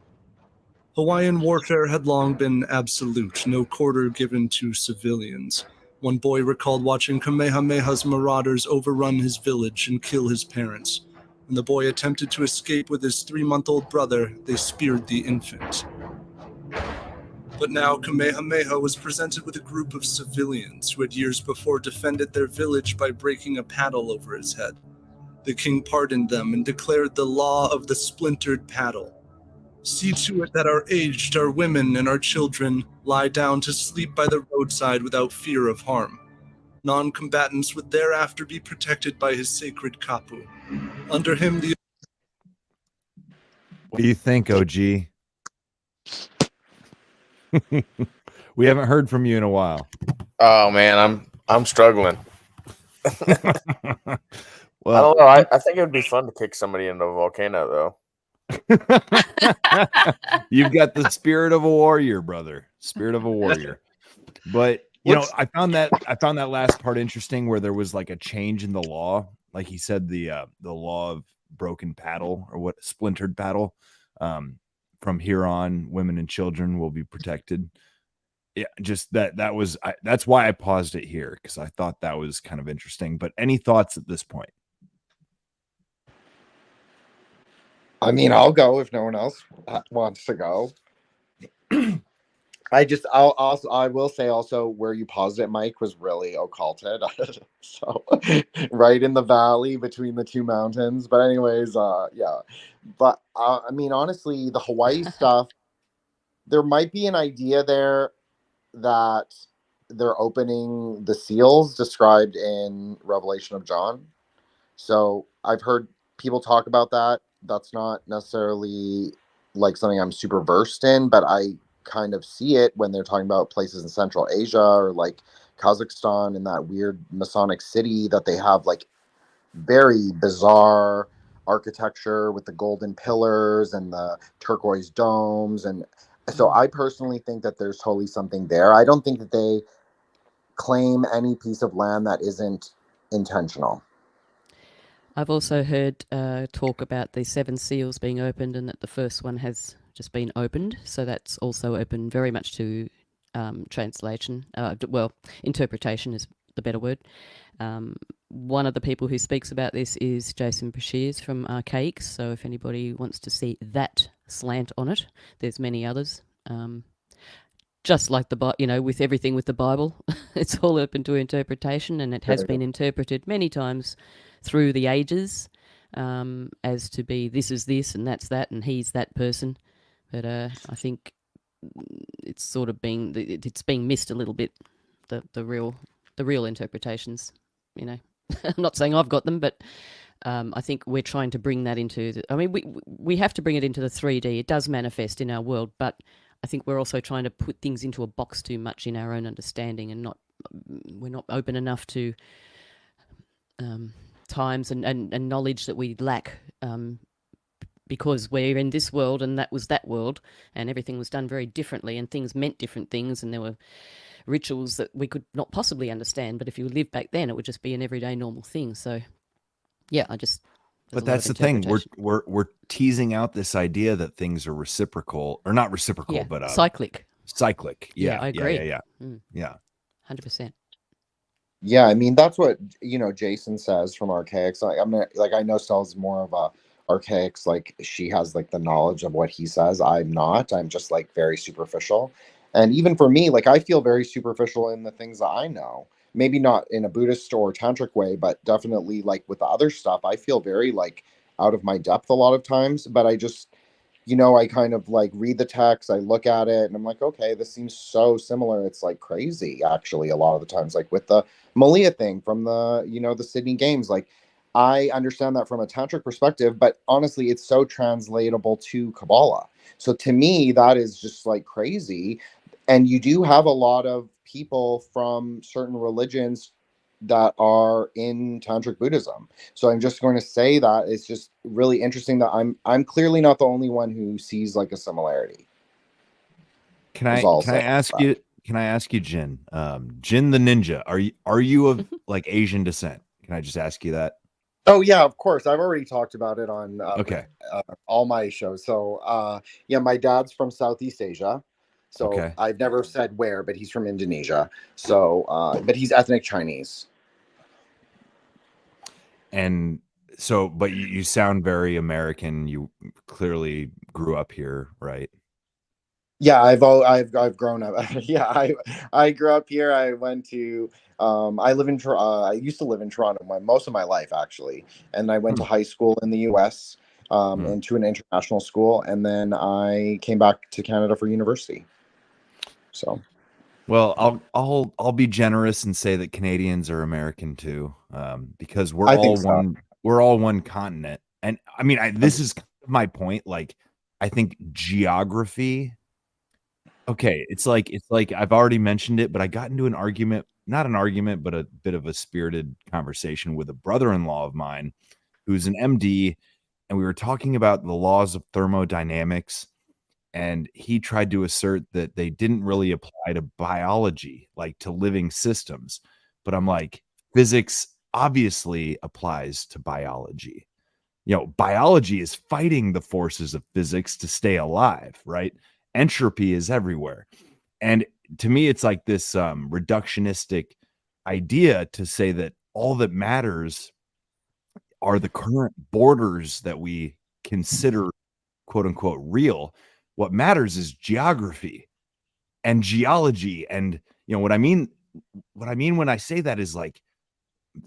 Hawaiian warfare had long been absolute, no quarter given to civilians. One boy recalled watching Kamehameha's marauders overrun his village and kill his parents. When the boy attempted to escape with his 3-month-old brother, they speared the infant. But now Kamehameha was presented with a group of civilians who had years before defended their village by breaking a paddle over his head. The king pardoned them and declared the law of the splintered paddle. See to it that our aged, our women, and our children lie down to sleep by the roadside without fear of harm. Non-combatants would thereafter be protected by his sacred kapu. Under him, the... What do you think, OG? We haven't heard from you in a while. Oh man, I'm struggling. Well, I don't know. I think it would be fun to kick somebody into a volcano, though. You've got the spirit of a warrior, brother. Spirit of a warrior. But you know, I found that last part interesting, where there was like a change in the law. Like he said, the law of broken paddle, or what, splintered paddle. From here on, women and children will be protected. Yeah, just that was that's why I paused it here, because I thought that was kind of interesting. But any thoughts at this point? I mean, I'll go if no one else wants to go. I will say also, where you paused it, Mike, was really occulted. So right in the valley between the two mountains. But anyways, yeah. But I mean, honestly, the Hawaii stuff, there might be an idea there that they're opening the seals described in Revelation of John. So I've heard people talk about that. That's not necessarily like something I'm super versed in, but I kind of see it when they're talking about places in Central Asia or like Kazakhstan in that weird Masonic city that they have like very bizarre architecture with the golden pillars and the turquoise domes. And so I personally think that there's totally something there. I don't think that they claim any piece of land that isn't intentional. I've also heard talk about the 7 seals being opened and that the first one has just been opened. So that's also open very much to translation. Interpretation is the better word. One of the people who speaks about this is Jason Brashears from Archaics. So if anybody wants to see that slant on it, there's many others. Just like with everything with the Bible, it's all open to interpretation, and it has been interpreted many times through the ages as to be this is this and that's that and he's that person. But I think it's sort of it's being missed a little bit, the real interpretations. I'm not saying I've got them, but I think we're trying to bring that into. We have to bring it into the 3D. It does manifest in our world, but I think we're also trying to put things into a box too much in our own understanding, and we're not open enough to times and knowledge that we lack, because we're in this world and that was that world, and everything was done very differently, and things meant different things, and there were rituals that we could not possibly understand. But if you lived back then, it would just be an everyday normal thing. So, yeah, But that's the thing. We're teasing out this idea that things are reciprocal, or not reciprocal, but cyclic. Cyclic. Yeah, I agree. Yeah. 100%. Yeah, I mean that's what Jason says from Archaics. I know Stella's more of a Archaics. Like she has like the knowledge of what he says. I'm not. I'm just like very superficial. And even for me, like I feel very superficial in the things that I know. Maybe not in a Buddhist or tantric way, but definitely like with the other stuff, I feel very like out of my depth a lot of times. But I just, I kind of like read the text, I look at it, and I'm like, okay, this seems so similar. It's like crazy, actually, a lot of the times, like with the Malia thing from the, the Sydney Games. Like, I understand that from a tantric perspective, but honestly, it's so translatable to Kabbalah. So to me, that is just like crazy. And you do have a lot of people from certain religions that are in tantric Buddhism. So I'm just going to say that it's just really interesting that I'm clearly not the only one who sees like a similarity. Can I ask you, Jin? Jin the Ninja, are you of like Asian descent? Can I just ask you that? Oh yeah, of course. I've already talked about it on all my shows. So yeah, my dad's from Southeast Asia. So I've never said where, but he's from Indonesia. So but he's ethnic Chinese. And so, but you sound very American. You clearly grew up here, right? Yeah, I've grown up. Yeah, I grew up here. I went to I used to live in Toronto most of my life actually, and I went to high school in the U.S. And to an international school, and then I came back to Canada for university. So, well, I'll be generous and say that Canadians are American too, because we're all one continent. And I mean, this is my point. Like, I think geography. Okay, it's like I've already mentioned it, but I got into an argument, not an argument, but a bit of a spirited conversation with a brother-in-law of mine who's an MD, and we were talking about the laws of thermodynamics, and he tried to assert that they didn't really apply to biology, like to living systems. But I'm like, physics obviously applies to biology. Biology is fighting the forces of physics to stay alive, right? Entropy is everywhere. And to me, it's like this reductionistic idea to say that all that matters are the current borders that we consider quote unquote real. What matters is geography and geology. And what I mean when I say that is like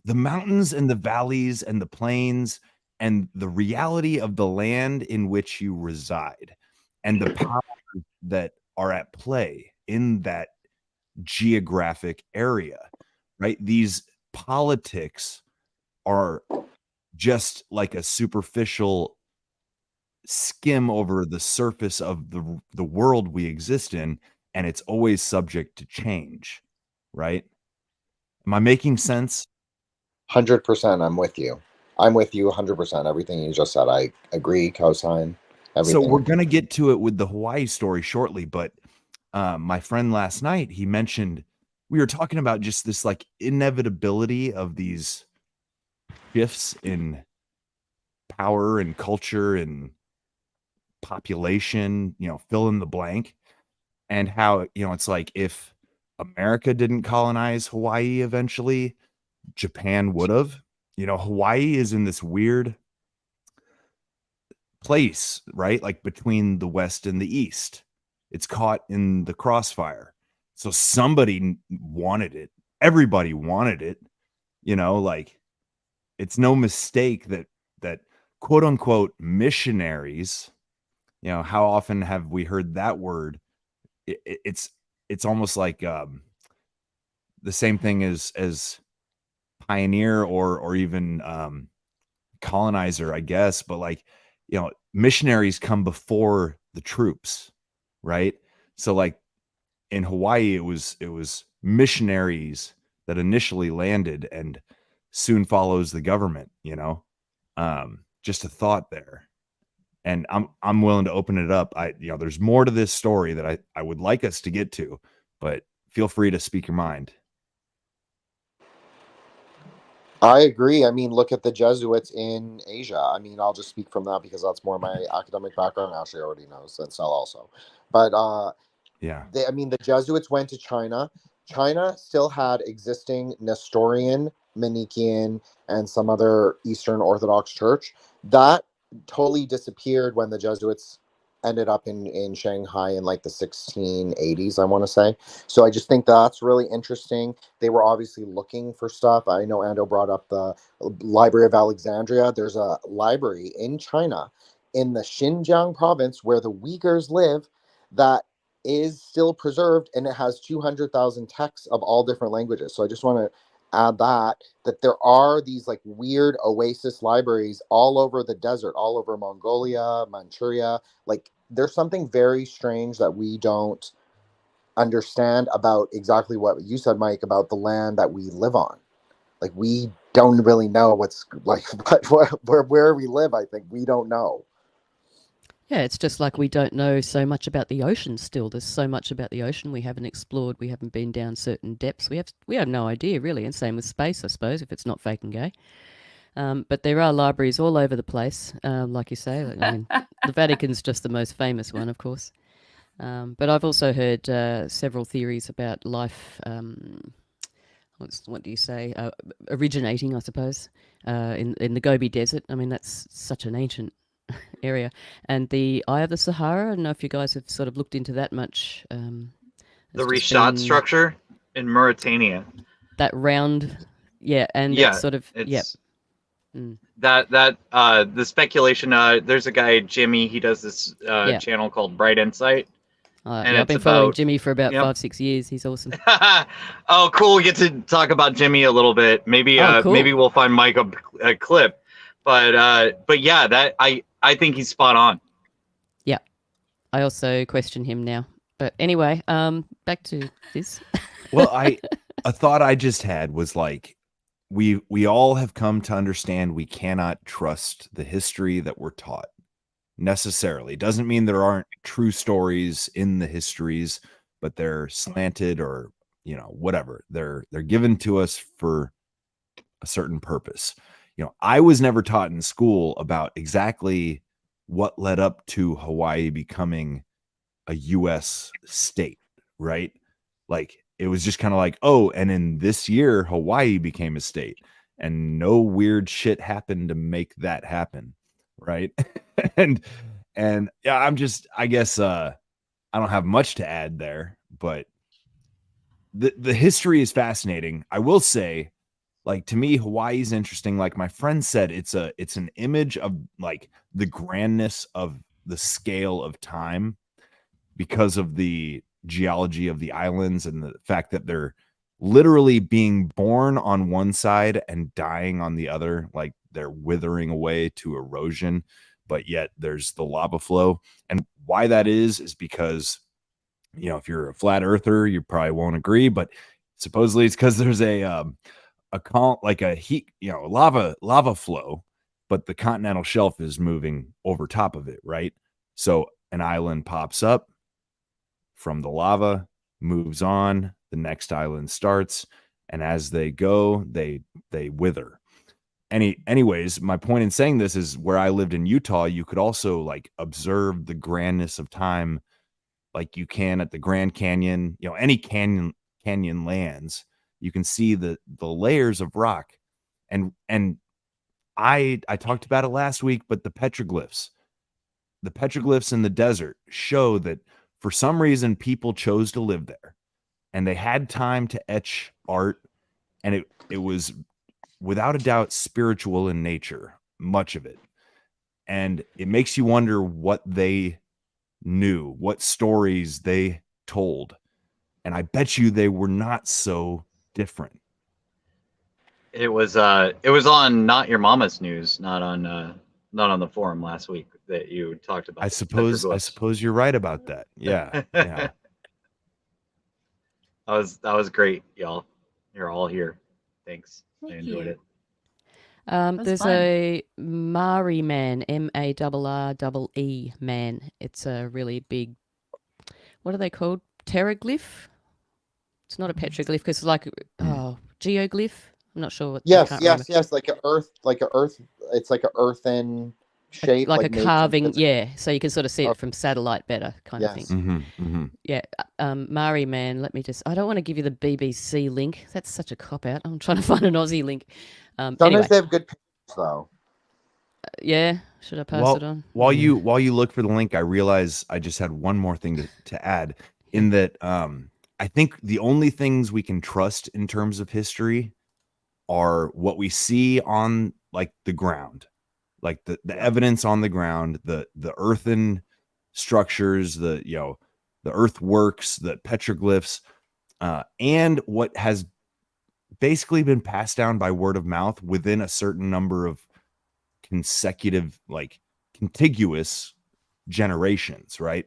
the mountains and the valleys and the plains and the reality of the land in which you reside and the powers that are at play in that geographic area, right? These politics are just like a superficial skim over the surface of the world we exist in, and it's always subject to change, right? Am I making sense? 100%. I'm with you. I'm with you 100%. Everything you just said, I agree, cosign, So everything. we're going to get to it with the Hawaii story shortly, but my friend last night, he mentioned we were talking about just this like inevitability of these shifts in power and culture and population, fill in the blank, and how, it's like if America didn't colonize Hawaii eventually, Japan would have. Hawaii is in this weird place, right? Like between the West and the East. It's caught in the crossfire. So somebody wanted it. Everybody wanted it. Like it's no mistake that quote unquote missionaries, how often have we heard that word? It's almost like the same thing as pioneer or even colonizer, I guess, but like, missionaries come before the troops, right? So like in Hawaii, it was missionaries that initially landed and soon follows the government, just a thought there. And I'm willing to open it up. There's more to this story that I would like us to get to, but feel free to speak your mind. I agree. I mean, look at the Jesuits in Asia. I mean, I'll just speak from that because that's more my academic background. Ashley already knows, and Sel also. But yeah, the Jesuits went to China. China still had existing Nestorian, Manichaean, and some other Eastern Orthodox church. That totally disappeared when the Jesuits ended up in Shanghai in like the 1680s, I want to say. So I just think that's really interesting. They were obviously looking for stuff. I know Ando brought up the Library of Alexandria. There's a library in China in the Xinjiang province where the Uyghurs live that is still preserved, and it has 200,000 texts of all different languages. So I just want to add that there are these like weird oasis libraries all over the desert, all over Mongolia, Manchuria. Like there's something very strange that we don't understand about exactly what you said, Mike, about the land that we live on. Like we don't really know what's like where we live. I think we don't know. Yeah, it's just like we don't know so much about the ocean still. There's so much about the ocean we haven't explored. We haven't been down certain depths. We have no idea, really. And same with space, I suppose, if it's not fake and gay. But there are libraries all over the place, like you say. I mean, the Vatican's just the most famous one, of course. But I've also heard several theories about life, what do you say, originating, I suppose, in the Gobi Desert. I mean, that's such an ancient area. And the Eye of the Sahara, I don't know if you guys have sort of looked into that much. The Rishat structure in Mauritania. That round, yeah, and yeah, it's sort of, it's, yeah. Mm. That the speculation, there's a guy, Jimmy, he does this channel called Bright Insight. And I've been following Jimmy for about 5-6 years. He's awesome. Oh, cool. We get to talk about Jimmy a little bit. Maybe cool. Maybe we'll find Mike a clip. But yeah, that I think he's spot on. Yeah. I also question him now. But anyway, back to this. Well, a thought I just had was like, we all have come to understand we cannot trust the history that we're taught necessarily. Doesn't mean there aren't true stories in the histories, but they're slanted or, whatever. They're given to us for a certain purpose. I was never taught in school about exactly what led up to Hawaii becoming a U.S. state, right? Like it was just kind of like, oh, and in this year, Hawaii became a state, and no weird shit happened to make that happen, right? and yeah, I guess I don't have much to add there, but the history is fascinating. I will say, like, to me, Hawaii is interesting. Like my friend said, it's an image of like the grandness of the scale of time because of the geology of the islands and the fact that they're literally being born on one side and dying on the other, like they're withering away to erosion, but yet there's the lava flow. And why that is because, if you're a flat earther, you probably won't agree, but Supposedly it's because there's a heat, lava flow, but the continental shelf is moving over top of it, right? So an island pops up from the lava, moves on, the next island starts, and as they go, they wither. Anyways, my point in saying this is where I lived in Utah, you could also like observe the grandness of time like you can at the Grand Canyon, any canyon lands. You can see the layers of rock. And I talked about it last week, but the petroglyphs in the desert show that for some reason people chose to live there and they had time to etch art, and it was without a doubt spiritual in nature, much of it. And it makes you wonder what they knew, what stories they told. And I bet you they were not so different. It was on Not Your Mama's News, not on the forum last week that you talked about. I suppose you're right about that. Yeah. Yeah. That was great, y'all. You're all here. Thanks. I enjoyed it. There's fun. a Maori man, MARREE man. It's a really big, what are they called? Pteroglyph? It's not a petroglyph because it's like geoglyph. I'm not sure what. Yes, like an earth. It's like an earthen shape, like a made from carving. physical- Yeah, so you can sort of see it from satellite better, kind of thing. Mm-hmm, mm-hmm. Yeah, Maori man. I don't want to give you the BBC link. That's such a cop out. I'm trying to find an Aussie link. Sometimes Anyway. they have good pictures, though. Yeah, should I pass it on? While you look for the link, I realize I just had one more thing to add. In that, I think the only things we can trust in terms of history are what we see on like the ground, like the evidence on the ground, the earthen structures, the earthworks, the petroglyphs, and what has basically been passed down by word of mouth within a certain number of contiguous generations, right?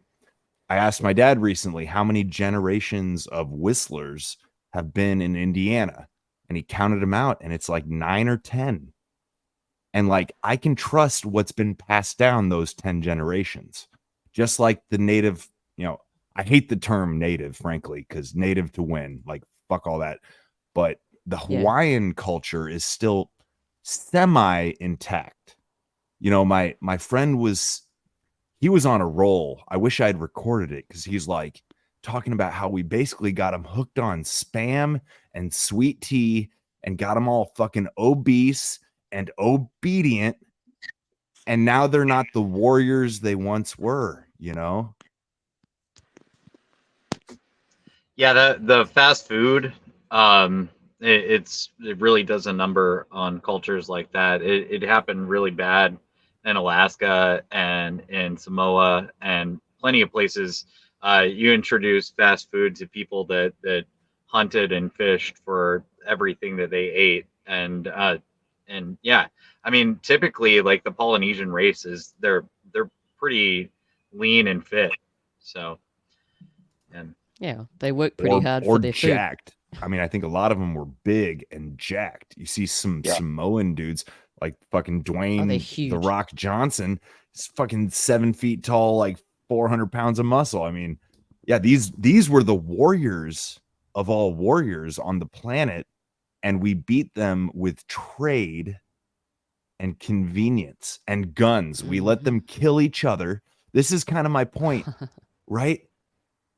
I asked my dad recently how many generations of whistlers have been in Indiana, and he counted them out, and it's like 9 or 10. And like, I can trust what's been passed down those 10 generations, just like the native, I hate the term native, frankly, because native to win, like fuck all that. But the Hawaiian culture is still semi intact. My friend was on a roll. I wish I had recorded it because he's like talking about how we basically got him hooked on Spam and sweet tea and got them all fucking obese and obedient. And now they're not the warriors they once were, Yeah, the fast food, it really does a number on cultures like that. It happened really bad in Alaska and in Samoa and plenty of places. You introduce fast food to people that hunted and fished for everything that they ate, and yeah, I mean, typically like the Polynesian races, they're pretty lean and fit, so. And yeah, they work pretty hard for their jacked. food. I mean, I think a lot of them were big and jacked. You see some Samoan dudes like fucking Dwayne The Rock Johnson. He's fucking 7 feet tall, like 400 pounds of muscle. I mean, yeah, these were the warriors of all warriors on the planet, and we beat them with trade and convenience and guns. We let them kill each other. This is kind of my point, right?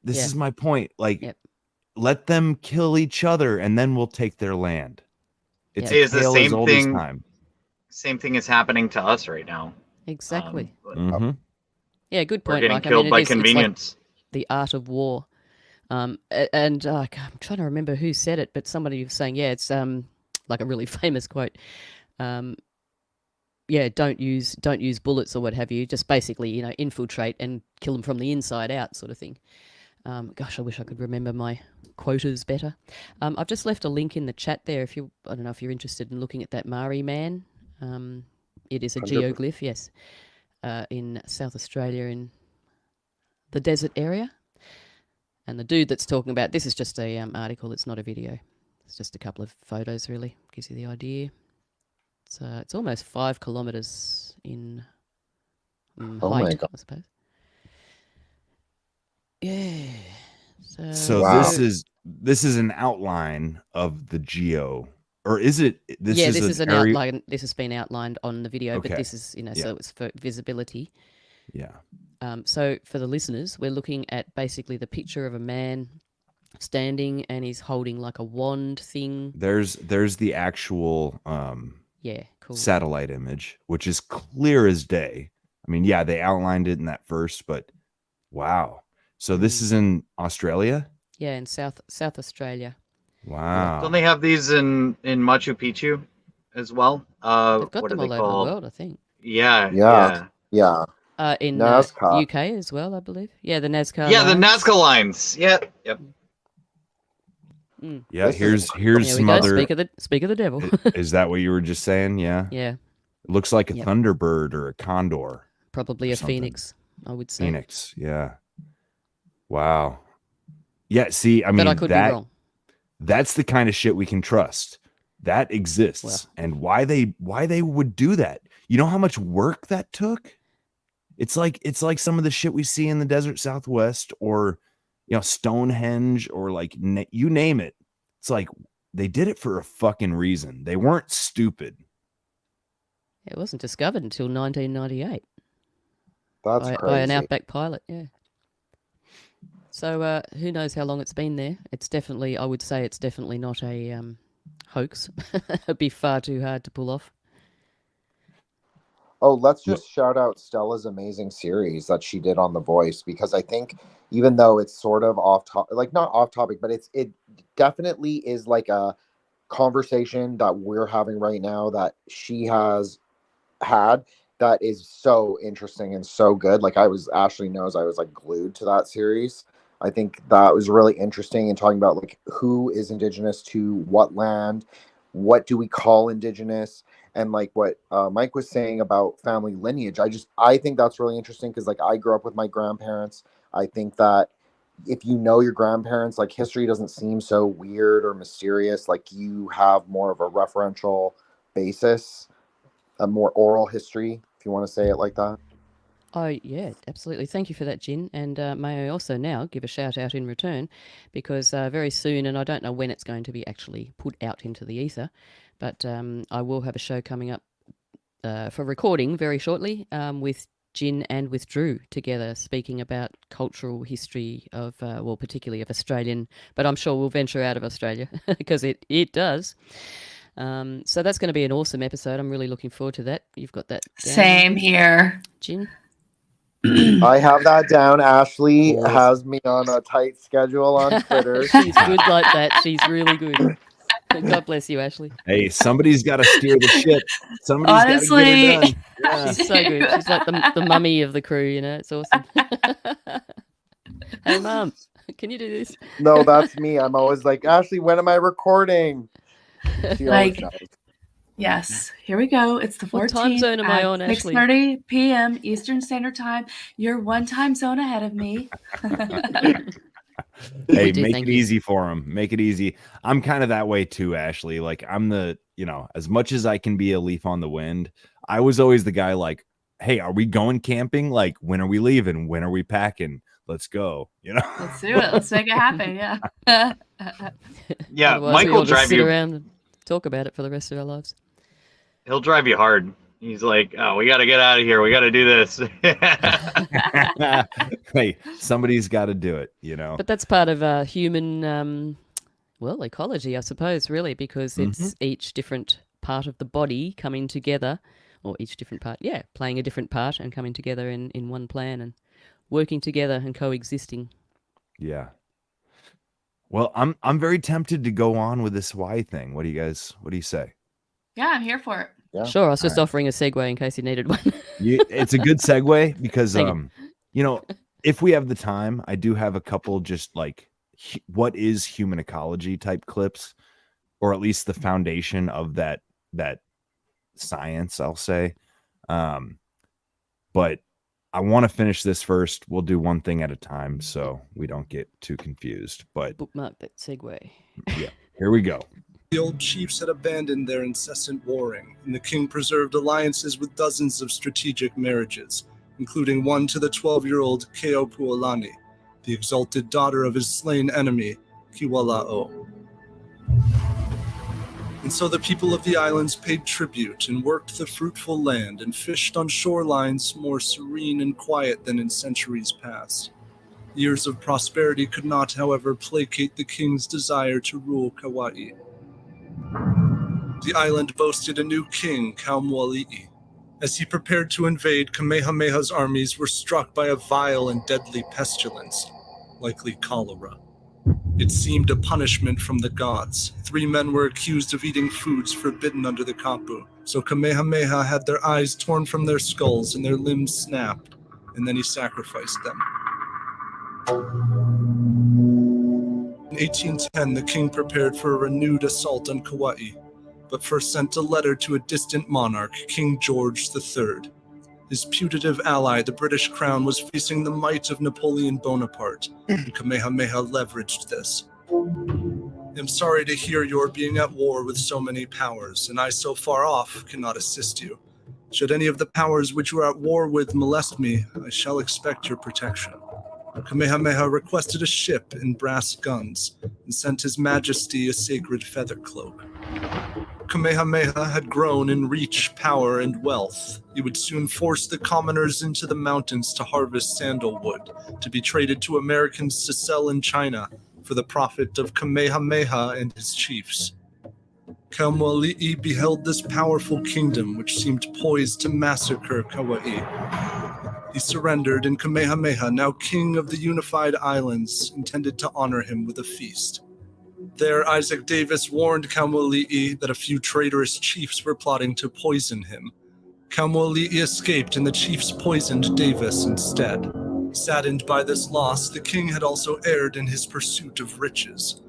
This is my point. Like, let them kill each other, and then we'll take their land. It's the same thing. Same thing is happening to us right now. Exactly. Yeah, good point. We're getting killed by convenience. It's like the art of war. And I'm trying to remember who said it, but somebody was saying, it's like a really famous quote. Don't use bullets or what have you. Just basically, infiltrate and kill them from the inside out, sort of thing. Gosh, I wish I could remember my quotas better. I've just left a link in the chat there. I don't know if you're interested in looking at that Maori man. It is a geoglyph, yes, in South Australia in the desert area. And the dude that's talking about this is just a article. It's not a video. It's just a couple of photos, really. Gives you the idea. It's almost 5 kilometers in Oh my height, God. I suppose. Yeah. So Wow. this is an outline of the geo, or is it? This is an outline. This has been outlined on the video, Okay. but this is so it's for visibility. Yeah. So for the listeners, we're looking at basically the picture of a man standing, and he's holding like a wand thing. There's the actual cool satellite image, which is clear as day. I mean, yeah, they outlined it in that first, but wow. So this is in Australia? Yeah, in South Australia. Wow. Don't they have these in Machu Picchu as well? They've got what them are all they over the called? world, I think. Yeah. In NASCAR. UK as well, I believe. Yeah, the NASCAR. Yeah, the lines. Nazca lines. Yep. Yeah, here's There we some go. other. Speak of the devil. Is that what you were just saying? Yeah. Yeah. It looks like a thunderbird or a condor. Probably or a something. phoenix, I would say. Phoenix, yeah. Wow. Yeah, see, I mean, But I could be wrong. That's the kind of shit we can trust. That exists. And why they would do that. You know how much work that took? It's like some of the shit we see in the desert Southwest, or Stonehenge, or like you name it. It's like they did it for a fucking reason. They weren't stupid. It wasn't discovered until 1998. That's by crazy. an Outback pilot, yeah. So who knows how long it's been there? It's definitely, I would say, it's definitely not a hoax. It'd be far too hard to pull off. Oh, let's just shout out Stella's amazing series that she did on The Voice, because I think even though it's sort of off topic, like not off topic, but it definitely is like a conversation that we're having right now that she has had that is so interesting and so good. Like Ashley knows I was like glued to that series. I think that was really interesting, and talking about like who is indigenous to what land, what do we call indigenous, and like what Mike was saying about family lineage. I think that's really interesting, because like I grew up with my grandparents. I think that if you know your grandparents, like history doesn't seem so weird or mysterious. Like you have more of a referential basis, a more oral history, if you want to say it like that. Oh, yeah, absolutely. Thank you for that, Jin. And may I also now give a shout out in return, because very soon, and I don't know when it's going to be actually put out into the ether, but I will have a show coming up for recording very shortly with Jin and with Drew together, speaking about cultural history of, particularly of Australian, but I'm sure we'll venture out of Australia because it does. So that's going to be an awesome episode. I'm really looking forward to that. You've got that down. Same here. Jin? I have that down. Ashley has me on a tight schedule on Twitter. She's good like that. She's really good. God bless you, Ashley. Hey, somebody's got to steer the ship. Somebody's got to get her done. Yeah. She's so good. She's like the mummy of the crew, It's awesome. Hey, Mum, can you do this? No, that's me. I'm always like, Ashley, when am I recording? She always knows. Yes, here we go. It's the 14th. What time zone am I on, Ashley? 6:30 p.m. Eastern Standard Time. You're one time zone ahead of me. Hey, make it easy for him. Make it easy. I'm kind of that way too, Ashley. Like I'm as much as I can be a leaf on the wind, I was always the guy like, hey, are we going camping? Like, when are we leaving? When are we packing? Let's go. Let's do it. Let's make it happen. Yeah. Yeah, Otherwise, Mike we will all just drive sit you. around and talk about it for the rest of our lives. He'll drive you hard. He's like, oh, we got to get out of here. We got to do this. Hey, somebody's got to do it, But that's part of human, ecology, I suppose, really, because it's each different part of the body coming together, or each different part, playing a different part and coming together in one plan and working together and coexisting. Yeah. Well, I'm very tempted to go on with this Y thing. What do you say? Yeah, I'm here for it. Yeah. Sure, I was just offering a segue in case you needed one. It's a good segue because, if we have the time, I do have a couple just like what is human ecology type clips, or at least the foundation of that science, I'll say. But I want to finish this first. We'll do one thing at a time so we don't get too confused. But bookmark that segue. Yeah, here we go. The old chiefs had abandoned their incessant warring, and the king preserved alliances with dozens of strategic marriages, including one to the 12-year-old Keopuolani, the exalted daughter of his slain enemy, Kiwala'o. And so the people of the islands paid tribute and worked the fruitful land and fished on shorelines more serene and quiet than in centuries past. Years of prosperity could not, however, placate the king's desire to rule Kauai. The island boasted a new king, Kaumoali'i. As he prepared to invade, Kamehameha's armies were struck by a vile and deadly pestilence, likely cholera. It seemed a punishment from the gods. 3 men were accused of eating foods forbidden under the kapu, so Kamehameha had their eyes torn from their skulls and their limbs snapped, and then he sacrificed them. In 1810, the king prepared for a renewed assault on Kauai, but first sent a letter to a distant monarch, King George III. His putative ally, the British Crown, was facing the might of Napoleon Bonaparte, and Kamehameha leveraged this. I'm sorry to hear you're being at war with so many powers, and I so far off cannot assist you. Should any of the powers which you are at war with molest me, I shall expect your protection. Kamehameha requested a ship and brass guns, and sent His Majesty a sacred feather cloak. Kamehameha had grown in reach, power, and wealth. He would soon force the commoners into the mountains to harvest sandalwood, to be traded to Americans to sell in China for the profit of Kamehameha and his chiefs. Kaumoali'i beheld this powerful kingdom, which seemed poised to massacre Kauai. He surrendered, and Kamehameha, now king of the unified islands, intended to honor him with a feast. There, Isaac Davis warned Kaumoali'i that a few traitorous chiefs were plotting to poison him. Kaumoali'i escaped, and the chiefs poisoned Davis instead. Saddened by this loss, the king had also erred in his pursuit of riches.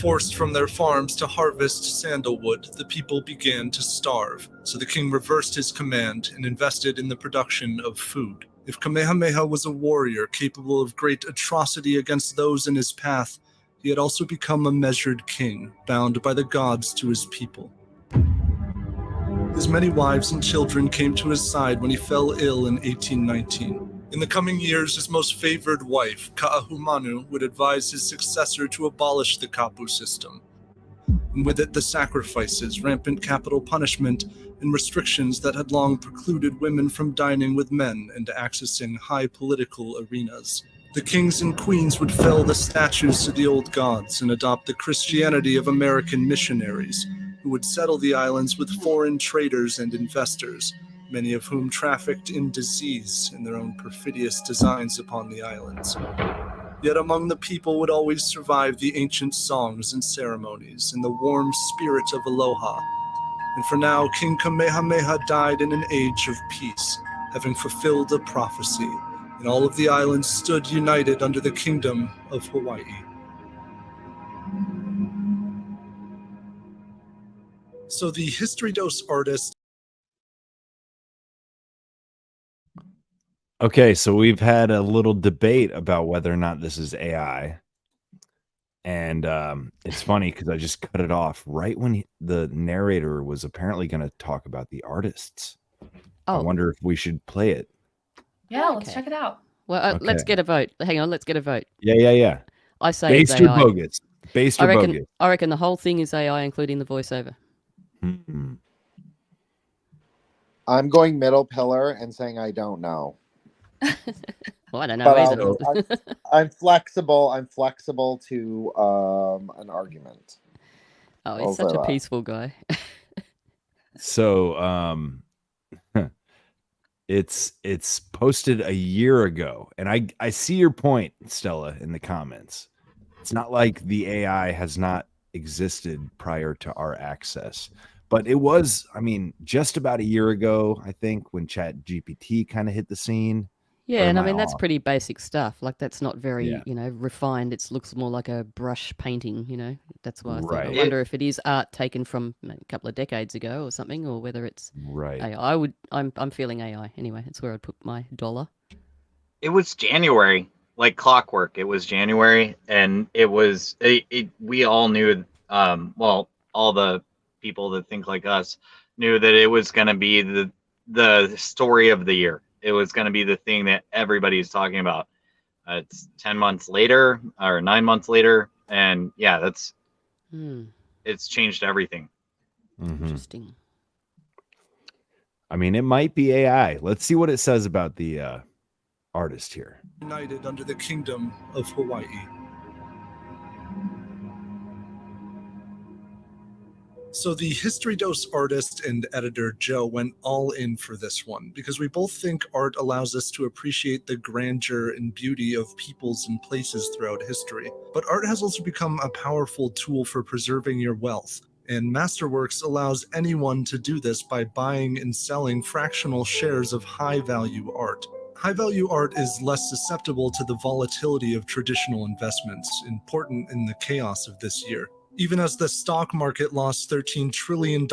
Forced from their farms to harvest sandalwood, the people began to starve, so the king reversed his command and invested in the production of food. If Kamehameha was a warrior capable of great atrocity against those in his path, he had also become a measured king, bound by the gods to his people. His many wives and children came to his side when he fell ill in 1819. In the coming years, his most favored wife, Ka'ahumanu, would advise his successor to abolish the kapu system, and with it the sacrifices, rampant capital punishment, and restrictions that had long precluded women from dining with men and accessing high political arenas. The kings and queens would fell the statues to the old gods and adopt the Christianity of American missionaries, who would settle the islands with foreign traders and investors, many of whom trafficked in disease and their own perfidious designs upon the islands. Yet among the people would always survive the ancient songs and ceremonies and the warm spirit of aloha. And for now, King Kamehameha died in an age of peace, having fulfilled a prophecy, and all of the islands stood united under the kingdom of Hawaii. So the History Dose artist. Okay, so we've had a little debate about whether or not this is AI. And it's funny because I just cut it off right when the narrator was apparently going to talk about the artists. I wonder if we should play it. Yeah, let's check it out. Well, let's get a vote. Hang on, let's get a vote. Yeah. I say based it's or AI. bogus. Based or bogus. I reckon the whole thing is AI, including the voiceover. Mm-hmm. I'm going middle pillar and saying I don't know. Well, I don't know either. I'm flexible. I'm flexible to an argument. Oh, he's such a peaceful guy. So, it's posted a year ago, and I see your point, Stella, in the comments. It's not like the AI has not existed prior to our access, but it was, I mean, just about a year ago, I think, when ChatGPT kind of hit the scene. Yeah, and I mean, that's pretty basic stuff. Like, that's not very, refined. It looks more like a brush painting, That's why I thought, I wonder if it is art taken from a couple of decades ago or something, or whether it's AI. I'm feeling AI. Anyway, it's where I'd put my dollar. It was January, like clockwork. It was January, and it was we all knew. Well, all the people that think like us knew that it was going to be the story of the year. It was going to be the thing that everybody's talking about. It's 10 months later or 9 months later, and yeah, that's it's changed everything. Interesting. I mean, it might be AI. Let's see what it says about the artist here. United under the Kingdom of Hawaii. So the History Dose artist and editor Joe went all in for this one because we both think art allows us to appreciate the grandeur and beauty of peoples and places throughout history. But art has also become a powerful tool for preserving your wealth. And Masterworks allows anyone to do this by buying and selling fractional shares of high-value art. High-value art is less susceptible to the volatility of traditional investments, important in the chaos of this year. Even as the stock market lost $13 trillion in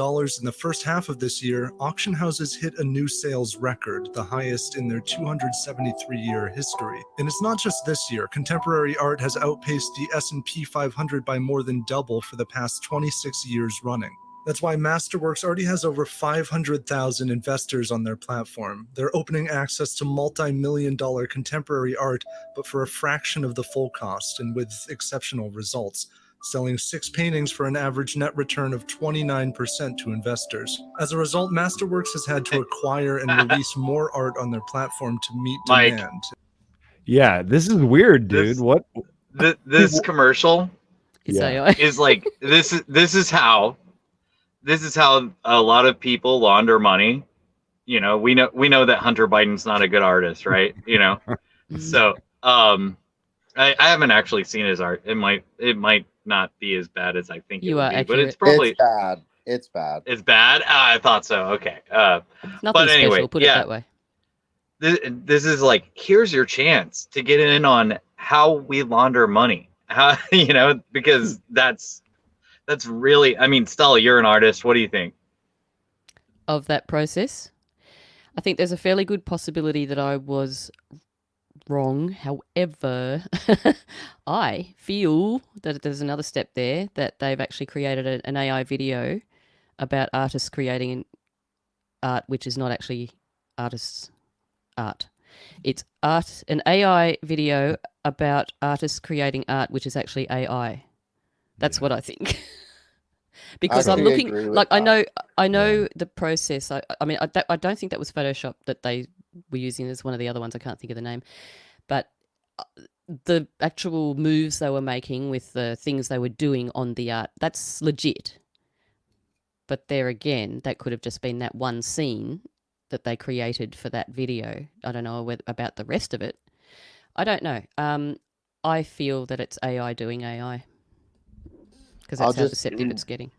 the first half of this year, auction houses hit a new sales record, the highest in their 273-year history. And it's not just this year. Contemporary art has outpaced the S&P 500 by more than double for the past 26 years running. That's why Masterworks already has over 500,000 investors on their platform. They're opening access to multi-million-dollar contemporary art, but for a fraction of the full cost and with exceptional results, selling 6 paintings for an average net return of 29% to investors. As a result, Masterworks has had to acquire and release more art on their platform to meet Mike. demand. Yeah, this is weird, dude. What? This commercial Yeah. is like this is how a lot of people launder money. You know, we know that Hunter Biden's not a good artist, right? You know, so I haven't actually seen his art. It might not be as bad as I think it would be, but it's probably It's bad. It's bad. It's bad. I thought so. Okay. Nothing but anyway, special. Put it that way. This is like, here's your chance to get in on how we launder money. How, you know, because that's really. I mean, Stella, you're an artist. What do you think of that process? I think there's a fairly good possibility that I was wrong. However, I feel that there's another step there, that they've actually created an AI video about artists creating art which is not actually artists' art. It's an AI video about artists creating art which is actually AI. That's what I think. Because I'm looking, like, I know the process. I mean, I don't think that was Photoshop that they were using as one of the other ones. I can't think of the name. But the actual moves they were making with the things they were doing on the art, that's legit. But there again, that could have just been that one scene that they created for that video. I don't know about the rest of it. I don't know. I feel that it's AI doing AI. Because that's how deceptive it's getting.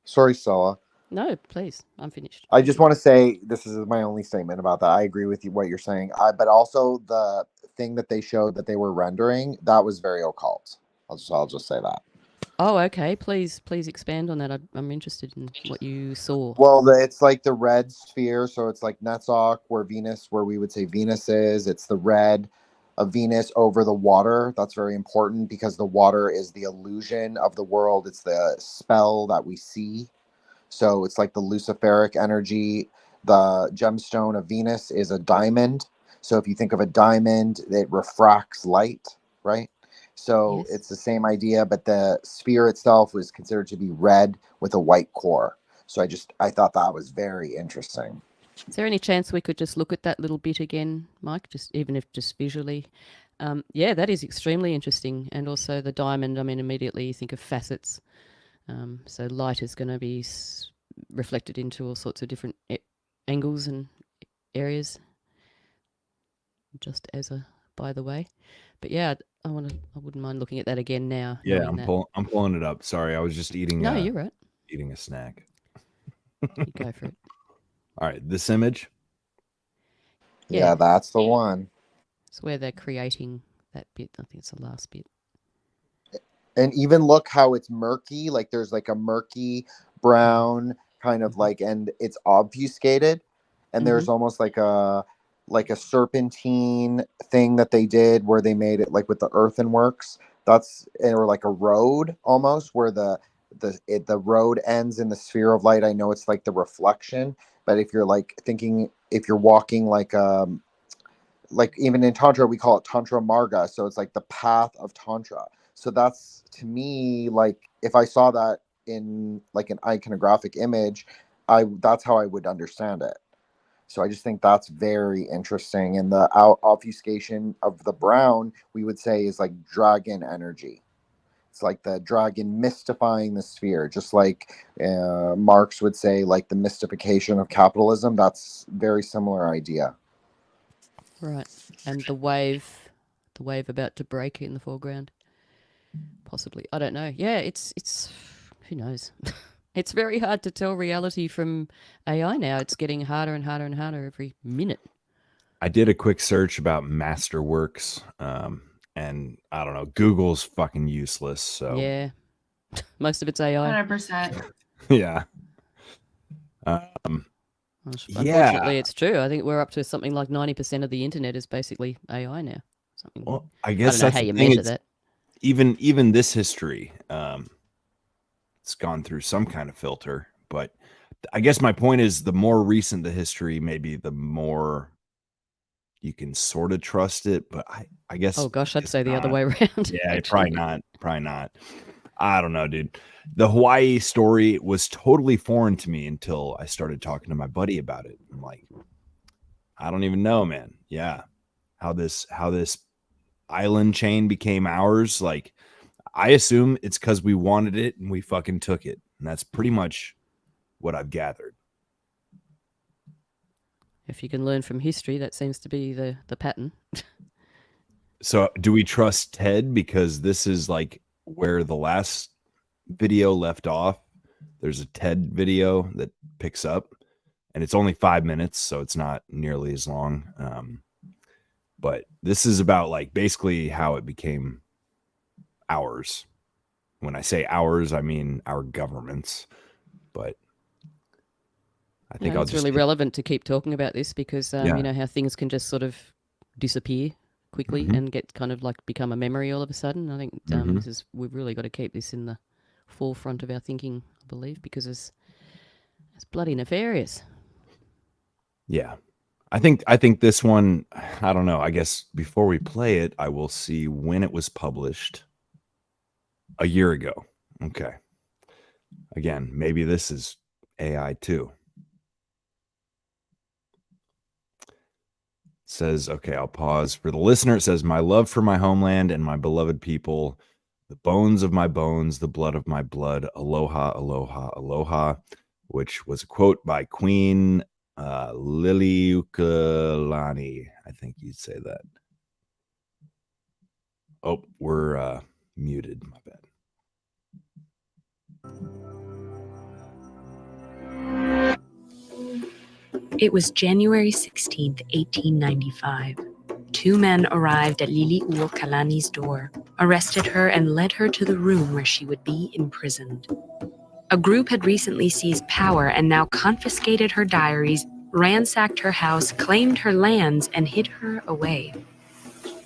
Sorry, Stella. No, please. I'm finished. I just want to say, this is my only statement about that. I agree with you what you're saying. But also the thing that they showed that they were rendering, that was very occult. I'll just say that. Oh, okay. Please expand on that. I'm interested in what you saw. Well, it's like the red sphere. So it's like Netzach, where we would say Venus is. It's the red of Venus over the water. That's very important because the water is the illusion of the world. It's the spell that we see. So it's like the Luciferic energy. The gemstone of Venus is a diamond. So if you think of a diamond, it refracts light, right? So It's the same idea, but the sphere itself was considered to be red with a white core. So I thought that was very interesting. Is there any chance we could just look at that little bit again, Mike? Even if just visually. Yeah, that is extremely interesting. And also the diamond, I mean, immediately you think of facets. So light is going to be reflected into all sorts of different angles and areas. Just as a by the way. But yeah, I wouldn't mind looking at that again now. Yeah, I'm pulling it up. Sorry, I was just eating. No, you're right. Eating a snack. You go for it. All right, this image. Yeah, that's the one. It's where they're creating that bit. I think it's the last bit. And even look how it's murky. Like there's like a murky brown kind of like, and it's obfuscated. And there's almost like a like a serpentine thing that they did where they made it like with the earthenworks. That's, or like a road almost, where the road ends in the sphere of light. I know it's like the reflection, but if you're like thinking, if you're walking like even in Tantra, we call it Tantra Marga. So it's like the path of Tantra. So that's, to me, like if I saw that in like an iconographic image, that's how I would understand it. So I just think that's very interesting. And the obfuscation of the brown, we would say, is like dragon energy. It's like the dragon mystifying the sphere, just like Marx would say, like the mystification of capitalism. That's very similar idea. Right. And the wave about to break in the foreground. Possibly. I don't know. Yeah, it's who knows? It's very hard to tell reality from AI now. It's getting harder and harder and harder every minute. I did a quick search about Masterworks, and I don't know, Google's fucking useless. So yeah, most of it's AI. 100%. Yeah. Unfortunately, it's true. I think we're up to something like 90% of the internet is basically AI now. Something. Well, I guess I don't know that's how the you thing. measure It's that. even this history, it's gone through some kind of filter. But I guess my point is, the more recent the history, maybe the more you can sort of trust it. But I guess. Oh gosh, I'd it's say the other not. way around. Yeah, actually. probably not. I don't know, dude. The Hawaii story was totally foreign to me until I started talking to my buddy about it. I'm like, I don't even know, man. Yeah. How this island chain became ours. Like, I assume it's because we wanted it and we fucking took it. And that's pretty much what I've gathered. If you can learn from history, that seems to be the pattern. So do we trust Ted? Because this is like where the last video left off. There's a TED video that picks up, and it's only 5 minutes, so it's not nearly as long. But this is about like basically how it became ours. When I say ours, I mean our governments. But I think It's really relevant to keep talking about this because you know how things can just sort of disappear quickly and get kind of like become a memory all of a sudden. I think we've really got to keep this in the forefront of our thinking, I believe, because it's bloody nefarious. Yeah. I think this one, I don't know. I guess before we play it, I will see when it was published. A year ago. Okay. Again, maybe this is AI too. It says, okay, I'll pause. For the listener, it says, my love for my homeland and my beloved people, the bones of my bones, the blood of my blood, aloha, aloha, aloha, which was a quote by Queen Liliuokalani. I think you'd say that. Oh, we're muted. My bad. It was January 16th, 1895. Two men arrived at Liliuokalani's door, arrested her, and led her to the room where she would be imprisoned. A group had recently seized power and now confiscated her diaries, ransacked her house, claimed her lands, and hid her away.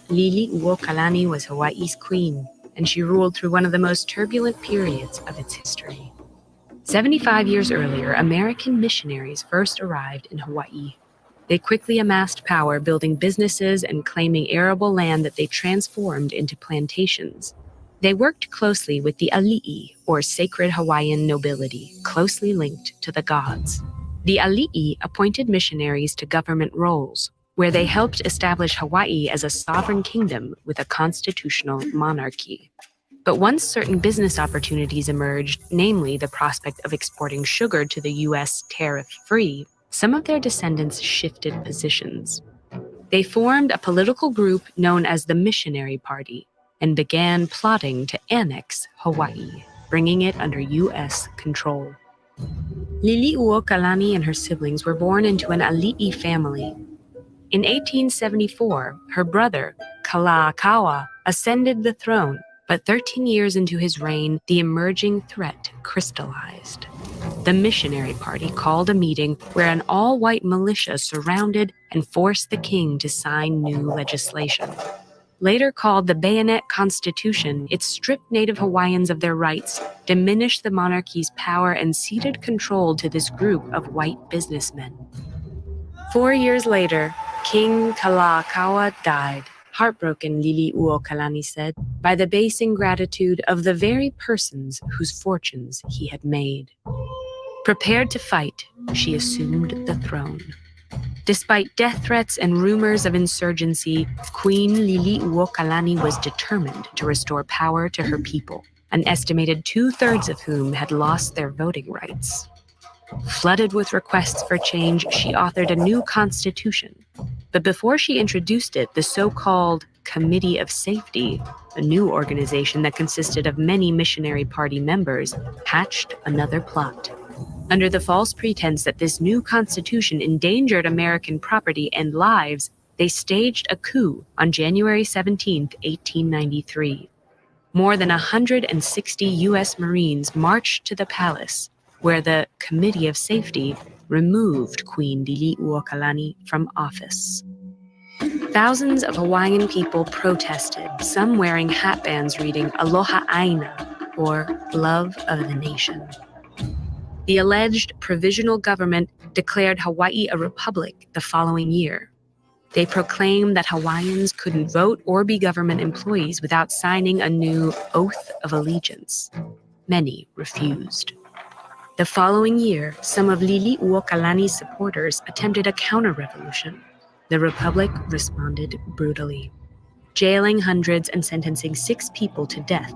Liliuokalani was Hawaii's queen, and she ruled through one of the most turbulent periods of its history. 75 years earlier, American missionaries first arrived in Hawaii. They quickly amassed power, building businesses and claiming arable land that they transformed into plantations. They worked closely with the ali'i, or sacred Hawaiian nobility, closely linked to the gods. The ali'i appointed missionaries to government roles, where they helped establish Hawaii as a sovereign kingdom with a constitutional monarchy. But once certain business opportunities emerged, namely the prospect of exporting sugar to the U.S. tariff-free, some of their descendants shifted positions. They formed a political group known as the Missionary Party and began plotting to annex Hawaii, bringing it under U.S. control. Liliuokalani and her siblings were born into an ali'i family. In 1874, her brother, Kalakaua, ascended the throne, but 13 years into his reign, the emerging threat crystallized. the missionary party called a meeting where an all-white militia surrounded and forced the king to sign new legislation. Later called the Bayonet Constitution, it stripped Native Hawaiians of their rights, diminished the monarchy's power, and ceded control to this group of white businessmen. 4 years later, King Kalakaua died, heartbroken, Liliuokalani said, by the base ingratitude of the very persons whose fortunes he had made. Prepared to fight, she assumed the throne. Despite death threats and rumors of insurgency, Queen Liliuokalani was determined to restore power to her people, an estimated 2/3 of whom had lost their voting rights. Flooded with requests for change, she authored a new constitution. But before she introduced it, the so-called Committee of Safety, a new organization that consisted of many missionary party members, hatched another plot. Under the false pretense that this new constitution endangered American property and lives, they staged a coup on January 17, 1893. More than 160 U.S. Marines marched to the palace, where the Committee of Safety removed Queen Liliuokalani from office. Thousands of Hawaiian people protested, some wearing hatbands reading Aloha Aina, or Love of the Nation. The alleged provisional government declared Hawaii a republic the following year. They proclaimed that Hawaiians couldn't vote or be government employees without signing a new oath of allegiance. Many refused. The following year, some of Liliuokalani's supporters attempted a counter-revolution. The Republic responded brutally, jailing hundreds and sentencing 6 people to death.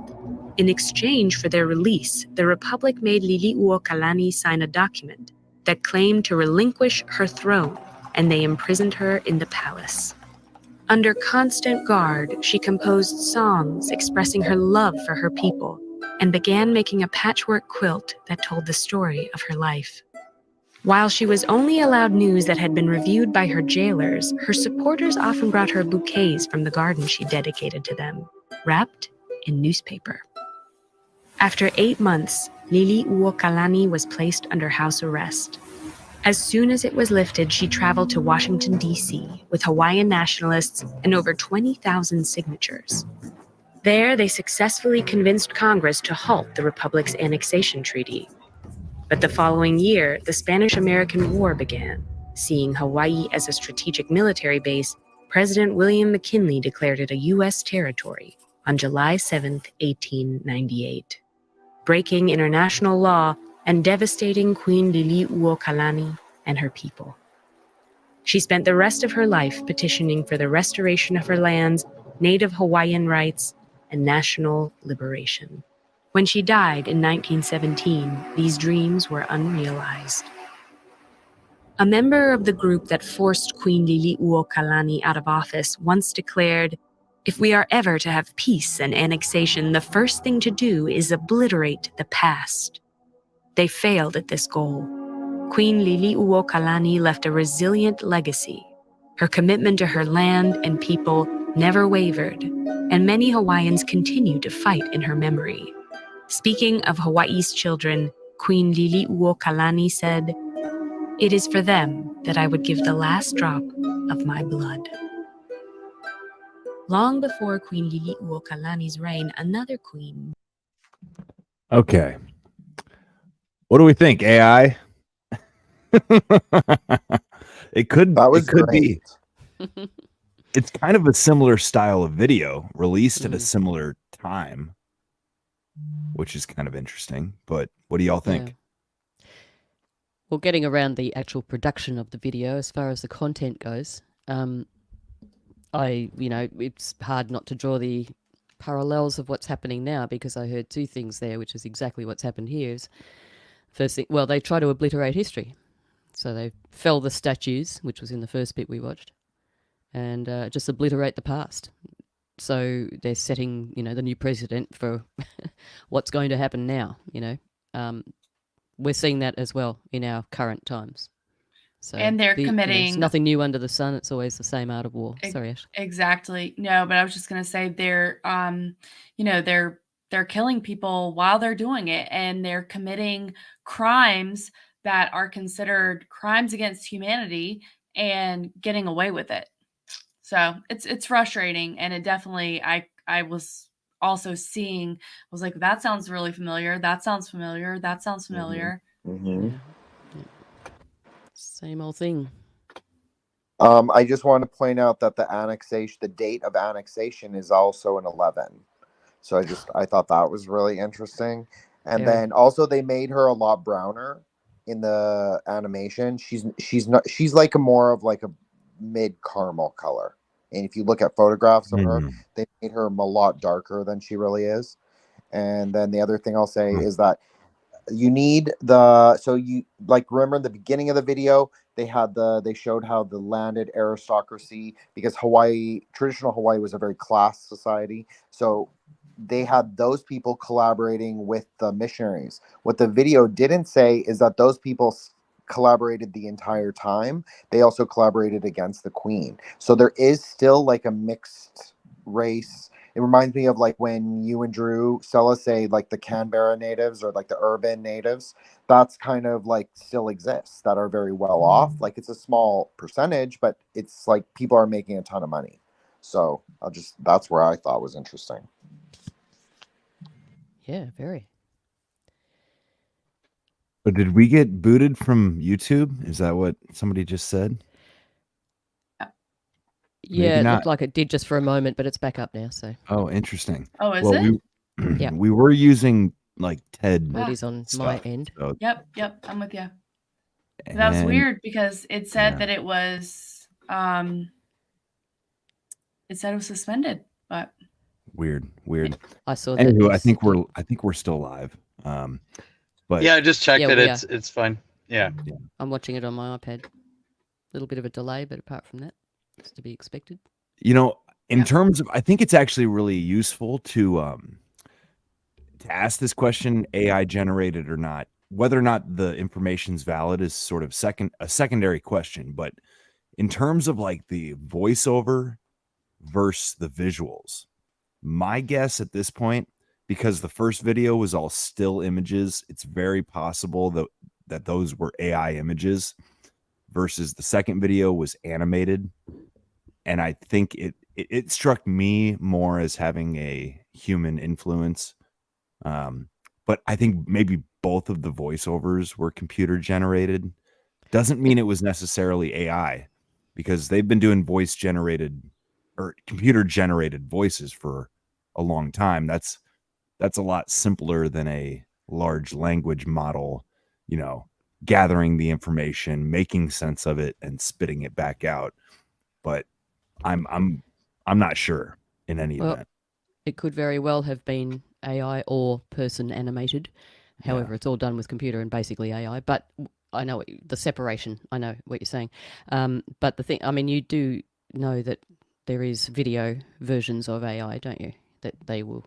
In exchange for their release, the Republic made Liliuokalani sign a document that claimed to relinquish her throne, and they imprisoned her in the palace. Under constant guard, she composed songs expressing her love for her people and began making a patchwork quilt that told the story of her life. While she was only allowed news that had been reviewed by her jailers, her supporters often brought her bouquets from the garden she dedicated to them, wrapped in newspaper. After 8 months, Liliuokalani was placed under house arrest. As soon as it was lifted, she traveled to Washington, D.C. with Hawaiian nationalists and over 20,000 signatures. There, they successfully convinced Congress to halt the Republic's annexation treaty. But the following year, the Spanish-American War began. Seeing Hawaii as a strategic military base, President William McKinley declared it a U.S. territory on July 7, 1898. Breaking international law and devastating Queen Liliuokalani and her people. She spent the rest of her life petitioning for the restoration of her lands, Native Hawaiian rights, and national liberation. When she died in 1917, these dreams were unrealized. A member of the group that forced Queen Liliuokalani out of office once declared, "If we are ever to have peace and annexation, the first thing to do is obliterate the past." They failed at this goal. Queen Liliuokalani left a resilient legacy. Her commitment to her land and people never wavered, and many Hawaiians continue to fight in her memory. Speaking of Hawaii's children, Queen Liliuokalani said, "It is for them that I would give the last drop of my blood." Long before Queen Liliuokalani's reign, another queen. Okay. What do we think? AI? It could be. It's kind of a similar style of video released at a similar time, which is kind of interesting. But what do y'all think? Yeah. Well, getting around the actual production of the video, as far as the content goes, it's hard not to draw the parallels of what's happening now, because I heard 2 things there, which is exactly what's happened here. Is first thing, well, they try to obliterate history. So they fell the statues, which was in the first bit we watched, and just obliterate the past. So they're setting, the new precedent for what's going to happen now, We're seeing that as well in our current times. So and they're committing... there's nothing new under the sun. It's always the same art of war. Sorry, Ash. Exactly. No, but I was just going to say they're they're killing people while they're doing it, and they're committing crimes that are considered crimes against humanity and getting away with it. So it's frustrating, and it definitely I was also seeing, I was like, that sounds really familiar. That sounds familiar. That sounds familiar. Mm-hmm. Same old thing. I just want to point out that the date of annexation is also an 11. So I thought that was really interesting. And Very. then also they made her a lot browner in the animation. She's like more of like a mid caramel color. And if you look at photographs of her, they made her a lot darker than she really is. And then the other thing I'll say is that you need remember the beginning of the video, they showed how the landed aristocracy, because traditional Hawaii was a very class society. So they had those people collaborating with the missionaries. What the video didn't say is that those people collaborated the entire time. They also collaborated against the queen. So there is still like a mixed race. It reminds me of like when you and Drew Stella say like the Canberra natives or like the urban natives. That's kind of like still exists that are very well off. Like it's a small percentage, but it's like people are making a ton of money. So that's where I thought was interesting. Yeah, very. But did we get booted from YouTube? Is that what somebody just said? Yeah, it looked like it did just for a moment, but it's back up now. So. Oh, interesting. Oh, is it? Yeah. We were using like TED. It is on my end. So, Yep, I'm with you. That was weird because it said that it was suspended, but weird. I saw that. Anywho, I think we're still live. But yeah, I just checked it. It's fine. Yeah. I'm watching it on my iPad. A little bit of a delay, but apart from that, it's to be expected. You know, in terms of, I think it's actually really useful to ask this question, AI generated or not. Whether or not the information's valid is sort of a secondary question. But in terms of like the voiceover versus the visuals, my guess at this point, because the first video was all still images, it's very possible that those were AI images versus the second video was animated. And I think it struck me more as having a human influence. But I think maybe both of the voiceovers were computer generated. Doesn't mean it was necessarily AI, because they've been doing voice generated or computer generated voices for a long time. That's a lot simpler than a large language model, gathering the information, making sense of it, and spitting it back out. But I'm not sure in any event. It could very well have been AI or person animated. However, it's all done with computer and basically AI. But I know the separation. I know what you're saying. But the thing, I mean, you do know that there is video versions of AI, don't you? That they will.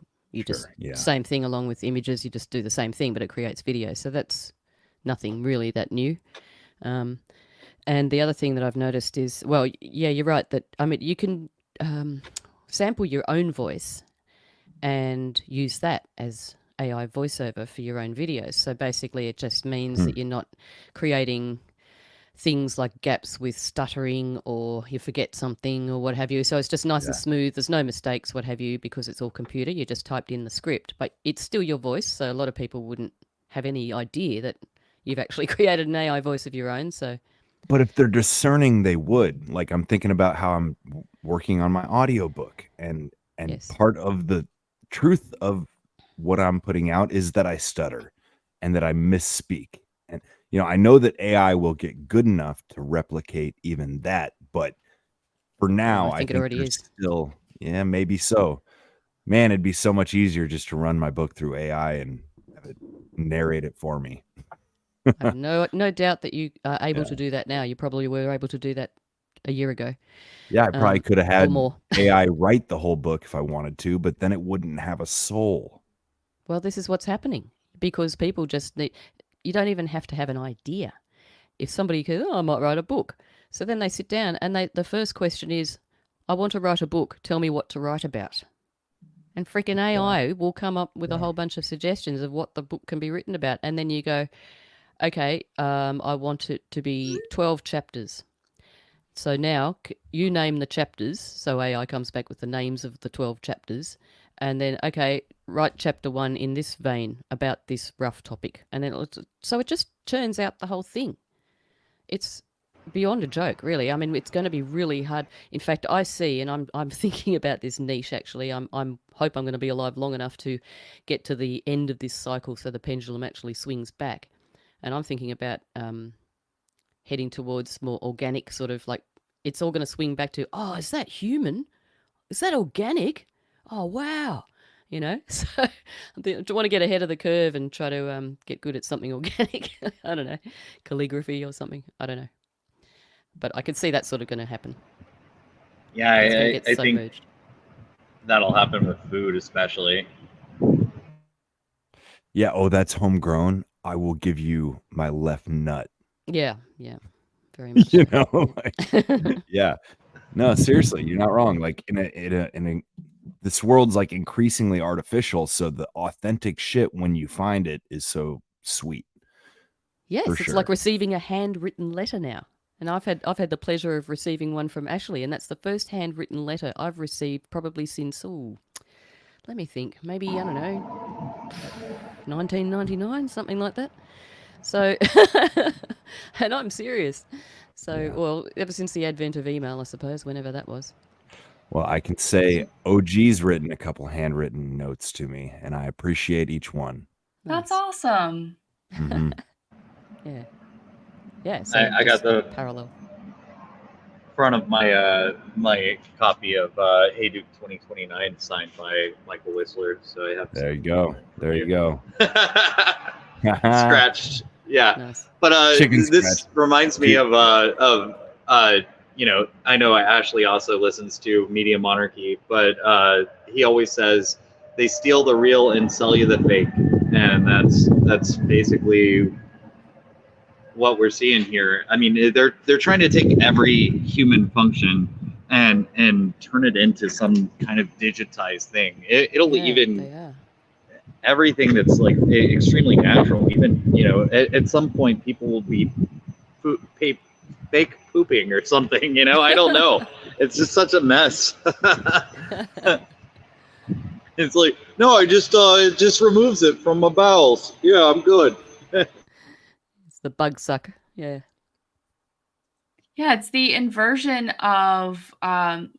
Same thing along with images. You just do the same thing, but it creates video. So that's nothing really that new. And the other thing that I've noticed is, well, yeah, you're right that, I mean, you can sample your own voice and use that as AI voiceover for your own videos. So basically it just means that you're not creating things like gaps with stuttering or you forget something or what have you. So it's just nice and smooth. There's no mistakes, what have you, because it's all computer. You just typed in the script, but it's still your voice. So a lot of people wouldn't have any idea that you've actually created an AI voice of your own. So, but if they're discerning, they would. Like, I'm thinking about how I'm working on my audiobook, and part of the truth of what I'm putting out is that I stutter and that I misspeak. And I know that AI will get good enough to replicate even that, but for now, I think it already is. Still, maybe so. Man, it'd be so much easier just to run my book through AI and have it narrate it for me. I have no doubt that you are able to do that now. You probably were able to do that a year ago. Yeah, I probably could have had more. AI write the whole book if I wanted to, but then it wouldn't have a soul. Well, this is what's happening because people just need. You don't even have to have an idea. If somebody goes, I might write a book. So then they sit down and the first question is, I want to write a book. Tell me what to write about. And freaking AI will come up with a whole bunch of suggestions of what the book can be written about. And then you go, okay, I want it to be 12 chapters. So now you name the chapters. So AI comes back with the names of the 12 chapters. And then, okay, write chapter 1 in this vein about this rough topic. And then so it just churns out the whole thing. It's beyond a joke, really. I mean, it's going to be really hard. In fact, I see, and I'm thinking about this niche actually. I'm hope I'm going to be alive long enough to get to the end of this cycle, so the pendulum actually swings back. And I'm thinking about heading towards more organic, sort of like it's all going to swing back to, oh, is that human? Is that organic? Oh, wow. You know, so I want to get ahead of the curve and try to get good at something organic. I don't know, calligraphy or something. I don't know. But I could see that sort of going to happen. Yeah, I think that'll happen with food, especially. Yeah. Oh, that's homegrown. I will give you my left nut. Yeah. Very much. You know, like, yeah. No, seriously, you're not wrong. Like this world's like increasingly artificial, so the authentic shit when you find it is so sweet. Yes, it's like receiving a handwritten letter now. And I've had the pleasure of receiving one from Ashley, and that's the first handwritten letter I've received probably since, let me think, maybe, I don't know, 1999, something like that. So, and I'm serious. So, well, ever since the advent of email, I suppose, whenever that was. Well, I can say OG's written a couple handwritten notes to me, and I appreciate each one. That's awesome. Mm-hmm. Yeah. Yeah, so I got the parallel front of my my copy of Hey Duke 2029 signed by Michael Whistler. So I have. There you go. There you go. Scratched. Yeah. Nice. But this scratch. reminds me of you know, I know Ashley also listens to Media Monarchy, but he always says they steal the real and sell you the fake, and that's basically what we're seeing here. I mean, they're trying to take every human function and turn it into some kind of digitized thing. It'll even everything that's like extremely natural. Even, you know, at some point people will be fake pooping or something. You know, I don't know. It's just such a mess. It's like, no, it just removes it from my bowels. Yeah, I'm good. It's the bug sucker. Yeah. Yeah, it's the inversion of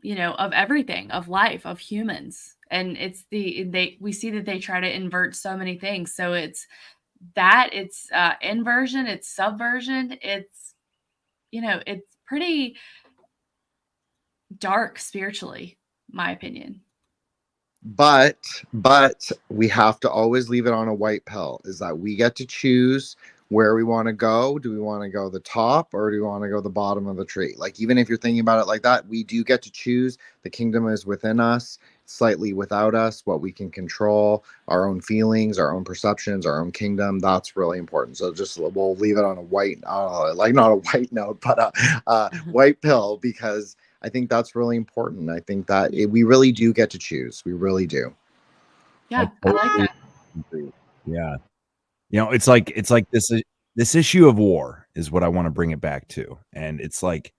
you know, of everything, of life, of humans. And it's we see that they try to invert so many things. So it's inversion, it's subversion, it's, you know, it's pretty dark spiritually, my opinion. But we have to always leave it on a white pill, is that we get to choose where we want to go. Do we want to go the top, or do we want to go the bottom of the tree? Like, even if you're thinking about it like that, we do get to choose. The kingdom is within us, slightly without us, what we can control, our own feelings, our own perceptions, our own kingdom. That's really important. So we'll leave it on a white, like not a white note, but a white pill, because I think that's really important. I think that we really do get to choose. We really do. Yeah, I like that. Yeah. You know, it's like this issue of war is what I want to bring it back to. And it's like,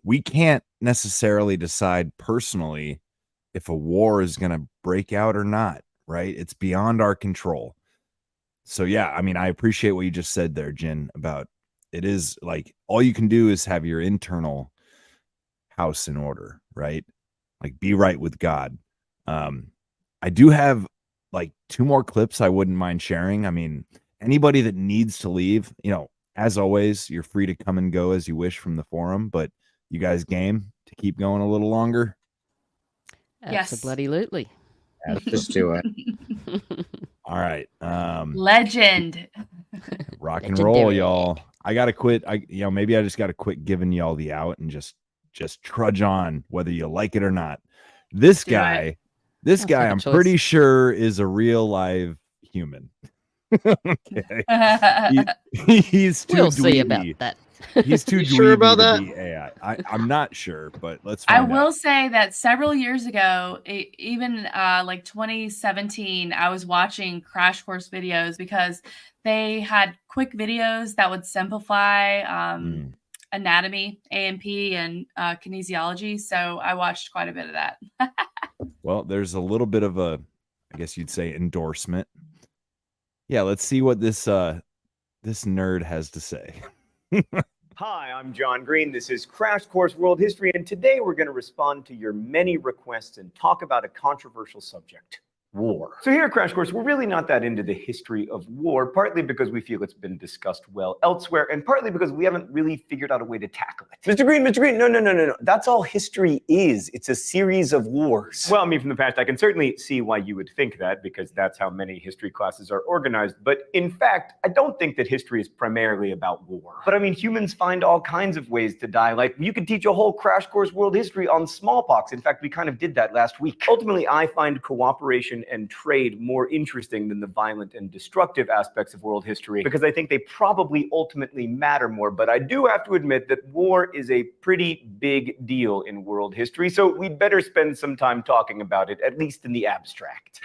we can't necessarily decide personally if a war is going to break out or not, right? It's beyond our control. So yeah, I mean, I appreciate what you just said there, Jin, about it is like, all you can do is have your internal house in order, right? Like, be right with God. I do have like 2 more clips I wouldn't mind sharing. I mean, anybody that needs to leave, you know, as always, you're free to come and go as you wish from the forum, but you guys game to keep going a little longer? Yes. Absolutely. Just do it. All right. Legend. Rock and roll, y'all. I gotta quit. Maybe I just gotta quit giving y'all the out and just trudge on, whether you like it or not. This guy, I'm pretty sure is a real live human. Okay. He's too we'll see about that. He's too sure about that? AI. I'm not sure, but let's I find will out. say that several years ago, even like 2017, I was watching Crash Course videos because they had quick videos that would simplify anatomy, A&P, and kinesiology. So I watched quite a bit of that. Well, there's a little bit of a, I guess you'd say, endorsement. Yeah, let's see what this nerd has to say. Hi, I'm John Green. This is Crash Course World History, and today we're going to respond to your many requests and talk about a controversial subject. War. So here at Crash Course, we're really not that into the history of war, partly because we feel it's been discussed well elsewhere, and partly because we haven't really figured out a way to tackle it. Mr. Green, no. That's all history is. It's a series of wars. Well, I mean, from the past, I can certainly see why you would think that, because that's how many history classes are organized. But in fact, I don't think that history is primarily about war. But I mean, humans find all kinds of ways to die. Like, you could teach a whole Crash Course World History on smallpox. In fact, we kind of did that last week. Ultimately, I find cooperation and trade more interesting than the violent and destructive aspects of world history, because I think they probably ultimately matter more. But I do have to admit that war is a pretty big deal in world history, so we'd better spend some time talking about it, at least in the abstract.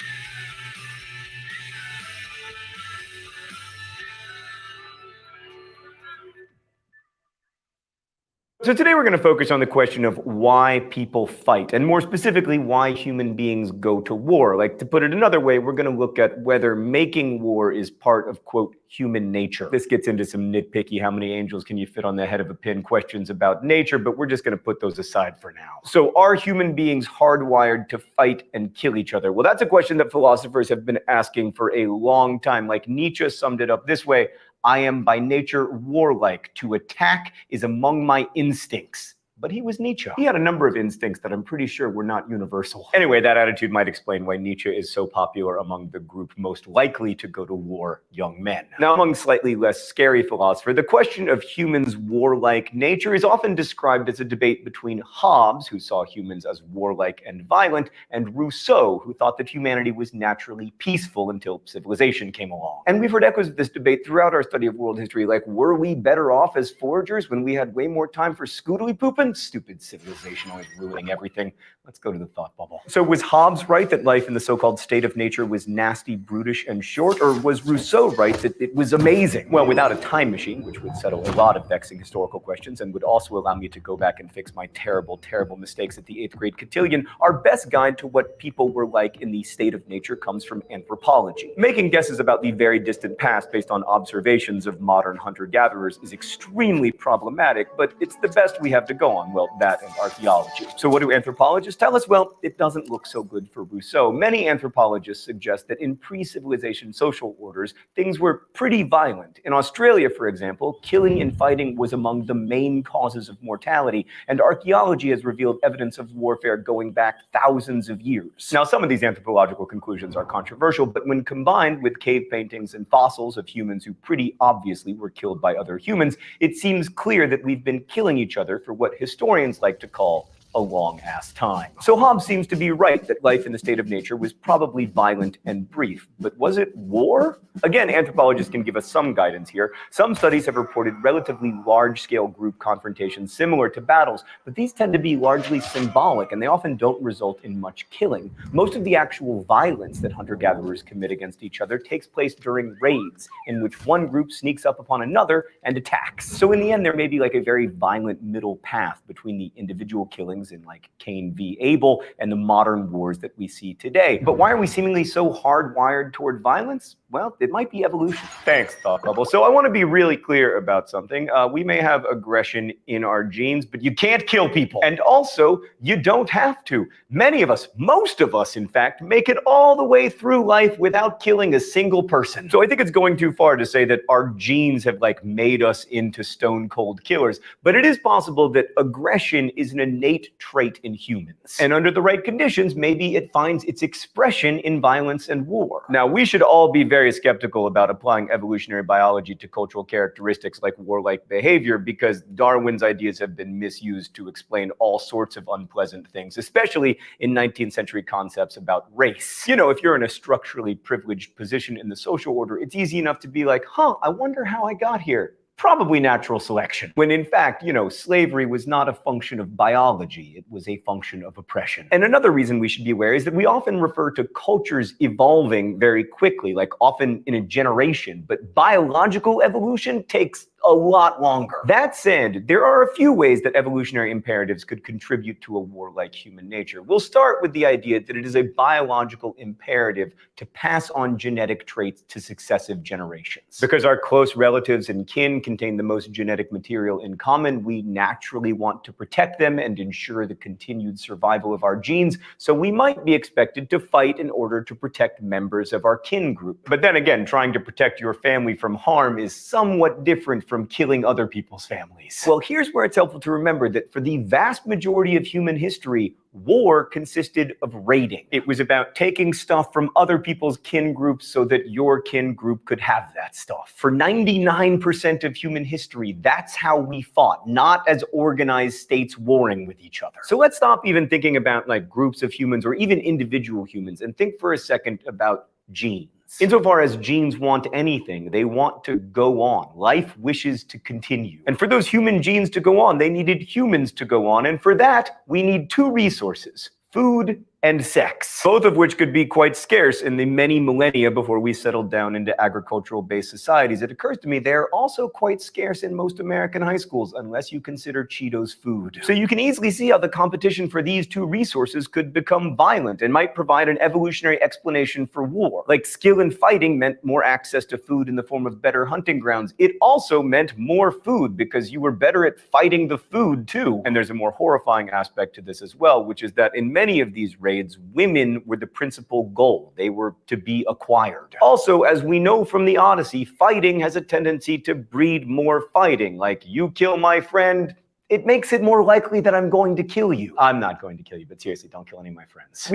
So today we're going to focus on the question of why people fight, and more specifically, why human beings go to war. Like, to put it another way, we're going to look at whether making war is part of, quote, human nature. This gets into some nitpicky, how many angels can you fit on the head of a pin questions about nature, but we're just going to put those aside for now. So are human beings hardwired to fight and kill each other? Well, that's a question that philosophers have been asking for a long time. Like, Nietzsche summed it up this way: I am by nature warlike. To attack is among my instincts. But he was Nietzsche. He had a number of instincts that I'm pretty sure were not universal. Anyway, that attitude might explain why Nietzsche is so popular among the group most likely to go to war, young men. Now, among slightly less scary philosophers, the question of humans' warlike nature is often described as a debate between Hobbes, who saw humans as warlike and violent, and Rousseau, who thought that humanity was naturally peaceful until civilization came along. And we've heard echoes of this debate throughout our study of world history, like, were we better off as foragers when we had way more time for scootily pooping? Stupid civilization always ruining everything. Let's go to the thought bubble. So was Hobbes right that life in the so-called state of nature was nasty, brutish, and short? Or was Rousseau right that it was amazing? Well, without a time machine, which would settle a lot of vexing historical questions and would also allow me to go back and fix my terrible, terrible mistakes at the 8th grade cotillion, our best guide to what people were like in the state of nature comes from anthropology. Making guesses about the very distant past based on observations of modern hunter-gatherers is extremely problematic, but it's the best we have to go on. Well, that and archaeology. So what do anthropologists tell us? Well, it doesn't look so good for Rousseau. Many anthropologists suggest that in pre-civilization social orders, things were pretty violent. In Australia, for example, killing and fighting was among the main causes of mortality, and archaeology has revealed evidence of warfare going back thousands of years. Now, some of these anthropological conclusions are controversial, but when combined with cave paintings and fossils of humans who pretty obviously were killed by other humans, it seems clear that we've been killing each other for what historians like to call a long-ass time. So Hobbes seems to be right that life in the state of nature was probably violent and brief. But was it war? Again, anthropologists can give us some guidance here. Some studies have reported relatively large-scale group confrontations similar to battles, but these tend to be largely symbolic, and they often don't result in much killing. Most of the actual violence that hunter-gatherers commit against each other takes place during raids, in which one group sneaks up upon another and attacks. So in the end, there may be like a very violent middle path between the individual killings in like Cain v. Abel and the modern wars that we see today. But why are we seemingly so hardwired toward violence? Well, it might be evolution. Thanks, Thought Bubble. So I want to be really clear about something. We may have aggression in our genes, but you can't kill people. And also, you don't have to. Many of us, most of us, in fact, make it all the way through life without killing a single person. So I think it's going too far to say that our genes have like made us into stone cold killers. But it is possible that aggression is an innate trait in humans. And under the right conditions, maybe it finds its expression in violence and war. Now, we should all be very skeptical about applying evolutionary biology to cultural characteristics like warlike behavior, because Darwin's ideas have been misused to explain all sorts of unpleasant things, especially in 19th century concepts about race. You know, if you're in a structurally privileged position in the social order, it's easy enough to be like, I wonder how I got here. probably natural selection, when in fact, slavery was not a function of biology, it was a function of oppression. And another reason we should be aware is that we often refer to cultures evolving very quickly, like often in a generation, but biological evolution takes a lot longer. That said, there are a few ways that evolutionary imperatives could contribute to a warlike human nature. We'll start with the idea that it is a biological imperative to pass on genetic traits to successive generations. Because our close relatives and kin contain the most genetic material in common, we naturally want to protect them and ensure the continued survival of our genes, so we might be expected to fight in order to protect members of our kin group. But then again, trying to protect your family from harm is somewhat different from killing other people's families. Well, here's where it's helpful to remember that for the vast majority of human history, war consisted of raiding. It was about taking stuff from other people's kin groups so that your kin group could have that stuff. For 99% of human history, that's how we fought, not as organized states warring with each other. So let's stop even thinking about like groups of humans or even individual humans and think for a second about genes. Insofar as genes want anything, they want to go on. Life wishes to continue. And for those human genes to go on, they needed humans to go on. And for that, we need two resources: food and sex, both of which could be quite scarce in the many millennia before we settled down into agricultural-based societies. It occurs to me they're also quite scarce in most American high schools, unless you consider Cheetos food. So you can easily see how the competition for these two resources could become violent and might provide an evolutionary explanation for war. Like skill in fighting meant more access to food in the form of better hunting grounds. It also meant more food because you were better at fighting the food too. And there's a more horrifying aspect to this as well, which is that in many of these raids, women were the principal goal. They were to be acquired. Also, as we know from the Odyssey, fighting has a tendency to breed more fighting. Like, you kill my friend, it makes it more likely that I'm going to kill you. I'm not going to kill you, but seriously, don't kill any of my friends.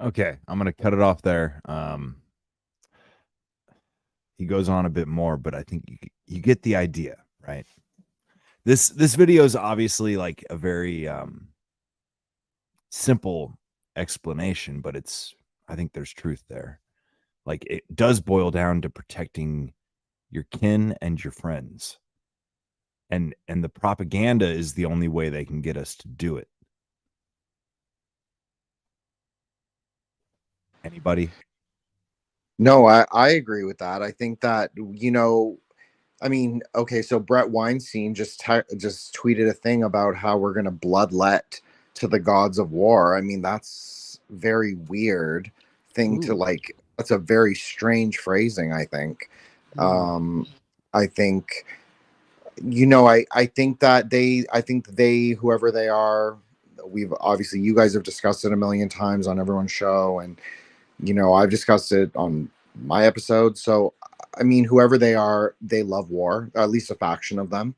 Okay, I'm gonna cut it off there. He goes on a bit more, but I think you get the idea, right? This video is obviously like a very simple explanation, but I think there's truth there. Like, it does boil down to protecting your kin and your friends, and the propaganda is the only way they can get us to do it. Anybody? No, I agree with that. I think that, I mean, okay, so Brett Weinstein just tweeted a thing about how we're going to bloodlet to the gods of war. I mean, that's very weird thing to like. That's a very strange phrasing, I think. I think, I think that they, whoever they are, we've obviously, you guys have discussed it a million times on everyone's show, and I've discussed it on my episode. So, I mean, whoever they are, they love war, at least a faction of them.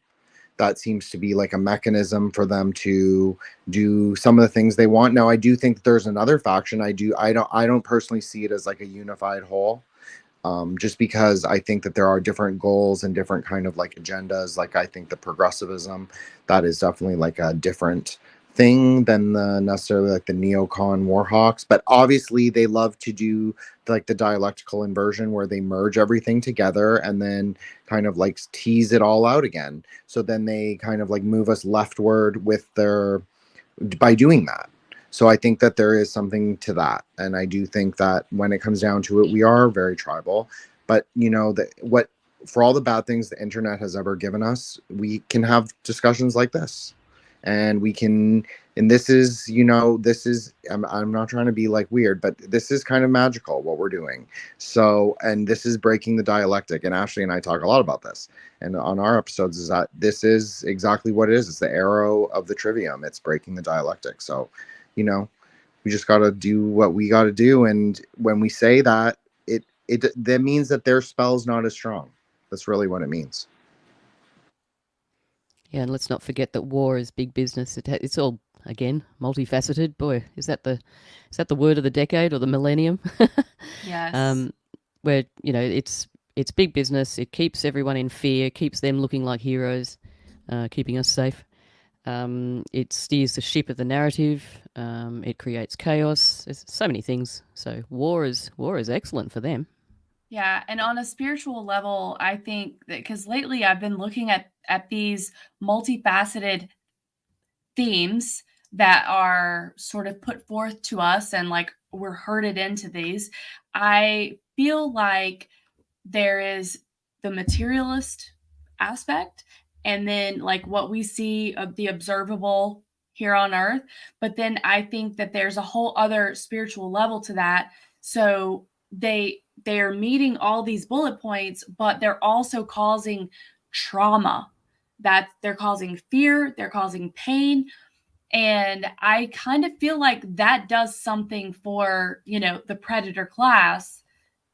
That seems to be like a mechanism for them to do some of the things they want. Now, I do think that there's another faction. I don't personally see it as like a unified whole. Just because I think that there are different goals and different kind of like agendas. Like, I think the progressivism, that is definitely like a different thing than the necessarily like the neocon warhawks, but obviously they love to do like the dialectical inversion where they merge everything together and then kind of like tease it all out again. So then they kind of like move us leftward with by doing that. So I think that there is something to that, and I do think that when it comes down to it, we are very tribal. But for all the bad things the internet has ever given us, we can have discussions like this. And we can, and this is, I'm not trying to be like weird, but this is kind of magical what we're doing. So, and this is breaking the dialectic. And Ashley and I talk a lot about this. And on our episodes, is that this is exactly what it is. It's the arrow of the trivium. It's breaking the dialectic. So, we just got to do what we got to do. And when we say that, that means that their spell's not as strong. That's really what it means. Yeah, and let's not forget that war is big business. It's all, again, multifaceted. Boy, is that the word of the decade or the millennium? Yes. Where it's big business. It keeps everyone in fear, keeps them looking like heroes, keeping us safe. It steers the ship of the narrative. It creates chaos. There's so many things. So war is excellent for them. Yeah, and on a spiritual level, I think that because lately I've been looking at these multifaceted themes that are sort of put forth to us, and like we're herded into these. I feel like there is the materialist aspect, and then like what we see of the observable here on earth. But then I think that there's a whole other spiritual level to that. So they're meeting all these bullet points, but they're also causing trauma, that they're causing fear, they're causing pain. And I kind of feel like that does something for, the predator class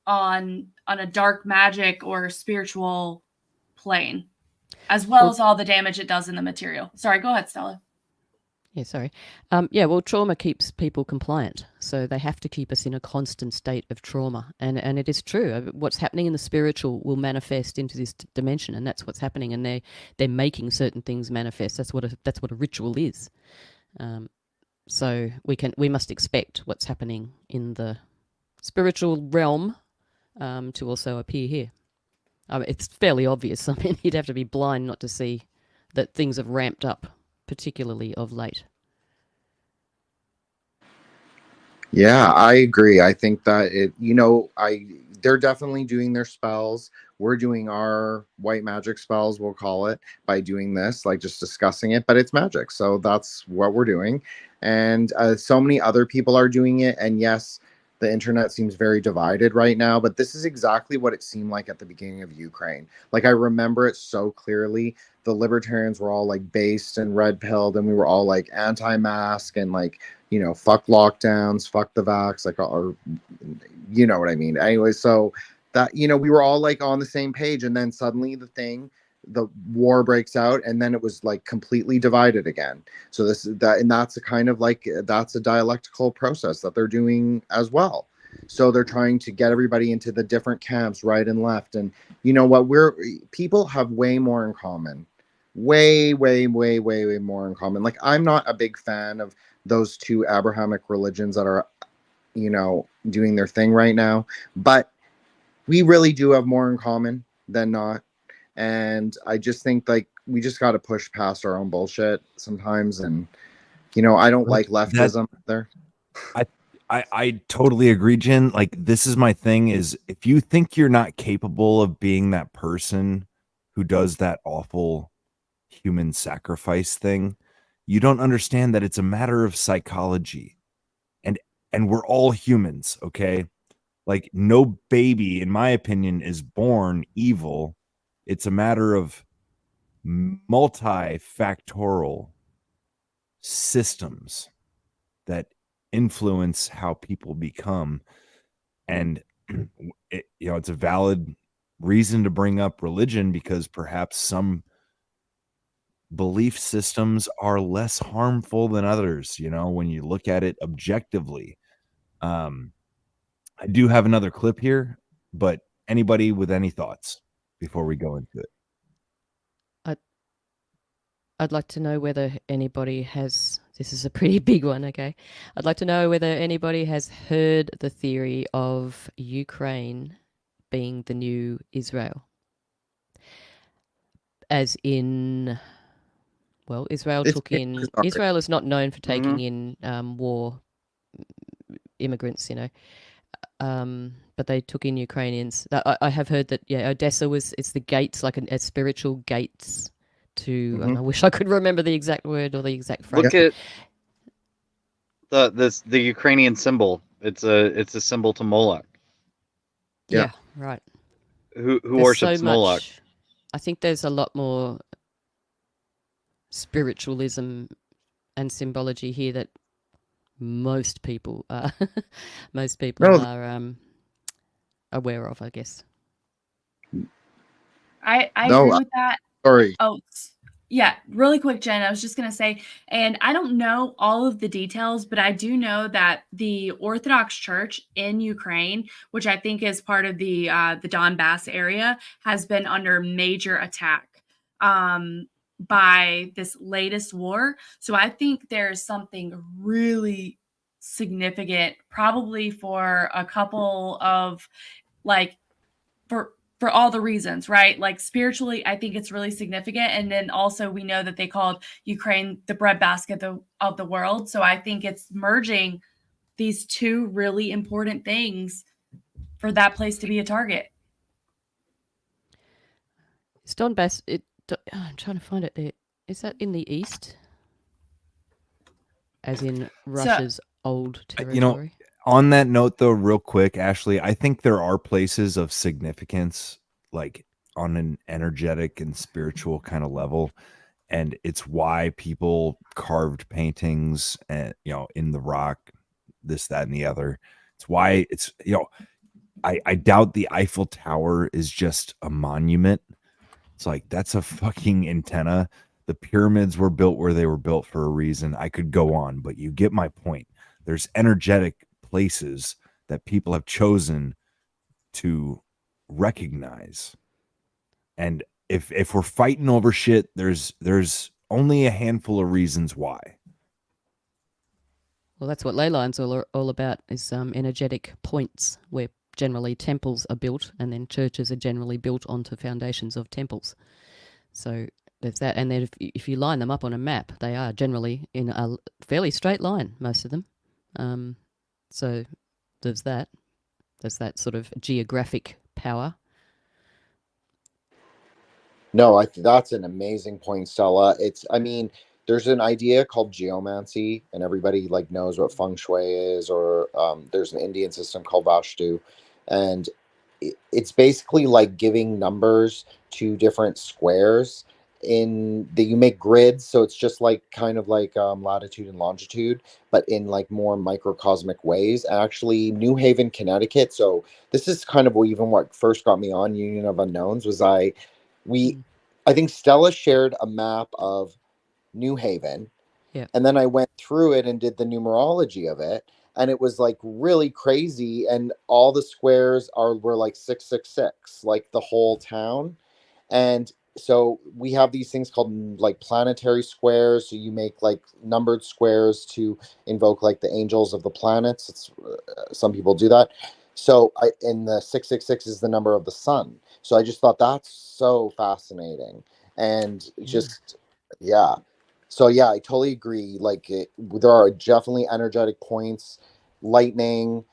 on a dark magic or spiritual plane, as well as all the damage it does in the material. Sorry, go ahead, Stella. Yeah, sorry. Well, trauma keeps people compliant, so they have to keep us in a constant state of trauma. And it is true. What's happening in the spiritual will manifest into this dimension, and that's what's happening. And they're making certain things manifest. That's what a ritual is. So we must expect what's happening in the spiritual realm to also appear here. It's fairly obvious. I mean, you'd have to be blind not to see that things have ramped up, particularly of late. Yeah, I agree. I think that they're definitely doing their spells. We're doing our white magic spells, we'll call it, by doing this, like just discussing it, but it's magic. So that's what we're doing. And so many other people are doing it. And yes, the internet seems very divided right now, but this is exactly what it seemed like at the beginning of Ukraine. Like, I remember it so clearly. The libertarians were all like based and red pilled, and we were all like anti-mask and like, fuck lockdowns, fuck the vax, like, or you know what I mean. Anyway, so that, we were all like on the same page, and then suddenly the war breaks out, and then it was like completely divided again. So that's a kind of like, that's a dialectical process that they're doing as well. So they're trying to get everybody into the different camps, right and left. And you know what, people have way more in common, way more in common. Like, I'm not a big fan of those two Abrahamic religions that are, doing their thing right now, but we really do have more in common than not. And I just think, like, we just got to push past our own bullshit sometimes. And I don't like leftism there. I totally agree, Jen. Like, this is my thing, is if you think you're not capable of being that person who does that awful human sacrifice thing, you don't understand that it's a matter of psychology. And we're all humans, okay? Like, no baby, in my opinion, is born evil. It's a matter of multifactorial systems that influence how people become. And it's a valid reason to bring up religion, because perhaps some belief systems are less harmful than others, when you look at it objectively. I do have another clip here, but anybody with any thoughts before we go into it? I'd like to know whether anybody has, this is a pretty big one, okay? I'd like to know whether anybody has heard the theory of Ukraine being the new Israel. As in, well, Israel is not known for taking in war immigrants, but they took in Ukrainians. I have heard that, Odessa it's the gates, like a spiritual gates to, I wish I could remember the exact word or the exact phrase. Look at the Ukrainian symbol. It's a symbol to Moloch. Yeah, right. Who worships Moloch? I think there's a lot more spiritualism and symbology here that most people are aware of, I guess. I agree with that. Sorry. Oh, yeah, really quick, Jen. I was just going to say, and I don't know all of the details, but I do know that the Orthodox Church in Ukraine, which I think is part of the Donbass area, has been under major attack by this latest war. So I think there's something really significant, probably for a couple of like for all the reasons, right? Like spiritually, I think it's really significant. And then also we know that they called Ukraine the breadbasket of the world. So I think it's merging these two really important things for that place to be a target. It's Donbass. I'm trying to find it there. Is that in the east? As in Russia's old territory? On that note, though, real quick, Ashley, I think there are places of significance, like on an energetic and spiritual kind of level. And it's why people carved paintings and, in the rock, this, that, and the other. It's why it's, I doubt the Eiffel Tower is just a monument. It's like, that's a fucking antenna. The pyramids were built where they were built for a reason. I could go on, but you get my point. There's energetic places that people have chosen to recognize. And if we're fighting over shit, there's only a handful of reasons why. Well, that's what ley lines are all about, is energetic points where generally temples are built, and then churches are generally built onto foundations of temples. So there's that. And then if you line them up on a map, they are generally in a fairly straight line, most of them. So there's that. There's that sort of geographic power. No, that's an amazing point, Stella. There's an idea called geomancy, and everybody knows what feng shui is, or there's an Indian system called Vastu, and it's basically like giving numbers to different squares in that you make grids. So it's just kind of like latitude and longitude, but in more microcosmic ways. And actually, New Haven, Connecticut. So this is kind of what first got me on Union of Unknowns. Was I think Stella shared a map of New Haven. Yeah. And then I went through it and did the numerology of it. And it was really crazy. And all the squares were 666, the whole town. And so we have these things called planetary squares. So you make numbered squares to invoke the angels of the planets. It's some people do that. So in the 666 is the number of the sun. So I just thought that's so fascinating. And yeah. So yeah, I totally agree. There are definitely energetic points, lightning,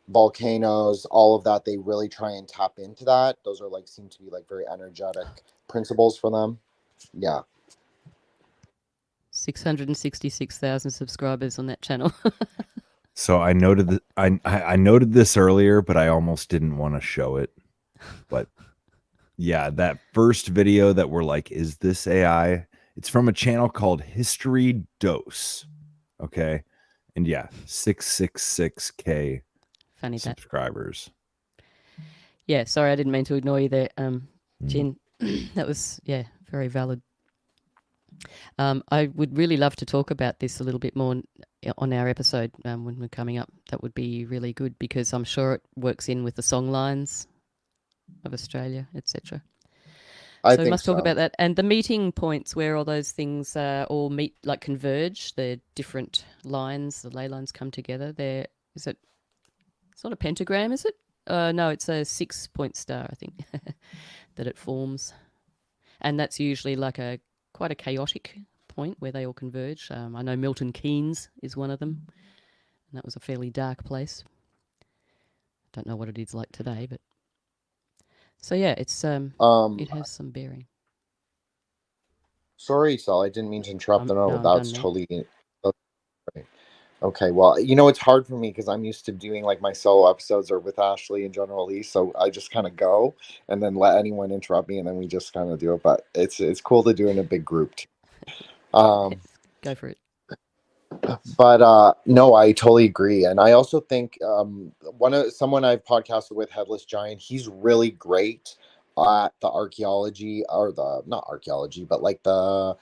volcanoes, all of that. They really try and tap into that. Those are seem to be very energetic principles for them. Yeah. 666,000 subscribers on that channel. So I noted I noted this earlier, but I almost didn't want to show it. But yeah, that first video that we're is this AI? It's from a channel called History Dose. Okay. And yeah, 666K Funny subscribers. Yeah, sorry, I didn't mean to ignore you there, Jen. That was, very valid. I would really love to talk about this a little bit more on our episode when we're coming up. That would be really good, because I'm sure it works in with the song lines of Australia, etc. So we must talk about that. And the meeting points where all those things all meet, converge, the different lines, the ley lines come together. It's not a pentagram, is it? No, it's a 6-point star, I think, that it forms. And that's usually quite a chaotic point where they all converge. I know Milton Keynes is one of them, and that was a fairly dark place. Don't know what it is like today, but so yeah, it's it has some bearing. Sorry, Sal, I didn't mean to interrupt. No, that's totally right. Okay, well, it's hard for me because I'm used to doing my solo episodes or with Ashley and General Lee, so I just kind of go and then let anyone interrupt me, and then we just kind of do it. But it's cool to do in a big group too. Go for it. But no, I totally agree, and I also think someone I've podcasted with, Headless Giant, he's really great at the archaeology, or not archaeology, but the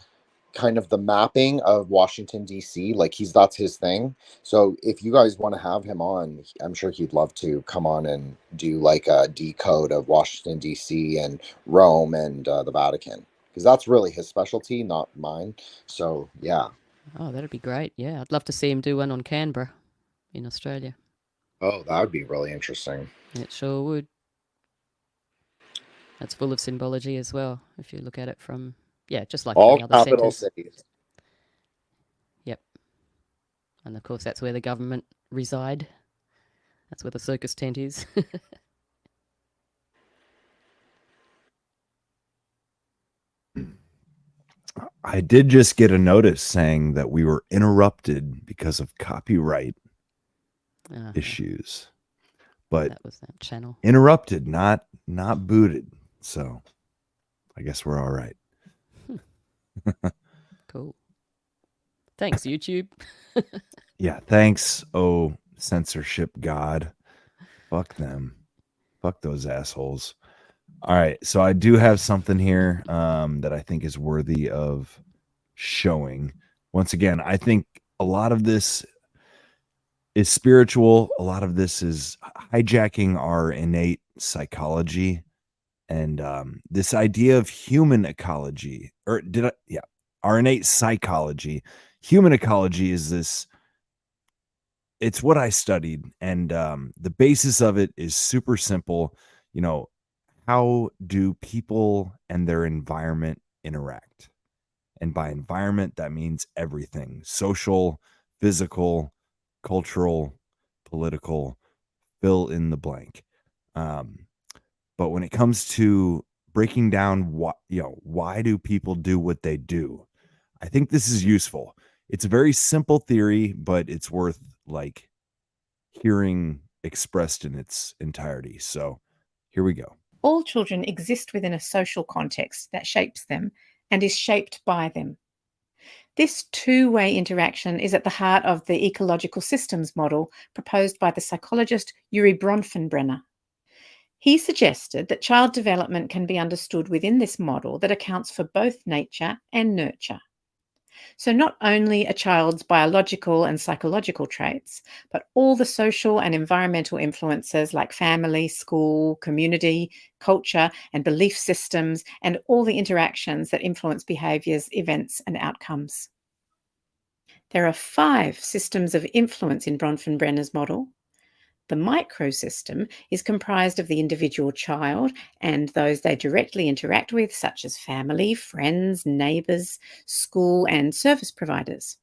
kind of the mapping of Washington DC. That's his thing. So if you guys want to have him on, I'm sure he'd love to come on and do a decode of Washington DC and Rome and the Vatican, because that's really his specialty, not mine. So yeah. Oh, that'd be great. Yeah, I'd love to see him do one on Canberra in Australia. Oh, that would be really interesting. It sure would. That's full of symbology as well, if you look at it from, just like All any other capital centers. cities. Yep. And of course, that's where the government reside. That's where the circus tent is. I did just get a notice saying that we were interrupted because of copyright issues, but that was that channel. Interrupted, not booted. So I guess we're all right. Cool. Thanks, YouTube. Yeah, thanks. Oh, censorship god. Fuck them. Fuck those assholes. All right, so I do have something here that I think is worthy of showing. Once again, I think a lot of this is spiritual. A lot of this is hijacking our innate psychology and this idea of human ecology. Our innate psychology. Human ecology is this. It's what I studied, and the basis of it is super simple. You know, how do people and their environment interact? And by environment, that means everything: social, physical, cultural, political, fill in the blank. But when it comes to breaking down why do people do what they do, I think this is useful. It's a very simple theory, but it's worth hearing expressed in its entirety. So here we go. All children exist within a social context that shapes them and is shaped by them. This two-way interaction is at the heart of the ecological systems model proposed by the psychologist Yuri Bronfenbrenner. He suggested that child development can be understood within this model that accounts for both nature and nurture. So not only a child's biological and psychological traits, but all the social and environmental influences like family, school, community, culture, and belief systems, and all the interactions that influence behaviours, events, and outcomes. There are 5 systems of influence in Bronfenbrenner's model. The microsystem is comprised of the individual child and those they directly interact with, such as family, friends, neighbours, school, and service providers.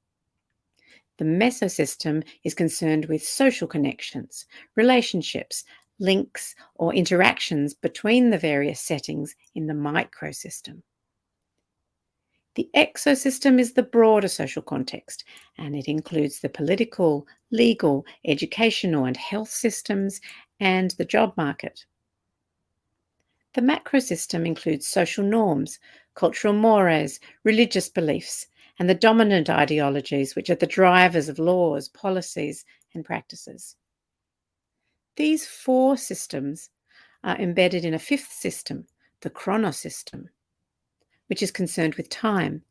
The mesosystem is concerned with social connections, relationships, links, or interactions between the various settings in the microsystem. The exosystem is the broader social context, and it includes the political, legal, educational, and health systems, and the job market. The macrosystem includes social norms, cultural mores, religious beliefs, and the dominant ideologies which are the drivers of laws, policies, and practices. These 4 systems are embedded in a 5th system, the chronosystem, which is concerned with time,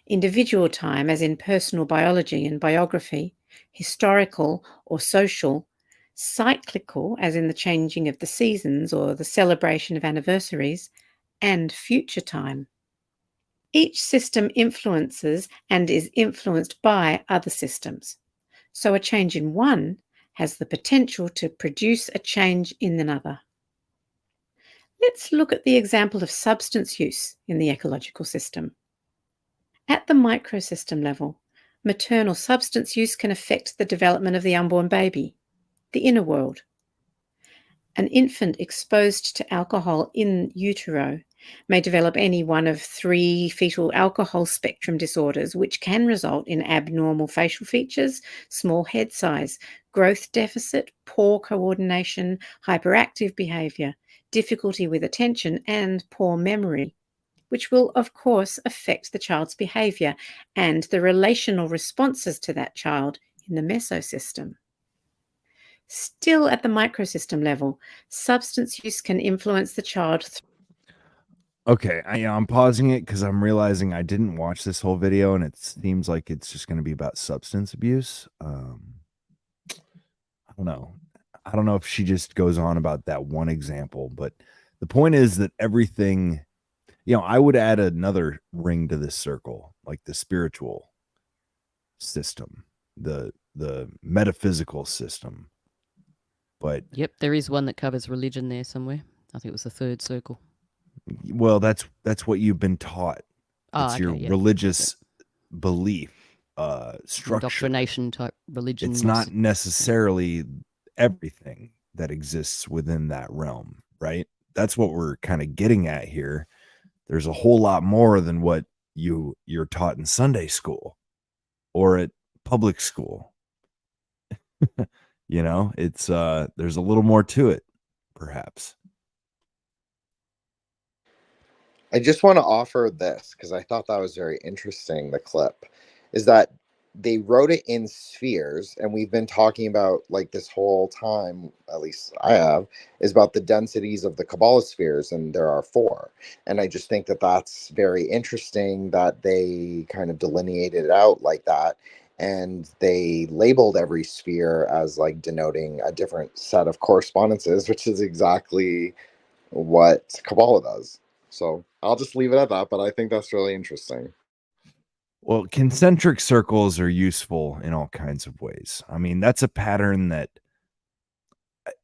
individual time as in personal biology and biography, historical or social, cyclical as in the changing of the seasons or the celebration of anniversaries, and future time. Each system influences and is influenced by other systems. So a change in one has the potential to produce a change in another. Let's look at the example of substance use in the ecological system. At the microsystem level, maternal substance use can affect the development of the unborn baby, the inner world. An infant exposed to alcohol in utero may develop any one of 3 fetal alcohol spectrum disorders, which can result in abnormal facial features, small head size, growth deficit, poor coordination, hyperactive behaviour, difficulty with attention, and poor memory, which will, of course, affect the child's behaviour and the relational responses to that child in the mesosystem. Still at the microsystem level, substance use can influence the child. Okay, I'm pausing it because I'm realizing I didn't watch this whole video, and it seems like it's just going to be about substance abuse. I don't know. I don't know if she just goes on about that one example, but the point is that everything, I would add another ring to this circle, like the spiritual system, the metaphysical system. But yep, there is one that covers religion there somewhere. I think it was the 3rd circle. Well, that's what you've been taught. Oh, It's okay, your yeah. religious belief structure. Indoctrination type religion. It's or not necessarily everything that exists within that realm, right? That's what we're kind of getting at here. There's a whole lot more than what you're taught in Sunday school or at public school. You know, it's there's a little more to it, perhaps. I just want to offer this because I thought that was very interesting. The clip is that they wrote it in spheres, and we've been talking about like this whole time, at least I have, is about the densities of the Kabbalah spheres, and there are 4. And I just think that that's very interesting that they kind of delineated it out like that. And they labeled every sphere as like denoting a different set of correspondences, which is exactly what Kabbalah does. So I'll just leave it at that, but I think that's really interesting. Well, concentric circles are useful in all kinds of ways. I mean, that's a pattern that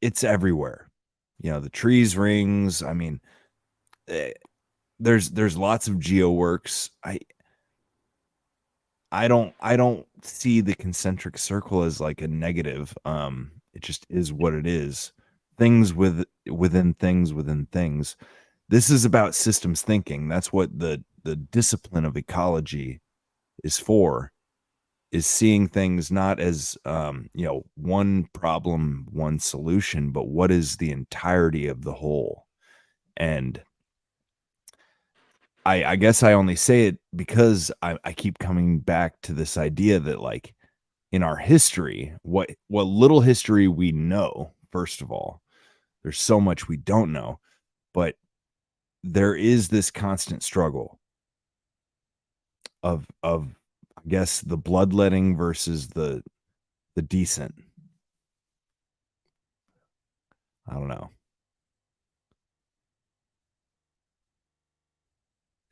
it's everywhere. You know, the trees rings. I mean, there's lots of geo works. I don't see the concentric circle as like a negative. It just is what it is. Things within things within things. This is about systems thinking. That's what the discipline of ecology is for, is seeing things not as one problem, one solution, but what is the entirety of the whole. And I guess I only say it because I keep coming back to this idea that, like, in our history, what little history we know, first of all, there's so much we don't know, but there is this constant struggle of I guess the bloodletting versus the decent. I don't know.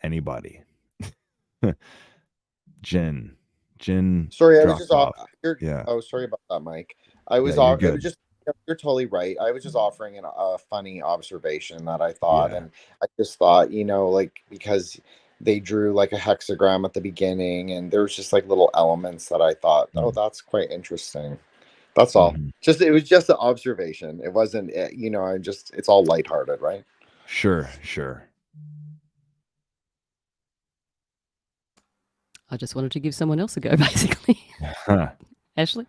Anybody? Jin Sorry, I was dropped just off. off. You're, Yeah. Oh, sorry about that, Mike. I was Yeah, you're off. It was good. just you're totally right. I was just offering a funny observation that I thought, Yeah. and I just thought, like because they drew like a hexagram at the beginning, and there was just like little elements that I thought, oh, that's quite interesting. That's all. Mhm. It was just an observation. It wasn't, it's all lighthearted, right? Sure. I just wanted to give someone else a go, basically. Ashley,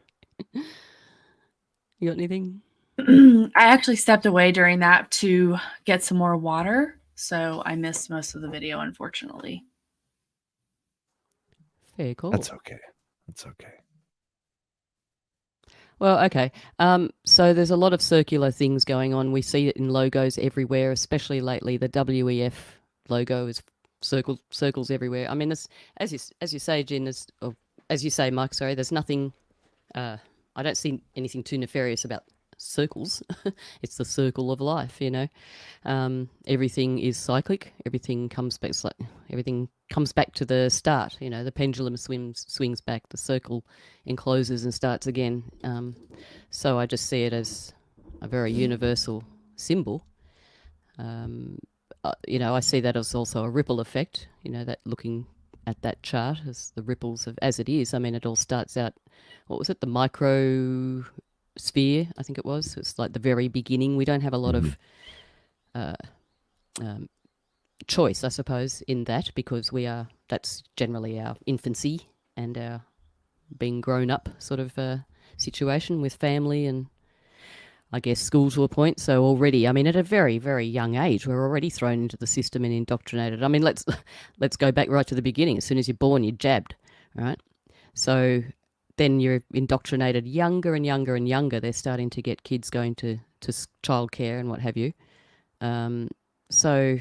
you got anything? I actually stepped away during that to get some more water, so I missed most of the video, unfortunately. Very cool. That's okay. Well, okay. So there's a lot of circular things going on. We see it in logos everywhere, especially lately. The WEF logo is circles everywhere. I mean, this, as you say, Jen, as you say, Mike. Sorry, there's nothing. I don't see anything too nefarious about circles. It's the circle of life, you know. Everything is cyclic. Everything comes back to the start. You know, the pendulum swings back. The circle encloses and starts again. So I just see it as a very universal symbol. I see that as also a ripple effect. You know, that looking at that chart as the ripples of as it is. I mean, it all starts out. What was it? The micro sphere, I think it was. It's like the very beginning. We don't have a lot of choice, I suppose, in that, because that's generally our infancy and our being grown up sort of situation with family and I guess school to a point. So already, I mean, at a very, very young age, we're already thrown into the system and indoctrinated. I mean, let's go back right to the beginning. As soon as you're born, you're jabbed, right? So then you're indoctrinated younger and younger and younger. They're starting to get kids going to childcare and what have you. So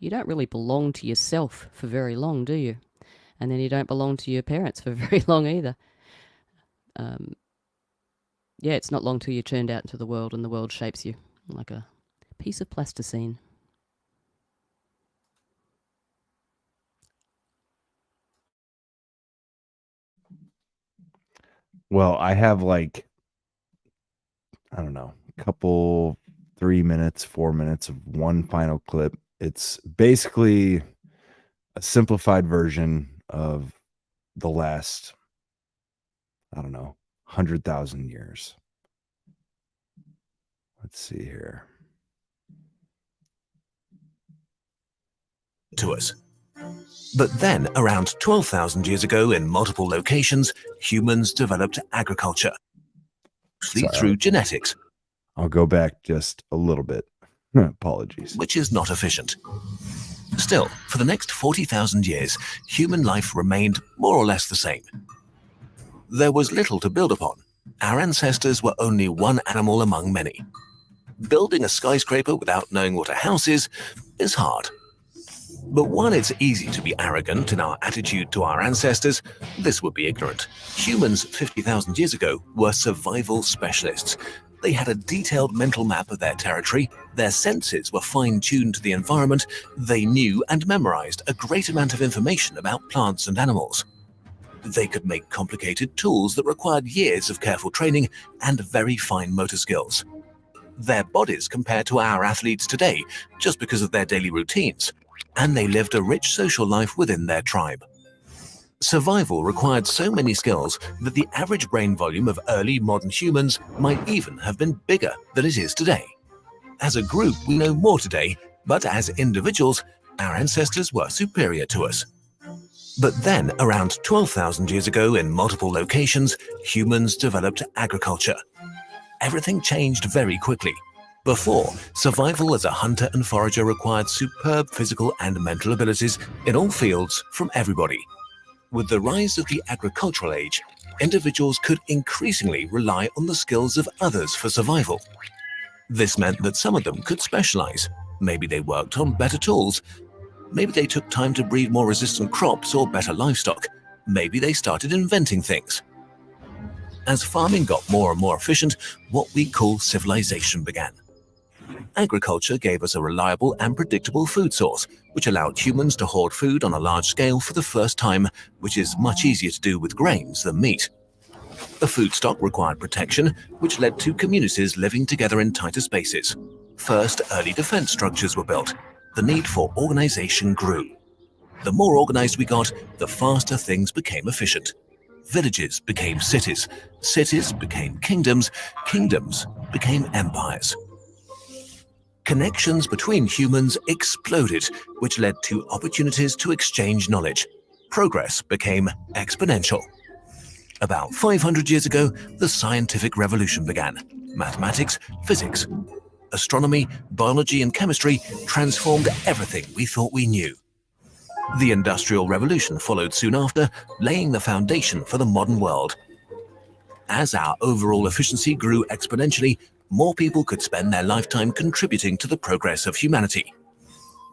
you don't really belong to yourself for very long, do you? And then you don't belong to your parents for very long either. Yeah, it's not long till you're turned out into the world and the world shapes you like a piece of plasticine. Well, I have like, I don't know, 3 minutes, 4 minutes of one final clip It's basically a simplified version of the last, I don't know, 100,000 years. Let's see here. To us. But then, around 12,000 years ago, in multiple locations, humans developed agriculture, mostly through genetics. I'll go back just a little bit. Apologies. Which is not efficient. Still, for the next 40,000 years, human life remained more or less the same. There was little to build upon. Our ancestors were only one animal among many. Building a skyscraper without knowing what a house is hard. But while it's easy to be arrogant in our attitude to our ancestors, this would be ignorant. Humans 50,000 years ago were survival specialists. They had a detailed mental map of their territory, their senses were fine-tuned to the environment, they knew and memorized a great amount of information about plants and animals. They could make complicated tools that required years of careful training and very fine motor skills. Their bodies compared to our athletes today just because of their daily routines, and they lived a rich social life within their tribe. Survival required so many skills that the average brain volume of early modern humans might even have been bigger than it is today. As a group, we know more today, but as individuals, our ancestors were superior to us. But then, around 12,000 years ago, in multiple locations, humans developed agriculture. Everything changed very quickly. Before, survival as a hunter and forager required superb physical and mental abilities in all fields from everybody. With the rise of the agricultural age, individuals could increasingly rely on the skills of others for survival. This meant that some of them could specialize. Maybe they worked on better tools. Maybe they took time to breed more resistant crops or better livestock. Maybe they started inventing things. As farming got more and more efficient, what we call civilization began. Agriculture gave us a reliable and predictable food source, which allowed humans to hoard food on a large scale for the first time, which is much easier to do with grains than meat. The food stock required protection, which led to communities living together in tighter spaces. First, early defense structures were built. The need for organization grew. The more organized we got, the faster things became efficient. Villages became cities. Cities became kingdoms. Kingdoms became empires. Connections between humans exploded, which led to opportunities to exchange knowledge. Progress became exponential. About 500 years ago, the scientific revolution began. Mathematics, physics, astronomy, biology, and chemistry transformed everything we thought we knew. The Industrial Revolution followed soon after, laying the foundation for the modern world. As our overall efficiency grew exponentially, more people could spend their lifetime contributing to the progress of humanity.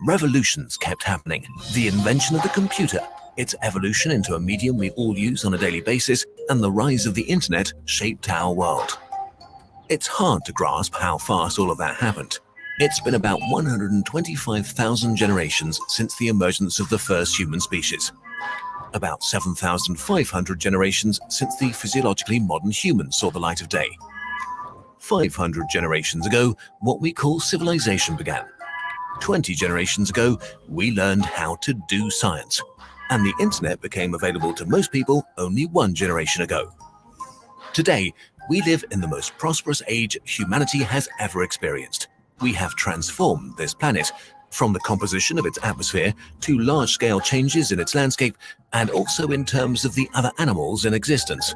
Revolutions kept happening. The invention of the computer, its evolution into a medium we all use on a daily basis, and the rise of the internet shaped our world. It's hard to grasp how fast all of that happened. It's been about 125,000 generations since the emergence of the first human species. About 7,500 generations since the physiologically modern human saw the light of day. 500 generations ago, what we call civilization began. 20 generations ago, we learned how to do science. And the internet became available to most people only 1 generation ago. Today, we live in the most prosperous age humanity has ever experienced. We have transformed this planet, from the composition of its atmosphere to large-scale changes in its landscape, and also in terms of the other animals in existence.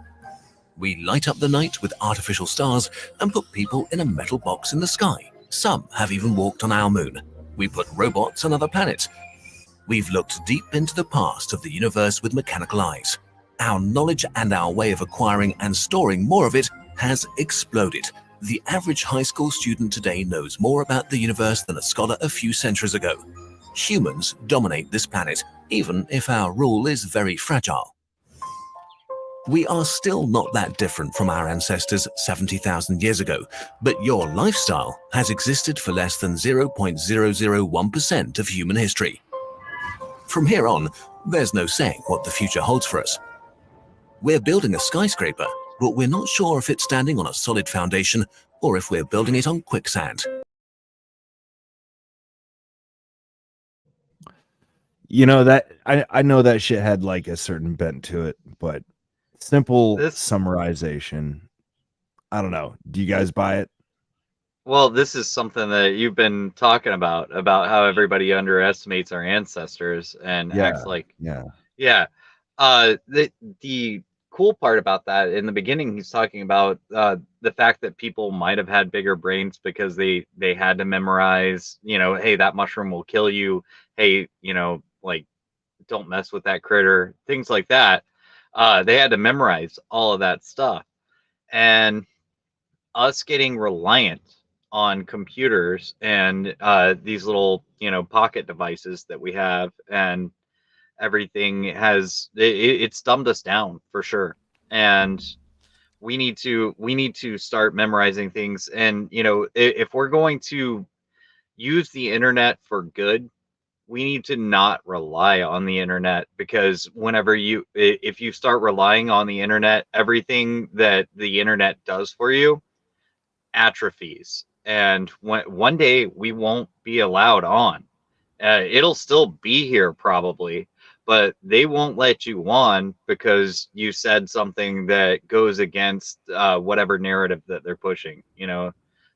We light up the night with artificial stars and put people in a metal box in the sky. Some have even walked on our moon. We put robots on other planets. We've looked deep into the past of the universe with mechanical eyes. Our knowledge and our way of acquiring and storing more of it has exploded. The average high school student today knows more about the universe than a scholar a few centuries ago. Humans dominate this planet, even if our rule is very fragile. We are still not that different from our ancestors 70,000 years ago, but your lifestyle has existed for less than 0.001% of human history. From here on, there's no saying what the future holds for us. We're building a skyscraper, but we're not sure if it's standing on a solid foundation or if we're building it on quicksand. You know that I know that shit had like a certain bent to it, but simple summarization. I don't know. Do you guys buy it? Well, this is something that you've been talking about how everybody underestimates our ancestors and acts like, Yeah. yeah. The cool part about that in the beginning, he's talking about the fact that people might have had bigger brains because they had to memorize, hey, that mushroom will kill you. Hey, like, don't mess with that critter, things like that. They had to memorize all of that stuff. And us getting reliant on computers and these little, pocket devices that we have and everything it's dumbed us down for sure. And we need to start memorizing things. And if we're going to use the internet for good, we need to not rely on the internet, because if you start relying on the internet, everything that the internet does for you atrophies. And one day we won't be allowed on. It'll still be here probably, but they won't let you on because you said something that goes against whatever narrative that they're pushing.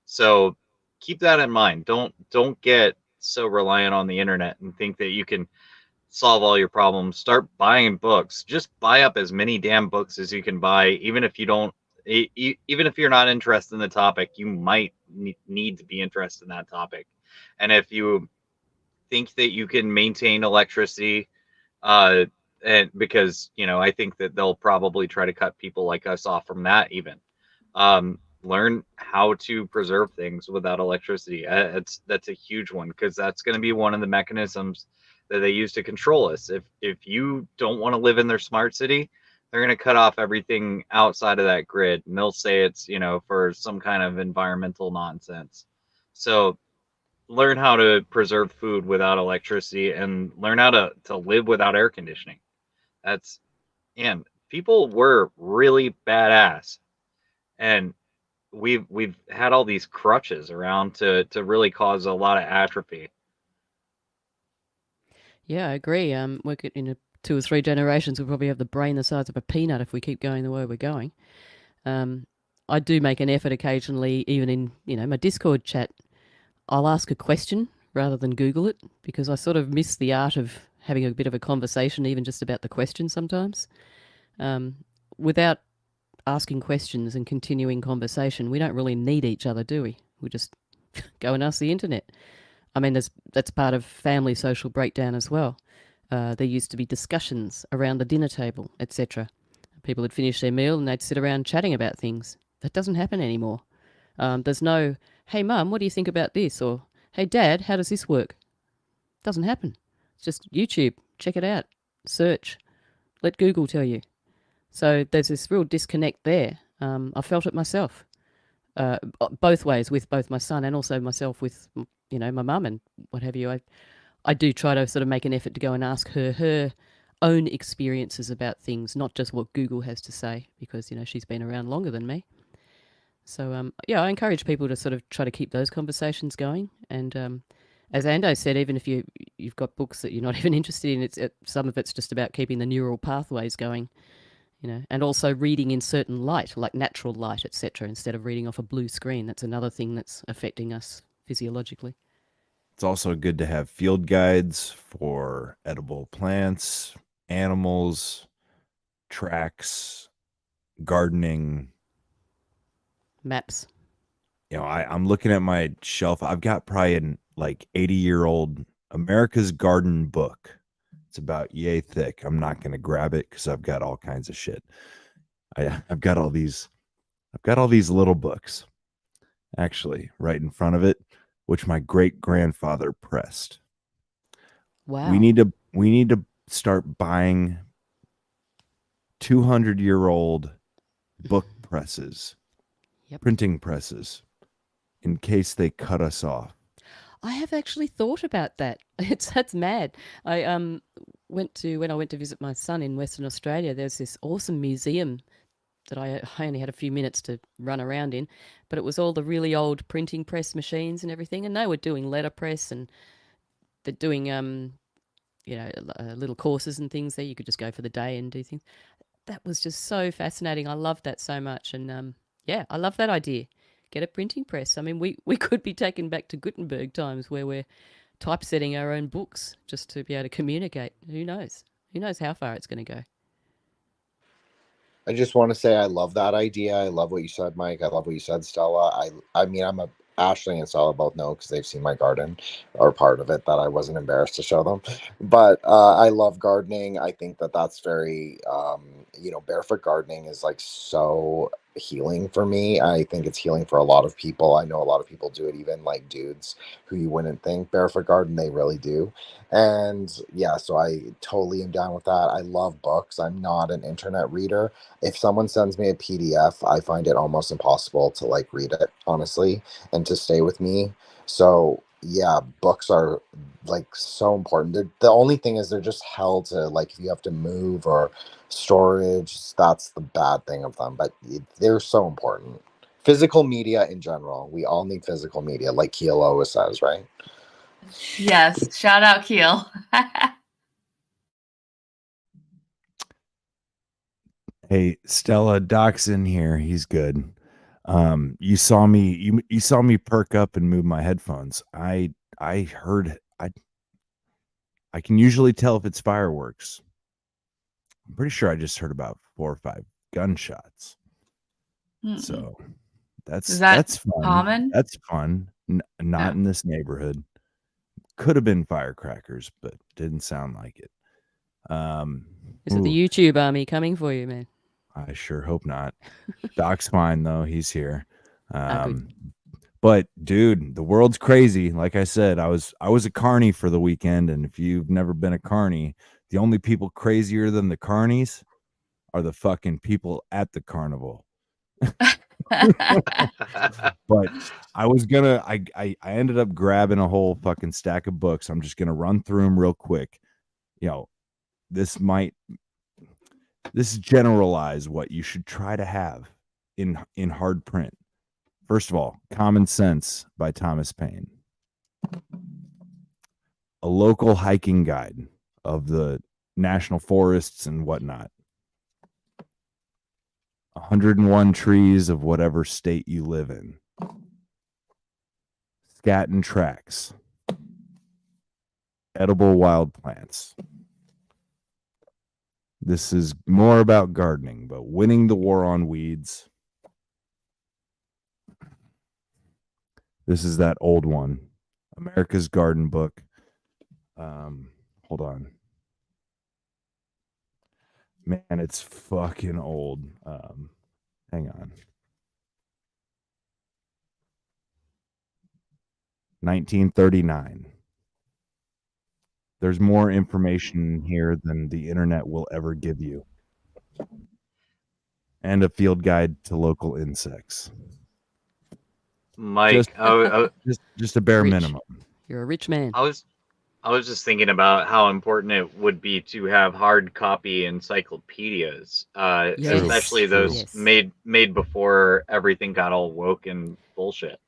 So keep that in mind. Don't get so reliant on the internet and think that you can solve all your problems. Start buying books. Just buy up as many damn books as you can buy, even if you don't. Even if you're not interested in the topic, you might need to be interested in that topic. And if you think that you can maintain electricity, and because I think that they'll probably try to cut people like us off from that even. Learn how to preserve things without electricity. That's a huge one, because that's going to be one of the mechanisms that they use to control us. If you don't want to live in their smart city, they're going to cut off everything outside of that grid, and they'll say it's for some kind of environmental nonsense. So learn how to preserve food without electricity, and learn how to live without air conditioning. That's and people were really badass, and we've had all these crutches around to really cause a lot of atrophy. Yeah, I agree. We're in 2 or 3 generations, we'll probably have the brain the size of a peanut if we keep going the way we're going. I do make an effort occasionally, even in my Discord chat. I'll ask a question rather than Google it, because I sort of miss the art of having a bit of a conversation, even just about the question sometimes. Without asking questions and continuing conversation, we don't really need each other, do we? We just go and ask the internet. I mean, that's part of family social breakdown as well. There used to be discussions around the dinner table, etc. People would finish their meal and they'd sit around chatting about things. That doesn't happen anymore. There's no, hey, Mum, what do you think about this? Or, hey, Dad, how does this work? Doesn't happen. It's just YouTube. Check it out. Search. Let Google tell you. So there's this real disconnect there. I felt it myself, both ways, with both my son and also myself with, my mum and what have you. I do try to sort of make an effort to go and ask her own experiences about things, not just what Google has to say, because, she's been around longer than me. So, I encourage people to sort of try to keep those conversations going. And as Ando said, even if you've got books that you're not even interested in, some of it's just about keeping the neural pathways going, and also reading in certain light, like natural light, etc., instead of reading off a blue screen. That's another thing that's affecting us physiologically. It's also good to have field guides for edible plants, animals, tracks, gardening, maps. I'm looking at my shelf. I've got probably an 80-year-old America's Garden book. It's about yay thick. I'm not going to grab it because I've got all kinds of shit. I've got all these little books actually right in front of it, which my great grandfather pressed. Wow. We need to start buying 200-year-old book presses, printing presses, in case they cut us off. I have actually thought about that. That's mad. I when I went to visit my son in Western Australia, there's this awesome museum that I only had a few minutes to run around in, but it was all the really old printing press machines and everything, and they were doing letterpress, and they're doing little courses and things there. You could just go for the day and do things. That was just so fascinating. I loved that so much. And yeah, I love that idea. Get a printing press. I mean, we could be taken back to Gutenberg times where we're typesetting our own books just to be able to communicate. Who knows? Who knows how far it's going to go? I just want to say I love that idea. I love what you said, Mike. I love what you said, Stella. I mean, Ashley and Stella both know because they've seen my garden or part of it that I wasn't embarrassed to show them. But I love gardening. I think that that's very, barefoot gardening is like so healing for me. I think it's healing for a lot of people. I know a lot of people do it, even like dudes who you wouldn't think barefoot garden, they really do. And yeah, so I totally am down with that. I love books. I'm not an internet reader. If someone sends me a PDF, I find it almost impossible to like read it, honestly, and to stay with me. So yeah, books are like so important. The only thing is they're just hell to like if you have to move or storage. That's the bad thing of them, but they're so important. Physical media in general, we all need physical media, like Keel always says, right? Yes. Shout out Keel. Hey, Stella, Doc's in here. He's good. You saw me you saw me perk up and move my headphones. I heard I can usually tell if it's fireworks. I'm pretty sure I just heard about 4 or 5 gunshots. So Is that's that fun. common? That's fun. Not in this neighborhood. Could have been firecrackers, but didn't sound like it. Is it the YouTube army coming for you, man? I sure hope not. Doc's fine though. He's here. Good. But dude, the world's crazy. Like I said, I was a carny for the weekend, and if you've never been a carny, the only people crazier than the carnies are the fucking people at the carnival. But I was gonna I ended up grabbing a whole fucking stack of books. I'm just gonna run through them real quick. This generalize what you should try to have in hard print. First of all, Common Sense by Thomas Paine. A local hiking guide of the national forests and whatnot. 101 trees of whatever state you live in. Scat and Tracks. Edible wild plants. This is more about gardening, but winning the war on weeds. This is that old one. America's Garden Book. Hold on. Man, it's fucking old. Hang on. 1939. There's more information here than the internet will ever give you. And a field guide to local insects. Mike, just a bare minimum. You're a rich man. I was just thinking about how important it would be to have hard copy encyclopedias, especially those made before everything got all woke and bullshit.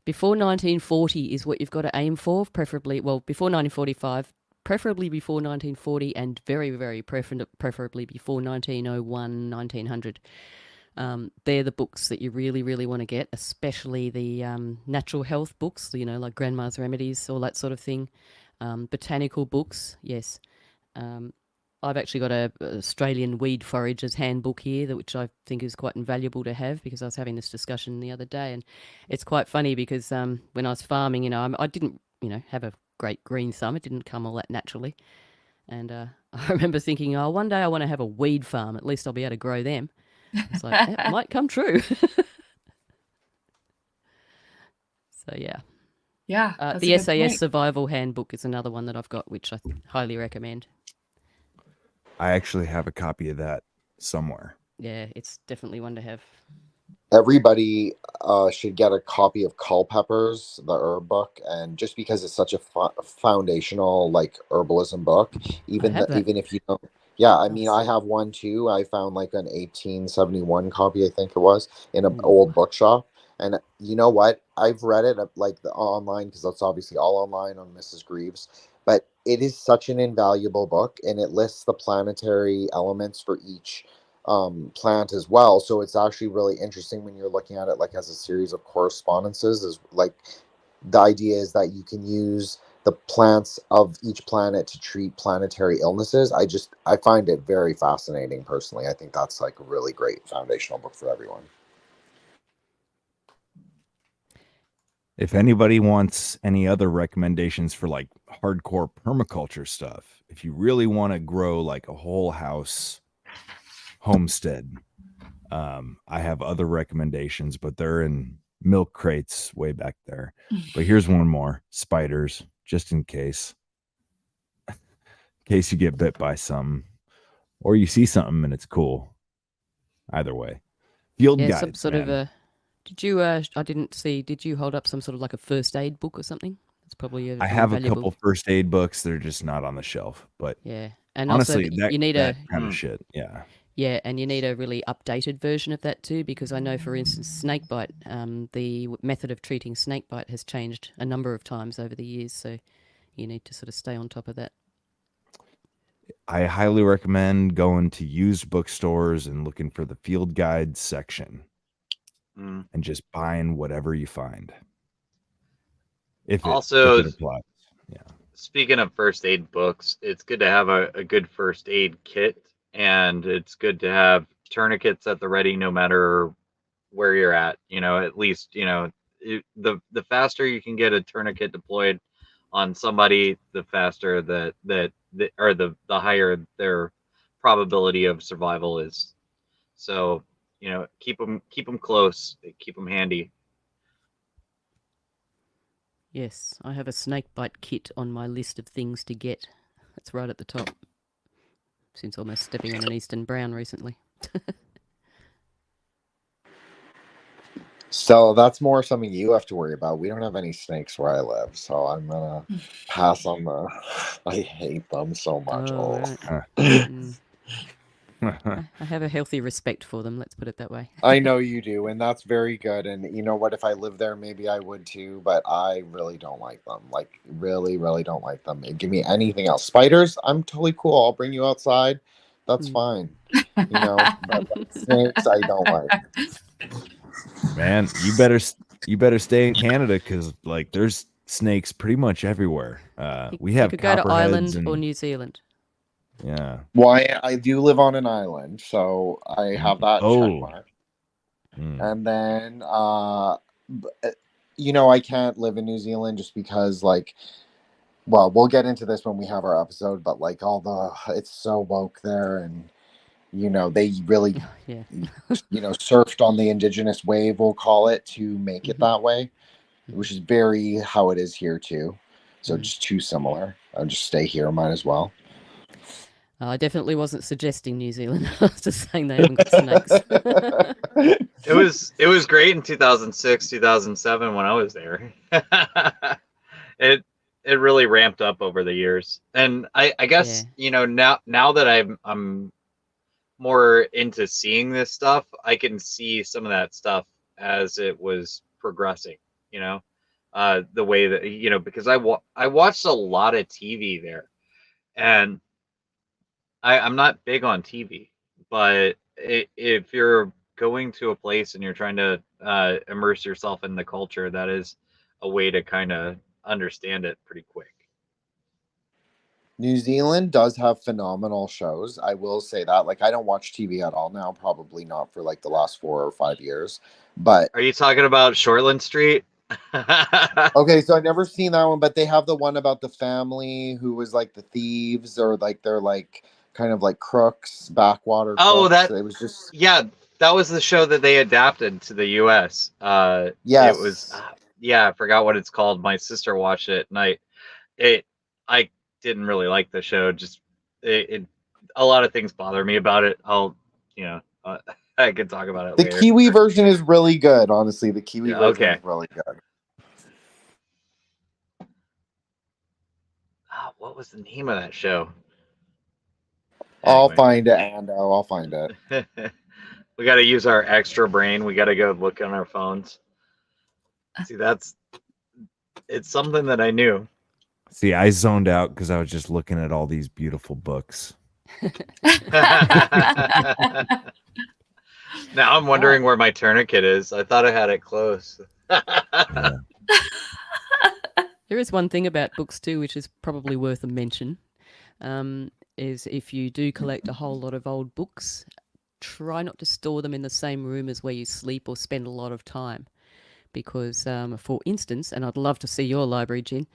Before 1940 is what you've got to aim for, preferably. Well, before 1945, preferably before 1940, and very, very preferably before 1901, 1900. They're the books that you really, really want to get, especially the natural health books, like Grandma's Remedies, all that sort of thing. Botanical books, yes. I've actually got a Australian Weed Forager's Handbook here, which I think is quite invaluable to have, because I was having this discussion the other day, and it's quite funny because when I was farming, I didn't, have a great green thumb. It didn't come all that naturally. And I remember thinking, one day I want to have a weed farm. At least I'll be able to grow them. It's like, it might come true. So, yeah. Yeah. The SAS Survival Handbook is another one that I've got, which I highly recommend. I actually have a copy of that somewhere. Yeah, it's definitely one to have. Everybody should get a copy of Culpeper's, the herb book, and just because it's such a foundational like herbalism book, even if you don't. Yeah, I mean, I have one too. I found like an 1871 copy, I think it was, in an old bookshop. And you know what? I've read it like online because that's obviously all online on Mrs. Greaves. But it is such an invaluable book, and it lists the planetary elements for each plant as well. So it's actually really interesting when you're looking at it like as a series of correspondences. Is like the idea is that you can use the plants of each planet to treat planetary illnesses. I find it very fascinating personally. I think that's like a really great foundational book for everyone. If anybody wants any other recommendations for like hardcore permaculture stuff, if you really want to grow like a whole house homestead, I have other recommendations, but they're in milk crates way back there. But here's one more: spiders, just in case you get bit by some, or you see something and it's cool. Either way, field guides. Some sort man. of a. Did you? I didn't see. Did you hold up some sort of like a first aid book or something? It's probably. I have a couple first aid books. They're just not on the shelf. But yeah, and honestly, also you need that kind of shit. Yeah. Yeah, and you need a really updated version of that too, because I know, for instance, snakebite, the method of treating snakebite has changed a number of times over the years, so you need to sort of stay on top of that. I highly recommend going to used bookstores and looking for the field guides section and just buying whatever you find. If it applies. Yeah. Speaking of first aid books, it's good to have a good first aid kit. And it's good to have tourniquets at the ready, no matter where you're at. At least the faster you can get a tourniquet deployed on somebody, the faster the higher their probability of survival is. So keep them close, keep them handy. Yes, I have a snakebite kit on my list of things to get. That's right at the top. Since almost stepping on an Eastern Brown recently. So that's more something you have to worry about. We don't have any snakes where I live, so I'm gonna pass on the. I hate them so much. I have a healthy respect for them. Let's put it that way. I know you do, and that's very good. And you know what? If I lived there, maybe I would too. But I really don't like them. Like, really, really don't like them. Give me anything else. Spiders, I'm totally cool. I'll bring you outside. That's fine. But snakes, I don't like. Man, you better stay in Canada because like there's snakes pretty much everywhere. We have you could go to Ireland and, or New Zealand. Yeah. Why I do live on an island, so I have that check mark. And then I can't live in New Zealand just because we'll get into this when we have our episode, but like it's so woke there, and they really surfed on the indigenous wave, we'll call it, to make it that way, which is very how it is here too. So just too similar. I'll just stay here, might as well. I definitely wasn't suggesting New Zealand. I was just saying they haven't got snakes. It was great in 2006, 2007 when I was there. It really ramped up over the years, and I guess now that I'm more into seeing this stuff, I can see some of that stuff as it was progressing. The way that because I watched a lot of TV there, and I'm not big on TV, but if you're going to a place and you're trying to immerse yourself in the culture, that is a way to kind of understand it pretty quick. New Zealand does have phenomenal shows. I will say that. Like, I don't watch TV at all now, probably not for like the last 4 or 5 years. But are you talking about Shortland Street? Okay, so I've never seen that one, but they have the one about the family who was like the thieves, or like they're like kind of like crooks, backwater crooks. It was just that was the show that they adapted to the US. Yes. It was I forgot what it's called. My sister watched it, and I didn't really like the show. Just a lot of things bother me about it. I could talk about it the later. Kiwi version is really good, honestly. The Kiwi version okay. is really good. What was the name of that show? I'll find it, and I'll find it. We got to use our extra brain. We got to go look on our phones. See, it's something that I knew. See, I zoned out because I was just looking at all these beautiful books. Now I'm wondering where my tourniquet is. I thought I had it close. Yeah. There is one thing about books too, which is probably worth a mention, is if you do collect a whole lot of old books, try not to store them in the same room as where you sleep or spend a lot of time. Because, for instance, and I'd love to see your library, Jen.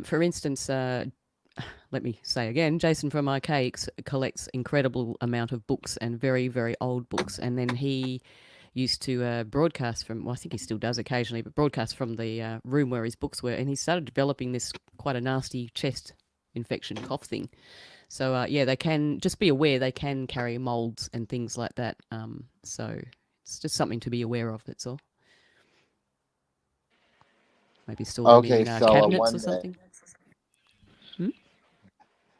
For instance, let me say again, Jason from Archaics collects incredible amount of books and very, very old books. And then he used to broadcast from, well, I think he still does occasionally, but broadcast from the room where his books were. And he started developing this quite a nasty chest infection cough thing. So, yeah, they can, just be aware they can carry molds and things like that. So it's just something to be aware of, that's all. Maybe store them Okay, in Stella, cabinets one or something.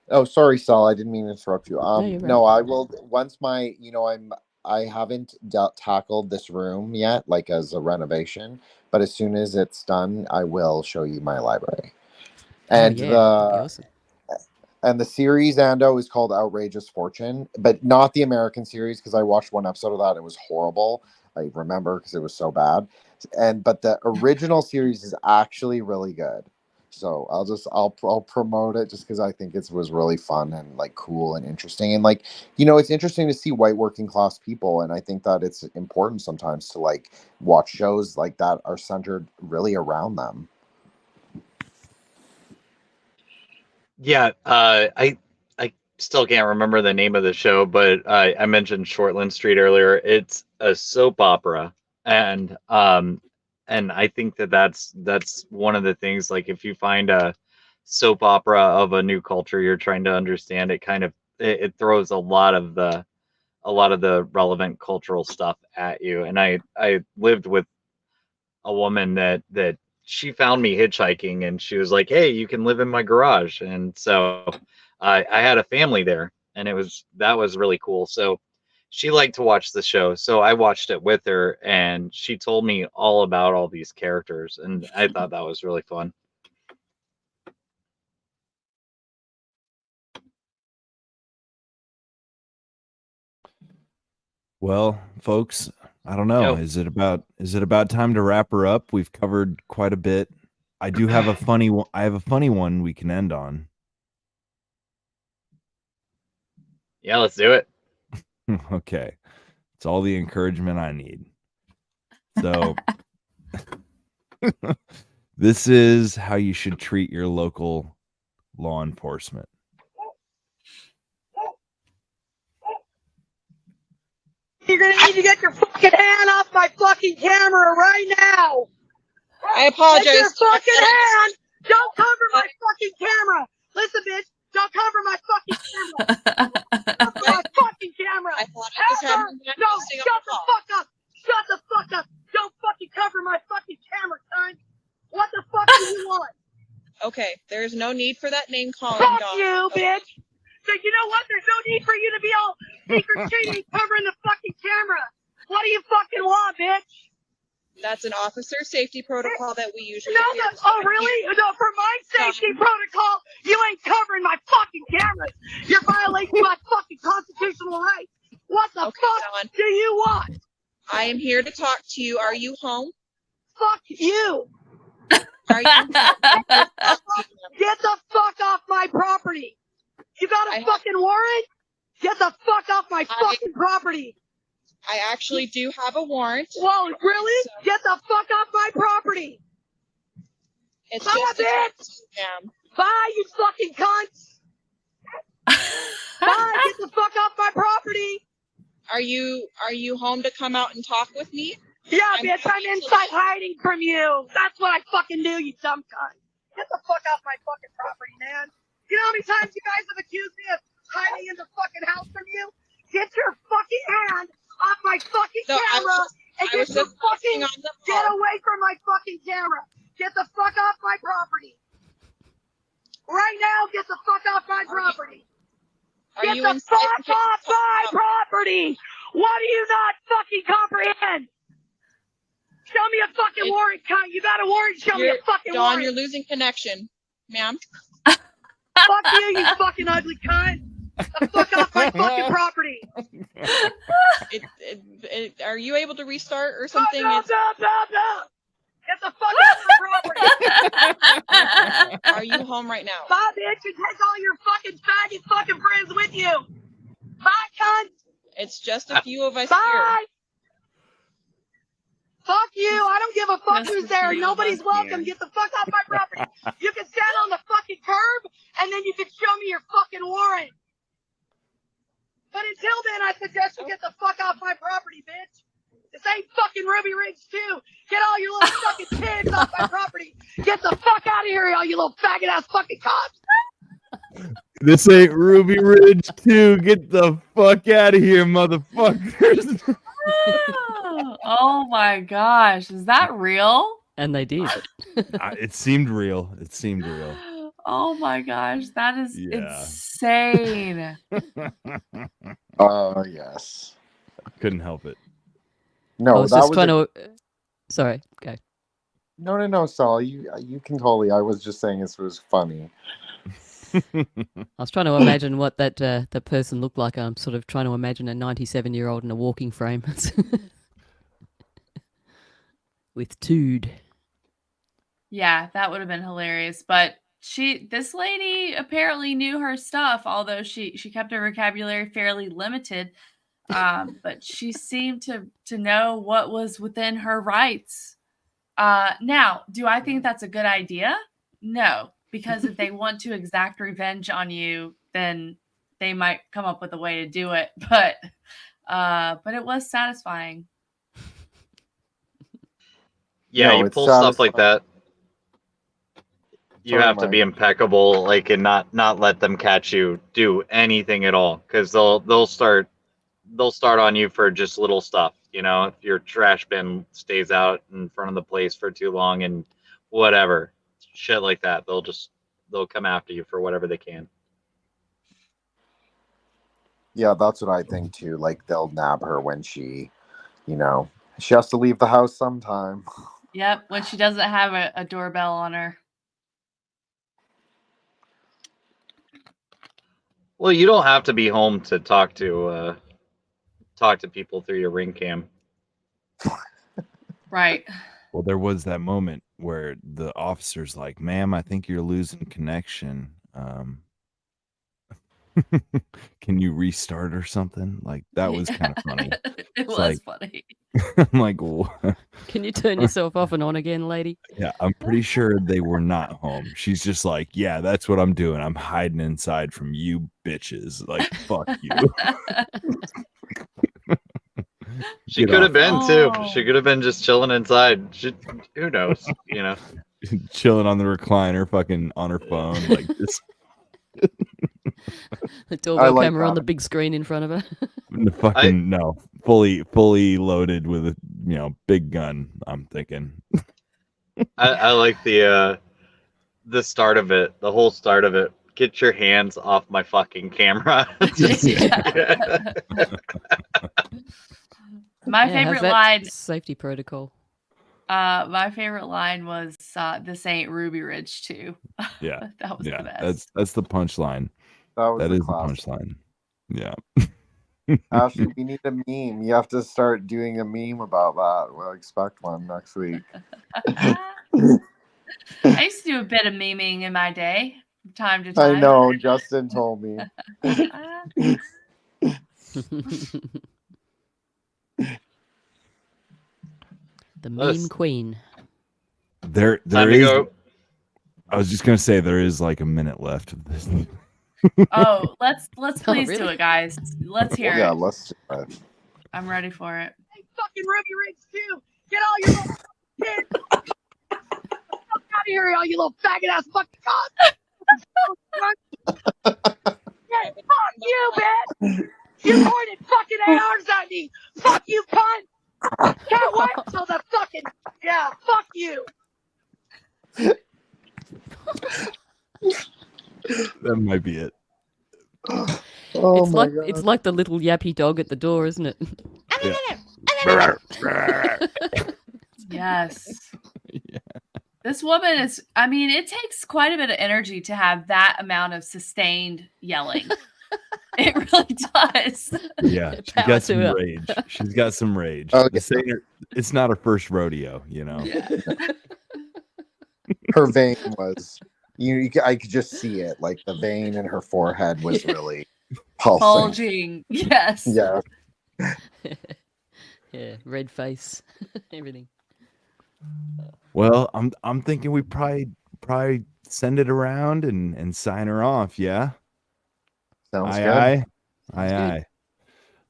Oh, sorry, Sal. I didn't mean to interrupt you. No, you're right. No, I will once my, I haven't tackled this room yet, like as a renovation. But as soon as it's done, I will show you my library. And yeah, that'd be awesome. And the series, Ando, is called Outrageous Fortune, but not the American series because I watched one episode of that. It was horrible. I remember because it was so bad. But the original series is actually really good. So I'll promote it just because I think it was really fun and like cool and interesting. And like, it's interesting to see white working class people. And I think that it's important sometimes to like watch shows like that are centered really around them. Yeah, I still can't remember the name of the show, but I mentioned Shortland Street earlier. It's a soap opera, and I think that's one of the things. Like, if you find a soap opera of a new culture you're trying to understand, it throws a lot of the relevant cultural stuff at you. And I lived with a woman that she found me hitchhiking, and she was like, "Hey, you can live in my garage." And so I had a family there, and that was really cool. So she liked to watch the show, so I watched it with her, and she told me all about all these characters, and I thought that was really fun. Well, folks, I don't know. Is it about time to wrap her up? We've covered quite a bit. I do have a funny one. I have a funny one we can end on. Yeah, let's do it. Okay. It's all the encouragement I need. So this is how you should treat your local law enforcement. You're gonna need to get your fucking hand off my fucking camera right now. I apologize. Get your fucking hand. Don't cover my fucking camera. Listen, bitch. Don't cover my fucking camera. Cover my fucking camera. I thought I was having No, shut the fuck up. Shut the fuck up. Don't fucking cover my fucking camera, son. What the fuck do you want? Okay, there's no need for that name calling. Fuck you, bitch. So you know what? There's no need for you to be all secret shady covering the fucking camera. What do you fucking want, bitch? That's an officer safety protocol that we usually No, really? No, for my safety protocol, you ain't covering my fucking cameras. You're violating my fucking constitutional rights. What the fuck do you want? I am here to talk to you. Are you home? Fuck you. Are you home? Get the fuck off my property. You got a fucking warrant? Get the fuck off my fucking property. I actually do have a warrant. Whoa, really? So, get the fuck off my property. It's Bye, just bitch. Bye, you fucking cunts. Bye, get the fuck off my property. Are you home to come out and talk with me? Yeah, bitch, I'm inside hiding from you. That's what I fucking do, you dumb cunt. Get the fuck off my fucking property, man. You know how many times you guys have accused me of hiding in the fucking house from you? Get your fucking hand off my fucking camera and get away from my fucking camera. Get the fuck off my property. Right now, get the fuck off my property. Get the fuck off my property. What do you not fucking comprehend? Show me a fucking warrant, cunt. You got a warrant? Show me a fucking warrant. Dawn, you're losing connection. Ma'am? Fuck you, you fucking ugly cunt. The fuck off my fucking property. Are you able to restart or something? No. Get the fuck out of my property. Are you home right now? Bye, bitch, and take all your fucking faggot fucking friends with you. Bye, cunt. It's just a few of us Bye. here. Fuck you. I don't give a fuck who's there. Nobody's welcome. Get the fuck off my property. You can stand on the fucking curb, and then you can show me your fucking warrant. But until then, I suggest you get the fuck off my property, bitch. This ain't fucking Ruby Ridge 2. Get all your little fucking kids off my property. Get the fuck out of here, all you little faggot ass fucking cops. This ain't Ruby Ridge 2. Get the fuck out of here, motherfuckers. Oh my gosh, is that real? And they did. It seemed real. It seemed real. Oh my gosh, that is insane. Oh, yes. Couldn't help it. No, I was that just was trying to. Sorry, go. No, Sal. You can totally. I was just saying this was funny. I was trying to imagine what that person looked like. I'm sort of trying to imagine a 97-year-old in a walking frame with Tood. Yeah, that would have been hilarious. But this lady apparently knew her stuff, although she kept her vocabulary fairly limited. But she seemed to know what was within her rights. Now, do I think that's a good idea? No, because if they want to exact revenge on you, then they might come up with a way to do it. But it was satisfying. Yeah, No, you it's pull stuff like satisfying. that. You have to be impeccable, like, and not let them catch you do anything at all, because they'll start on you for just little stuff. You know, if your trash bin stays out in front of the place for too long and whatever, shit like that, they'll come after you for whatever they can. Yeah, that's what I think too. Like they'll nab her when she has to leave the house sometime. Yep, when she doesn't have a doorbell on her. Well, you don't have to be home to talk to people through your ring cam. Right. Well, there was that moment where the officer's like, "Ma'am, I think you're losing connection. Can you restart or something?" Like that was kind of funny. It was like, funny. I'm like, what? Can you turn yourself off and on again, lady? Yeah, I'm pretty sure they were not home. She's just like, yeah, that's what I'm doing. I'm hiding inside from you bitches. Like, fuck you. She could have been too. She could have been just chilling inside. Who knows? You know, chilling on the recliner, fucking on her phone, like this. The doorbell camera on the big screen in front of her. No, fully loaded with a big gun. I'm thinking. I like the start of it, the whole start of it. Get your hands off my fucking camera. My favorite line. Safety protocol. My favorite line was, "This ain't Ruby Ridge 2." Yeah, that was the best. That's the punchline. That is the punchline. Yeah. Ashley, we need a meme. You have to start doing a meme about that. We'll expect one next week. I used to do a bit of memeing in my day, from time to time. I know. Justin told me. The meme queen. There is. I was just gonna say there is like a minute left of this. Oh, let's please do it, guys. Let's hear it. Yeah, let's do it. I'm ready for it. Hey, fucking Ruby Ridge 2. Get all your little kids. Fuck out of here, all you little faggot ass fucking cops. Yeah, fuck you, bitch. You pointed fucking ARs at me. Fuck you, cunt. Can't wait till the fucking fuck you. That might be it. It's like the little yappy dog at the door, isn't it? Yes. Yeah. This This woman is, I mean, it takes quite a bit of energy to have that amount of sustained yelling. It really does. Yeah, she's Power got to some her. rage. She's got some rage. Oh, This ain't her- it's not her first rodeo, you know. Her vein was, I could just see it. Like the vein in her forehead was really pulsing. Bulging. Yes. Yeah. Yeah, red face, everything. Well, I'm thinking we probably send it around and sign her off. Yeah. Sounds Aye, good. aye. Sounds Aye, good. aye.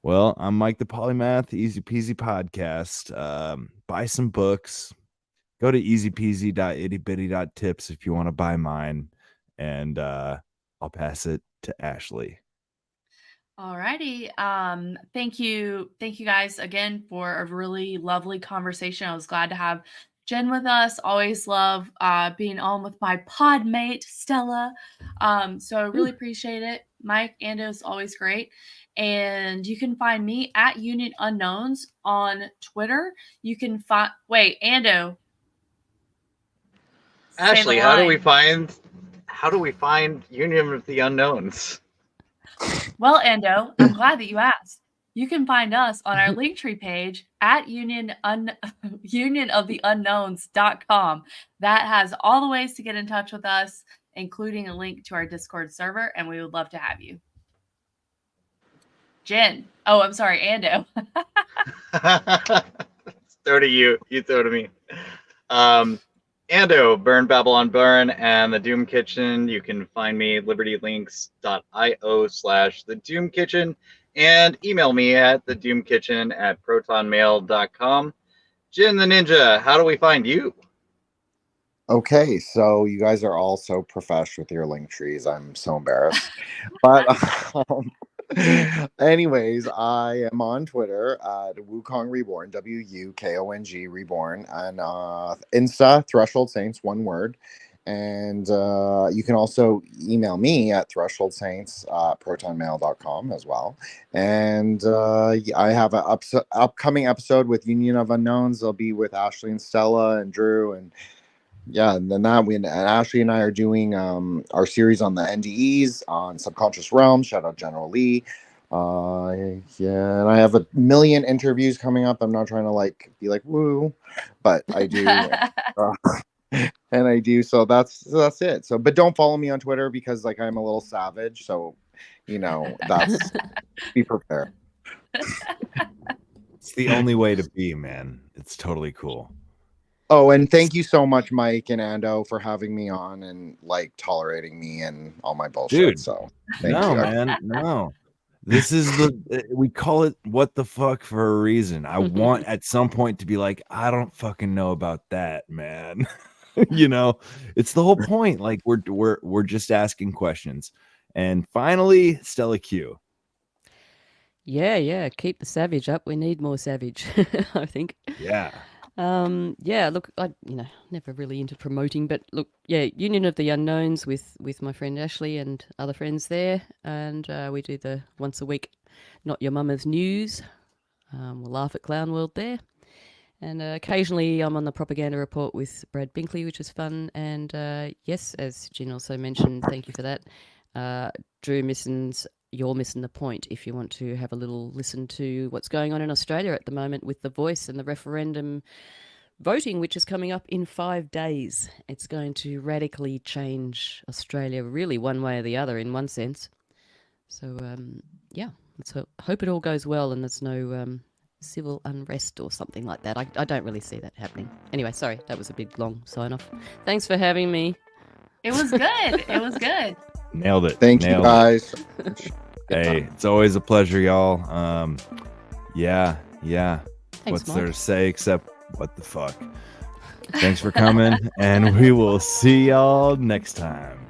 Well, I'm Mike the Polymath, Easy Peasy Podcast. Buy some books. Go to easypeasy.ittybitty.tips if you want to buy mine. And I'll pass it to Ashley. Alrighty. Thank you guys again for a really lovely conversation. I was glad to have Jen with us. Always love being on with my pod mate, Stella. So I really appreciate it. Mike, Ando is always great. And you can find me at Union Unknowns on Twitter. You can find Ando. say the Ashley, how do we line. find Union of the Unknowns? Well, Ando, I'm glad that you asked. You can find us on our Linktree page at unionoftheunknowns.com. That has all the ways to get in touch with us, including a link to our Discord server, and we would love to have you. Jen. Oh, I'm sorry, Ando. Throw to you. You throw to me. Ando, Burn Babylon Burn, and the Doom Kitchen. You can find me at libertylinks.io/the Doom Kitchen, and email me at thedoomkitchen@protonmail.com. Jin the Ninja, how do we find you? Okay, so you guys are all so profesh with your link trees. I'm so embarrassed. But anyways, I am on Twitter at Wukong Reborn, WUKONG Reborn, and Insta Threshold Saints, one word. And you can also email me at thresholdsaints@protonmail.com as well. And I have an upcoming episode with Union of Unknowns. They'll be with Ashley and Stella and Drew, and yeah, and then Ashley and I are doing our series on the NDEs on Subconscious Realm. Shout out General Lee. Yeah, and I have a million interviews coming up. I'm not trying to be like woo, but I do. And I do, so that's it. So, but don't follow me on Twitter because I'm a little savage. So, that's be prepared. It's the only way to be, man. It's totally cool. Oh, and thank you so much, Mike and Ando, for having me on and tolerating me and all my bullshit. Dude, so thank no, you, man, no. This is we call it what the fuck for a reason. I want at some point to be like, I don't fucking know about that, man. It's the whole point. We're just asking questions. And finally, Stella Q. Yeah. Keep the savage up. We need more savage, I think. Yeah. Look, I never really into promoting, but look, Union of the Unknowns with my friend Ashley and other friends there, and we do the once a week Not Your Mama's News. We'll laugh at Clown World there, and occasionally I'm on the Propaganda Report with Brad Binkley, which is fun. And yes, as Jen also mentioned, thank you for that. Drew Misson's You're Missing the Point if you want to have a little listen to what's going on in Australia at the moment with The Voice and the referendum voting, which is coming up in 5 days. It's going to radically change Australia, really one way or the other in one sense. So, let's hope it all goes well and there's no civil unrest or something like that. I don't really see that happening. Anyway, sorry, that was a big, long sign-off. Thanks for having me. It was good. It was good. Nailed it. Thank you, guys. Hey, it's always a pleasure, y'all. Yeah. Thanks, What's there to Mike. say except what the fuck? Thanks for coming, and we will see y'all next time.